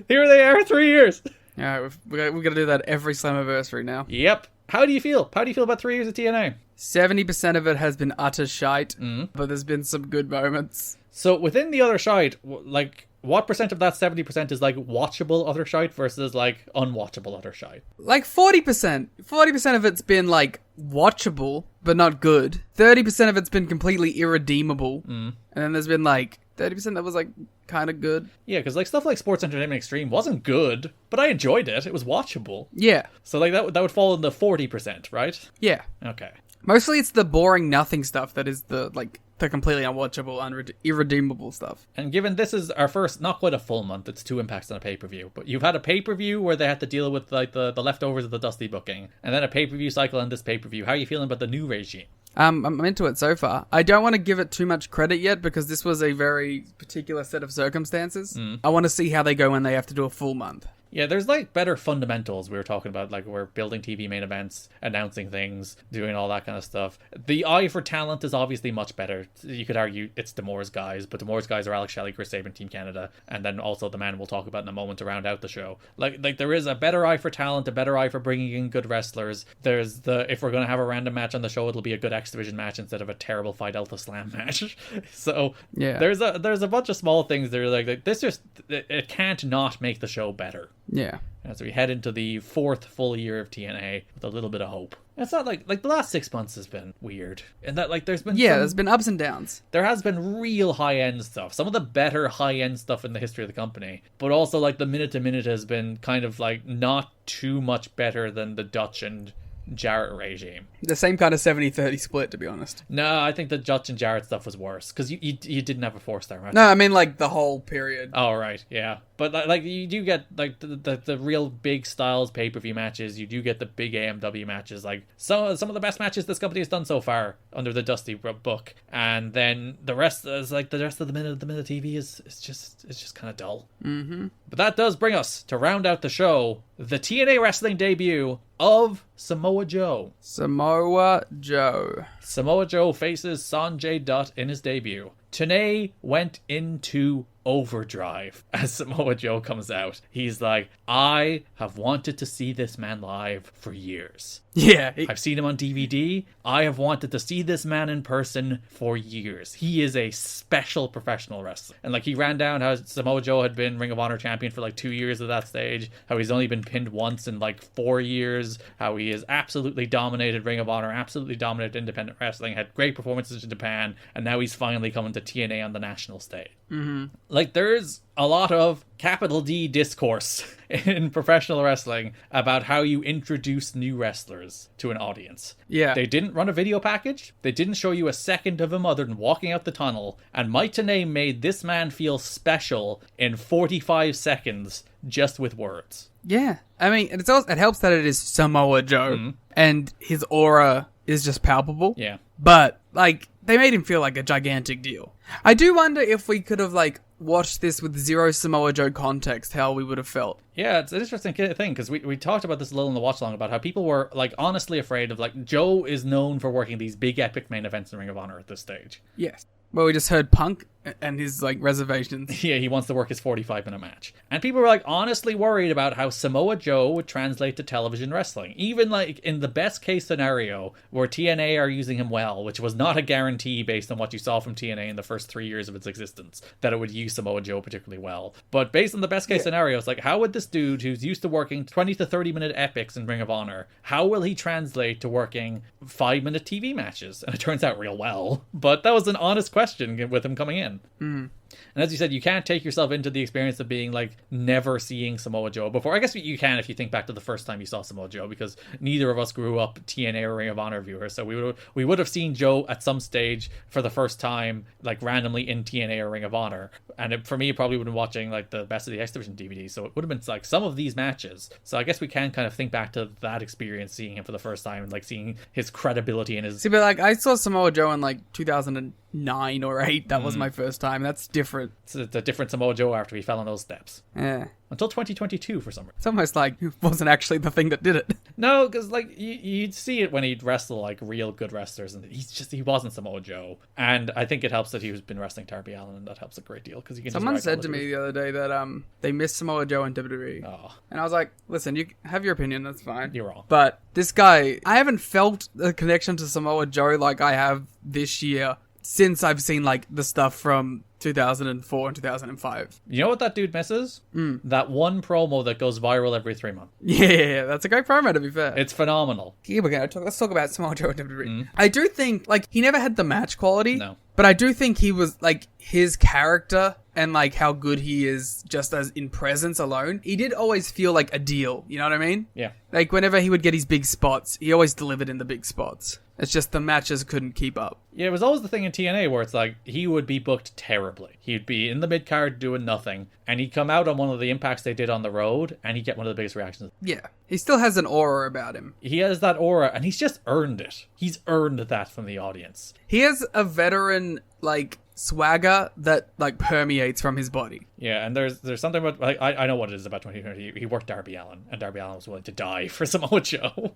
Here they are, 3 years. Yeah, we're going to do that every Slammiversary now. Yep. How do you feel? How do you feel about 3 years of TNA? 70% of it has been utter shite, but there's been some good moments. So within the other shite, like... What percent of that 70% is like watchable other shite versus like unwatchable other shite? Like 40%. 40% of it's been like watchable, but not good. 30% of it's been completely irredeemable. And then there's been like 30% that was like kind of good. Yeah, because like stuff like Sports Entertainment Extreme wasn't good, but I enjoyed it. It was watchable. Yeah. So like that would fall in the 40%, right? Yeah. Okay. Mostly it's the boring nothing stuff that is the like the completely unwatchable, irredeemable stuff. And given this is our first, not quite a full month, it's 2 impacts on a pay-per-view, but you've had a pay-per-view where they had to deal with like the leftovers of the Dusty booking, and then a pay-per-view cycle on this pay-per-view. How are you feeling about the new regime? I'm into it so far. I don't want to give it too much credit yet because this was a very particular set of circumstances. I want to see how they go when they have to do a full month. Yeah, there's like better fundamentals we were talking about, like we're building TV main events, announcing things, doing all that kind of stuff. The eye for talent is obviously much better. You could argue it's D'Amore's guys, but D'Amore's guys are Alex Shelley, Chris Sabin, Team Canada, and then also the man we'll talk about in a moment to round out the show. Like there is a better eye for talent, a better eye for bringing in good wrestlers. There's if we're going to have a random match on the show, it'll be a good X Division match instead of a terrible Phi Delta Slam match. So yeah, there's a bunch of small things that are like this. Just it can't not make the show better. Yeah. As we head into the 4th full year of TNA with a little bit of hope. It's not like the last 6 months has been weird. And that like there's been ups and downs. There has been real high-end stuff. Some of the better high-end stuff in the history of the company. But also like the minute-to-minute has been kind of like not too much better than the Dutch and Jarrett regime. The same kind of 70-30 split, to be honest. No, I think the Dutch and Jarrett stuff was worse because you didn't have a 4-star match. No, I mean like the whole period. Oh right, yeah. But like you do get like the real big styles pay-per-view matches. You do get the big AMW matches. Like some of the best matches this company has done so far under the Dusty book. And then the rest is like the rest of the minute TV is just kind of dull. Mm-hmm. But that does bring us to round out the show. The TNA wrestling debut of Samoa Joe. Samoa Joe faces Sanjay Dutt in his debut. Tenay went into overdrive as Samoa Joe comes out. He's like, I have wanted to see this man live for years. Yeah. I've seen him on DVD. I have wanted to see this man in person for years. He is a special professional wrestler. And like he ran down how Samoa Joe had been Ring of Honor champion for like 2 years at that stage, how he's only been pinned once in like 4 years, how he has absolutely dominated Ring of Honor, absolutely dominated independent wrestling, had great performances in Japan, and now he's finally coming to TNA on the national stage. Mm-hmm. Like there's a lot of capital D discourse in professional wrestling about how you introduce new wrestlers to an audience. Yeah. They didn't run a video package. They didn't show you a second of him other than walking out the tunnel. And Mike Tenay made this man feel special in 45 seconds just with words. Yeah. I mean, it helps that it is Samoa Joe and his aura is just palpable. Yeah. But, like, they made him feel like a gigantic deal. I do wonder if we could have, like, watched this with zero Samoa Joe context, how we would have felt. Yeah, it's an interesting thing, because we talked about this a little in the watch-along, about how people were, like, honestly afraid of, like, Joe is known for working these big epic main events in Ring of Honor at this stage. Yes. Well, we just heard Punk and his, like, reservations. Yeah, he wants to work his 45-minute match. And people were, like, honestly worried about how Samoa Joe would translate to television wrestling. Even, like, in the best-case scenario, where TNA are using him well, which was not a guarantee based on what you saw from TNA in the first 3 years of its existence, that it would use Samoa Joe particularly well. But based on the best-case scenario, it's like, how would this dude, who's used to working 20 to 30-minute epics in Ring of Honor, how will he translate to working 5-minute TV matches? And it turns out real well. But that was an honest question with him coming in. And as you said, you can't take yourself into the experience of being like never seeing Samoa Joe before. I guess you can if you think back to the first time you saw Samoa Joe, because neither of us grew up TNA or Ring of Honor viewers, so we would have seen Joe at some stage for the first time, like randomly in TNA or Ring of Honor. And for me, it probably would have been watching like the Best of the X Division DVD, so it would have been like some of these matches. So I guess we can kind of think back to that experience, seeing him for the first time and like seeing his credibility and his... See, but like I saw Samoa Joe in like 2009 or 8. That was my first time. That's different. It's a different Samoa Joe after he fell on those steps. Yeah. Until 2022 for some reason. It's almost like it wasn't actually the thing that did it. No, because like you'd see it when he'd wrestle like real good wrestlers, and he wasn't Samoa Joe. And I think it helps that he's been wrestling Darby Allin, and that helps a great deal because you can. Someone said to me the other day that they missed Samoa Joe in WWE. Oh. And I was like, listen, you have your opinion, that's fine. You're wrong. But this guy, I haven't felt a connection to Samoa Joe like I have this year since I've seen like the stuff from 2004 and 2005. You know what that dude misses? That one promo that goes viral every 3 months. Yeah, that's a great promo, to be fair. It's phenomenal. Here we go. Let's talk about Samoa Joe and WWE. I do think, like, he never had the match quality. No. But I do think he was, like, his character and, like, how good he is just as in presence alone, he did always feel like a deal. You know what I mean? Yeah. Like, whenever he would get his big spots, he always delivered in the big spots. It's just the matches couldn't keep up. Yeah, it was always the thing in TNA where it's like, he would be booked terribly. He'd be in the mid-card doing nothing, and he'd come out on one of the impacts they did on the road, and he'd get one of the biggest reactions. Yeah. He still has an aura about him. He has that aura, and he's just earned it. He's earned that from the audience. He has a veteran, like, swagger that, like, permeates from his body. Yeah, and there's something about, like, I know what it is about 2020. He worked Darby Allin, and Darby Allin was willing to die for Samoa Joe.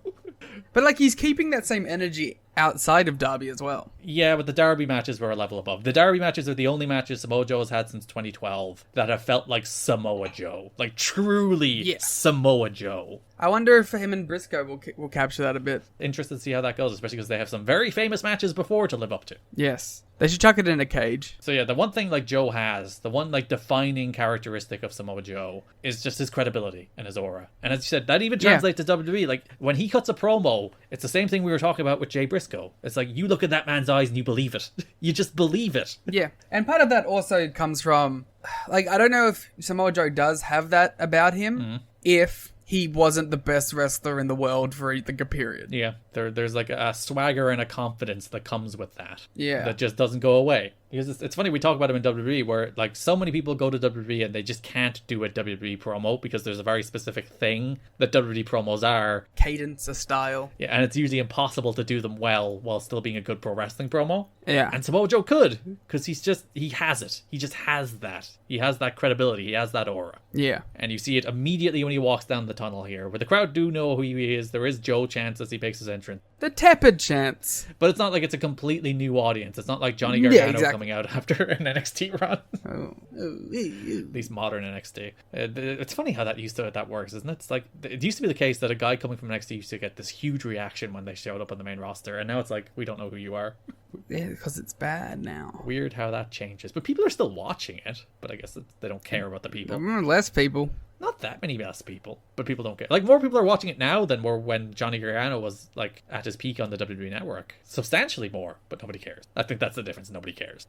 But, like, he's keeping that same energy outside of Darby as well. Yeah, but the Darby matches were a level above. The Darby matches are the only matches Samoa Joe has had since 2012 that have felt like Samoa Joe. Like, truly Samoa Joe. I wonder if him and Briscoe will capture that a bit. Interested to see how that goes, especially because they have some very famous matches before to live up to. Yes. They should chuck it in a cage. So yeah, the one thing like Joe has, the one like defining characteristic of Samoa Joe is just his credibility and his aura. And as you said, that even translates to WWE. Like when he cuts a promo, it's the same thing we were talking about with Jay Briscoe. It's like you look at that man's eyes and you believe it. You just believe it. Yeah. And part of that also comes from, like, I don't know if Samoa Joe does have that about him. If he wasn't the best wrestler in the world for a period. Yeah, there's like a swagger and a confidence that comes with that. Yeah. That just doesn't go away. Because it's funny, we talk about him in WWE where like so many people go to WWE and they just can't do a WWE promo because there's a very specific thing that WWE promos are. Cadence, a style. Yeah, and it's usually impossible to do them well while still being a good pro wrestling promo. Yeah. And Samoa Joe could, because he has it. He just has that. He has that credibility. He has that aura. Yeah. And you see it immediately when he walks down the tunnel here, where the crowd do know who he is. There is Joe chants as he makes his entrance. The tepid chants. But it's not like it's a completely new audience. It's not like Johnny Gargano coming out after an NXT run. At least modern NXT. It's funny how that works, isn't it? It's like, it used to be the case that a guy coming from NXT used to get this huge reaction when they showed up on the main roster, and now it's like, we don't know who you are. Yeah, because it's bad now. Weird how that changes. But people are still watching it, but I guess they don't care about the people. Less people. Not that many less people, but people don't care. Like, more people are watching it now than were when Johnny Gargano was, like, at his peak on the WWE Network. Substantially more, but nobody cares. I think that's the difference. Nobody cares.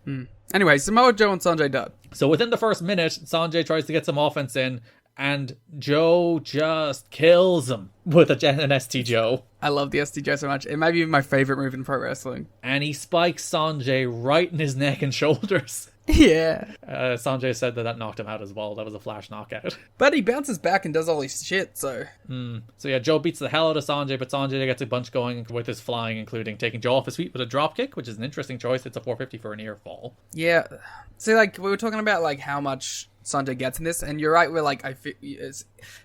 Anyway, Samoa Joe and Sanjay Dutt. So within the first minute, Sanjay tries to get some offense in, and Joe just kills him with an ST Joe. I love the ST Joe so much. It may be my favorite move in pro wrestling. And he spikes Sanjay right in his neck and shoulders. Yeah. Sanjay said that knocked him out as well. That was a flash knockout. But he bounces back and does all his shit, so... So yeah, Joe beats the hell out of Sanjay, but Sanjay gets a bunch going with his flying, including taking Joe off his feet with a drop kick, which is an interesting choice. It's a 450 for an ear fall. Yeah. See, like, we were talking about, like, how much Sanjay gets in this, and you're right, we're like,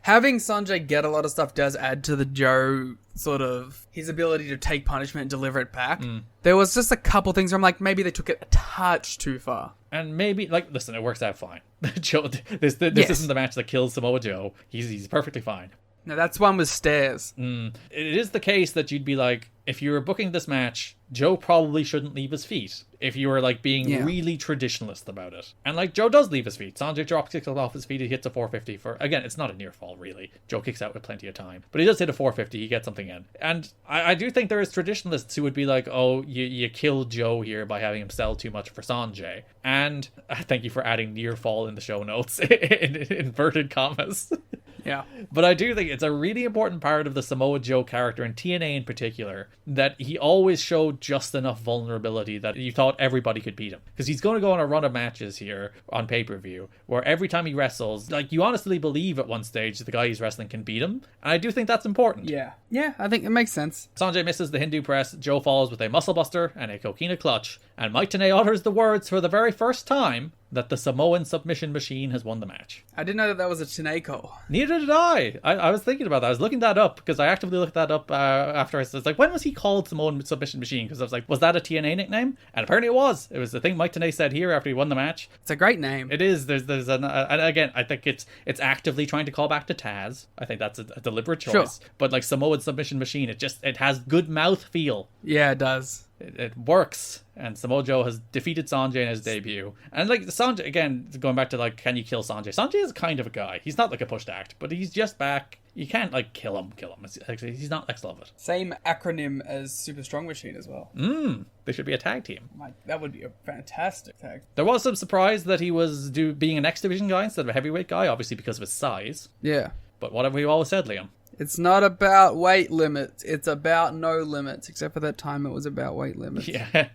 having Sanjay get a lot of stuff does add to the Joe sort of his ability to take punishment and deliver it back. There was just a couple things where I'm like, maybe they took it a touch too far. And maybe, like, listen, it works out fine. Joe, this isn't the match that kills Samoa Joe. He's perfectly fine. No, that's one with stairs. It is the case that you'd be like, if you were booking this match, Joe probably shouldn't leave his feet. If you were, like, being really traditionalist about it. And, like, Joe does leave his feet. Sanjay drops kicks off his feet. He hits a 450 for, again, it's not a near fall, really. Joe kicks out with plenty of time. But he does hit a 450. He gets something in. And I do think there is traditionalists who would be like, oh, you killed Joe here by having him sell too much for Sanjay. And thank you for adding near fall in the show notes in inverted commas. Yeah. But I do think it's a really important part of the Samoa Joe character, and TNA in particular, that he always showed just enough vulnerability that you thought everybody could beat him. Because he's going to go on a run of matches here on pay-per-view, where every time he wrestles, like, you honestly believe at one stage the guy he's wrestling can beat him. And I do think that's important. Yeah. Yeah, I think it makes sense. Sanjay misses the Hindu press, Joe falls with a muscle buster and a coquina clutch, and Mike Tenay utters the words for the very first time that the Samoan submission machine has won the match. I didn't know that was a Tenay call. Neither did I. I was thinking about that. I was looking that up because I actively looked that up after I was like, when was he called Samoan submission machine? Because I was like, was that a TNA nickname? And apparently it was. It was the thing Mike Tenay said here after he won the match. It's a great name. It is. There's and again, I think it's actively trying to call back to Taz. I think that's a deliberate choice. Sure. But like Samoan submission machine, it has good mouth feel. Yeah, it does. it works. And Samoa Joe has defeated Sanjay in his debut. And like Sanjay, again, going back to like, can you kill Sanjay? Sanjay is kind of a guy. He's not like a pushed act, but he's just back. You can't like kill him. Actually, he's not next level. Same acronym as Super Strong Machine as well. They should be a tag team. That would be a fantastic tag. There was some surprise that he was being an X Division guy instead of a heavyweight guy, obviously because of his size. Yeah. But what have we always said, Liam? It's not about weight limits. It's about no limits. Except for that time it was about weight limits. Yeah.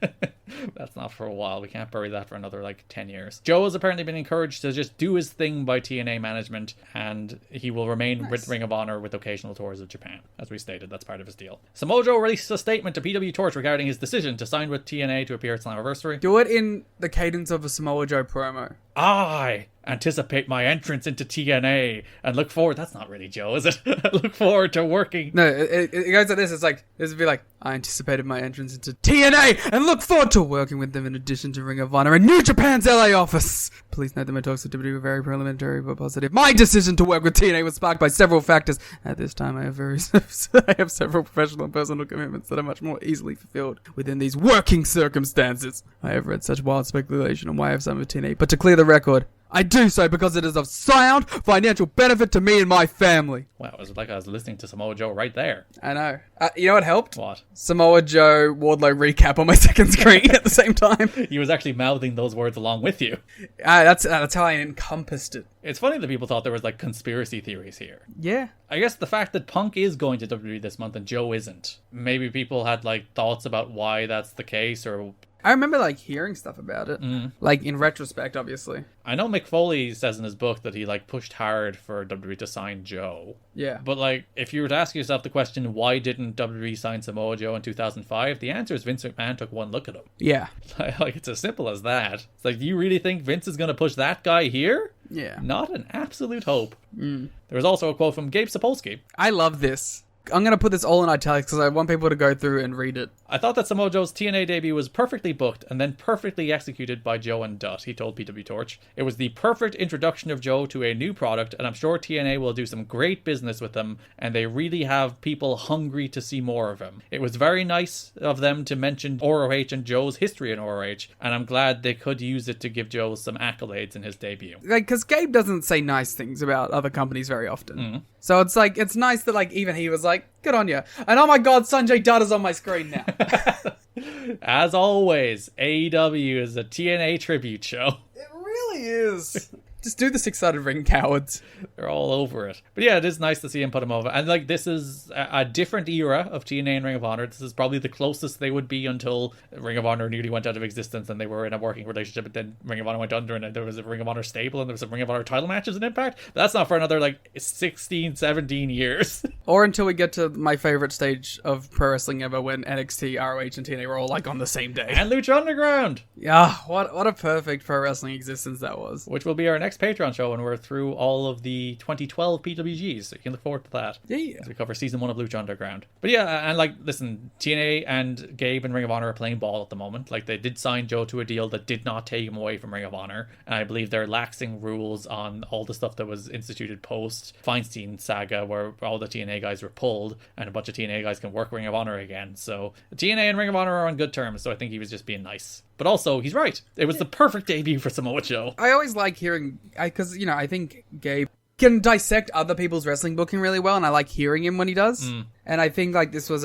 That's not for a while. We can't bury that for another, 10 years. Joe has apparently been encouraged to just do his thing by TNA management, and he will remain with Ring of Honor with occasional tours of Japan. As we stated, that's part of his deal. Samoa Joe released a statement to PW Torch regarding his decision to sign with TNA to appear at Slammiversary. Do it in the cadence of a Samoa Joe promo. I anticipate my entrance into TNA and look forward. That's not really Joe, is it? Look forward to working. No, it goes like this. It's like, this would be like, I anticipated my entrance into TNA and look forward to working with them in addition to Ring of Honor and New Japan's LA office. Please note that my talks with WWE were very preliminary but positive. My decision to work with TNA was sparked by several factors. At this time, I have several professional and personal commitments that are much more easily fulfilled within these working circumstances. I have read such wild speculation on why I have signed with TNA, but to clear the record, I do so because it is of sound financial benefit to me and my family. Wow, it was like I was listening to Samoa Joe right there. I know. You know what helped? What? Samoa Joe Wardlow recap on my second screen at the same time. He was actually mouthing those words along with you. That's how I encompassed it. It's funny that people thought there was conspiracy theories here. Yeah. I guess the fact that Punk is going to WWE this month and Joe isn't. Maybe people had thoughts about why that's the case, or I remember hearing stuff about it. In retrospect, obviously. I know Mick Foley says in his book that he pushed hard for WWE to sign Joe. Yeah. But if you were to ask yourself the question, why didn't WWE sign Samoa Joe in 2005? The answer is Vince McMahon took one look at him. Yeah. It's as simple as that. It's do you really think Vince is going to push that guy here? Yeah. Not an absolute hope. There was also a quote from Gabe Sapolsky. I love this. I'm going to put this all in italics because I want people to go through and read it. I thought that Samoa Joe's TNA debut was perfectly booked and then perfectly executed by Joe and Dutt, he told PW Torch. It was the perfect introduction of Joe to a new product, and I'm sure TNA will do some great business with him, and they really have people hungry to see more of him. It was very nice of them to mention ROH and Joe's history in ROH, and I'm glad they could use it to give Joe some accolades in his debut. Because Gabe doesn't say nice things about other companies very often. So it's it's nice that even he was good on you. And oh my god, Sanjay Dutt is on my screen now. As always, AEW is a TNA tribute show. It really is. Just do the six-sided ring, cowards. They're all over it. But yeah, it is nice to see him put him over. And this is a different era of TNA and Ring of Honor. This is probably the closest they would be until Ring of Honor nearly went out of existence and they were in a working relationship, but then Ring of Honor went under and there was a Ring of Honor stable and there was a Ring of Honor title matches in Impact. But that's not for another 16, 17 years. Or until we get to my favorite stage of pro wrestling ever, when NXT, ROH, and TNA were all on the same day. And Lucha Underground. Yeah, what a perfect pro wrestling existence that was. Which will be our next Patreon show when we're through all of the 2012 PWGs, so you can look forward to that. Yeah. As we cover season 1 of Lucha Underground. But yeah, and listen, TNA and Gabe and Ring of Honor are playing ball at the moment. They did sign Joe to a deal that did not take him away from Ring of Honor, and I believe they're laxing rules on all the stuff that was instituted post Feinstein saga, where all the TNA guys were pulled and a bunch of TNA guys can work Ring of Honor again. So TNA and Ring of Honor are on good terms, so I think he was just being nice. But also, he's right. It was the perfect debut for Samoa Joe. I always like hearing, because, I think Gabe can dissect other people's wrestling booking really well, and I like hearing him when he does. And I think, this was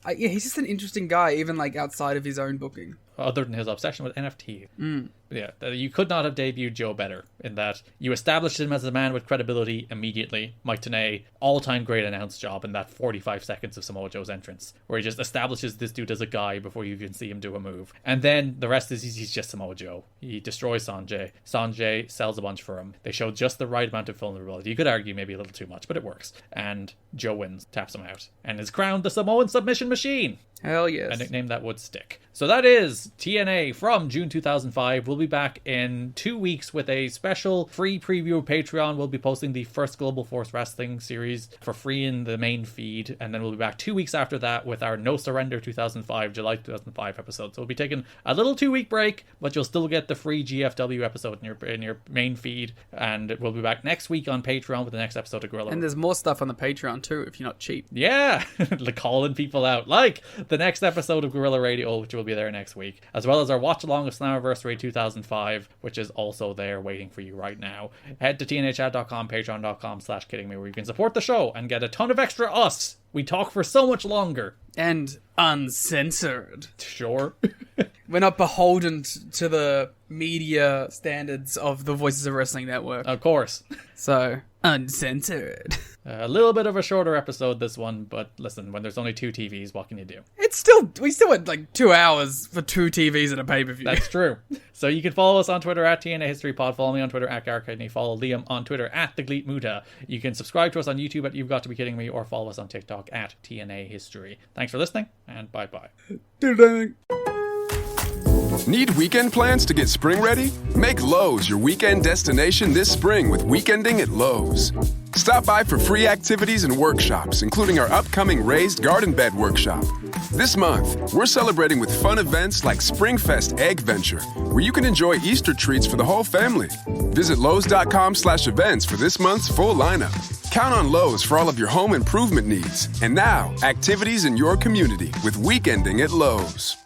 he's just an interesting guy, even, outside of his own booking. Other than his obsession with NFT. Yeah, you could not have debuted Joe better, in that you established him as a man with credibility immediately. Mike Tenay, all-time great announce job in that 45 seconds of Samoa Joe's entrance, where he just establishes this dude as a guy before you even see him do a move. And then the rest is he's just Samoa Joe. He destroys Sanjay. Sanjay sells a bunch for him. They show just the right amount of vulnerability. You could argue maybe a little too much, but it works. And Joe wins, taps him out, and is crowned the Samoan Submission Machine. Hell yes. A nickname that would stick. So that is TNA from June 2005. We'll be back in 2 weeks with a special free preview of Patreon. We'll be posting the first Global Force Wrestling series for free in the main feed, and then we'll be back 2 weeks after that with our No Surrender 2005, July 2005 episode. So we'll be taking a little 2-week break, but you'll still get the free GFW episode in your main feed, and we'll be back next week on Patreon with the next episode of Gorilla. And there's more stuff on the Patreon too if you're not cheap. Yeah, calling people out, like the next episode of Gorilla Radio, which will be there next week, as well as our watch along of Slammiversary 2005, which is also there waiting for you right now. Head to tnachat.com, patreon.com/kiddingme, where you can support the show and get a ton of extra us. We talk for so much longer. And uncensored. Sure. We're not beholden to the media standards of the Voices of Wrestling Network. Of course. So, uncensored. A little bit of a shorter episode, this one, but listen, when there's only 2 TVs, what can you do? We still had like 2 hours for 2 TVs and a pay-per-view. That's true. So you can follow us on Twitter at TNA History Pod. Follow me on Twitter at Garrett, and follow Liam on Twitter at The Gleet Muta. You can subscribe to us on YouTube at You've Got to Be Kidding Me, or follow us on TikTok at TNA History. Thanks for listening, and bye-bye. Need weekend plans to get spring ready? Make Lowe's your weekend destination this spring with Weekending at Lowe's. Stop by for free activities and workshops, including our upcoming Raised Garden Bed Workshop. This month, we're celebrating with fun events like Springfest Egg Venture, where you can enjoy Easter treats for the whole family. Visit Lowe's.com/events for this month's full lineup. Count on Lowe's for all of your home improvement needs. And now, activities in your community with Weekending at Lowe's.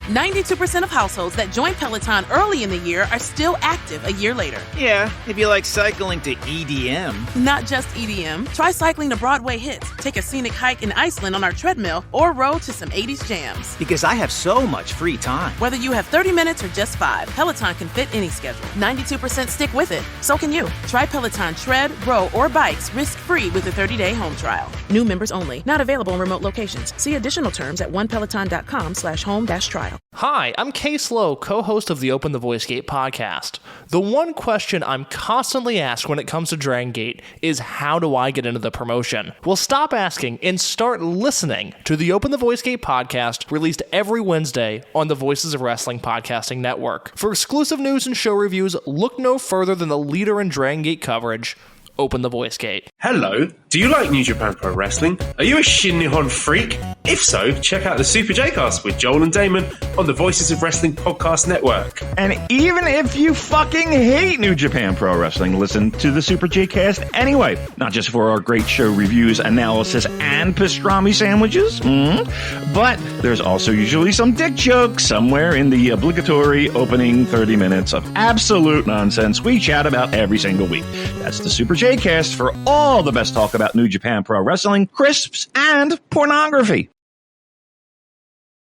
92% of households that joined Peloton early in the year are still active a year later. Yeah, if you like cycling to EDM. Not just EDM. Try cycling to Broadway hits, take a scenic hike in Iceland on our treadmill, or row to some 80s jams. Because I have so much free time. Whether you have 30 minutes or just 5, Peloton can fit any schedule. 92% stick with it. So can you. Try Peloton tread, row, or bikes risk-free with a 30-day home trial. New members only. Not available in remote locations. See additional terms at onepeloton.com/home-trial. Hi, I'm Case Lowe, co-host of the Open the Voice Gate podcast. The one question I'm constantly asked when it comes to Dragon Gate is, how do I get into the promotion? Well, stop asking and start listening to the Open the Voice Gate podcast, released every Wednesday on the Voices of Wrestling Podcasting Network. For exclusive news and show reviews, look no further than the leader in Dragon Gate coverage, Open the Voice Gate. Hello, do you like New Japan Pro Wrestling? Are you a Shin Nihon freak? If so, check out the Super J-Cast with Joel and Damon on the Voices of Wrestling Podcast Network. And even if you fucking hate New Japan Pro Wrestling, listen to the Super J-Cast anyway. Not just for our great show reviews, analysis, and pastrami sandwiches, but there's also usually some dick jokes somewhere in the obligatory opening 30 minutes of absolute nonsense we chat about every single week. That's the Super J-Cast for all the best talk about New Japan Pro Wrestling, crisps, and pornography.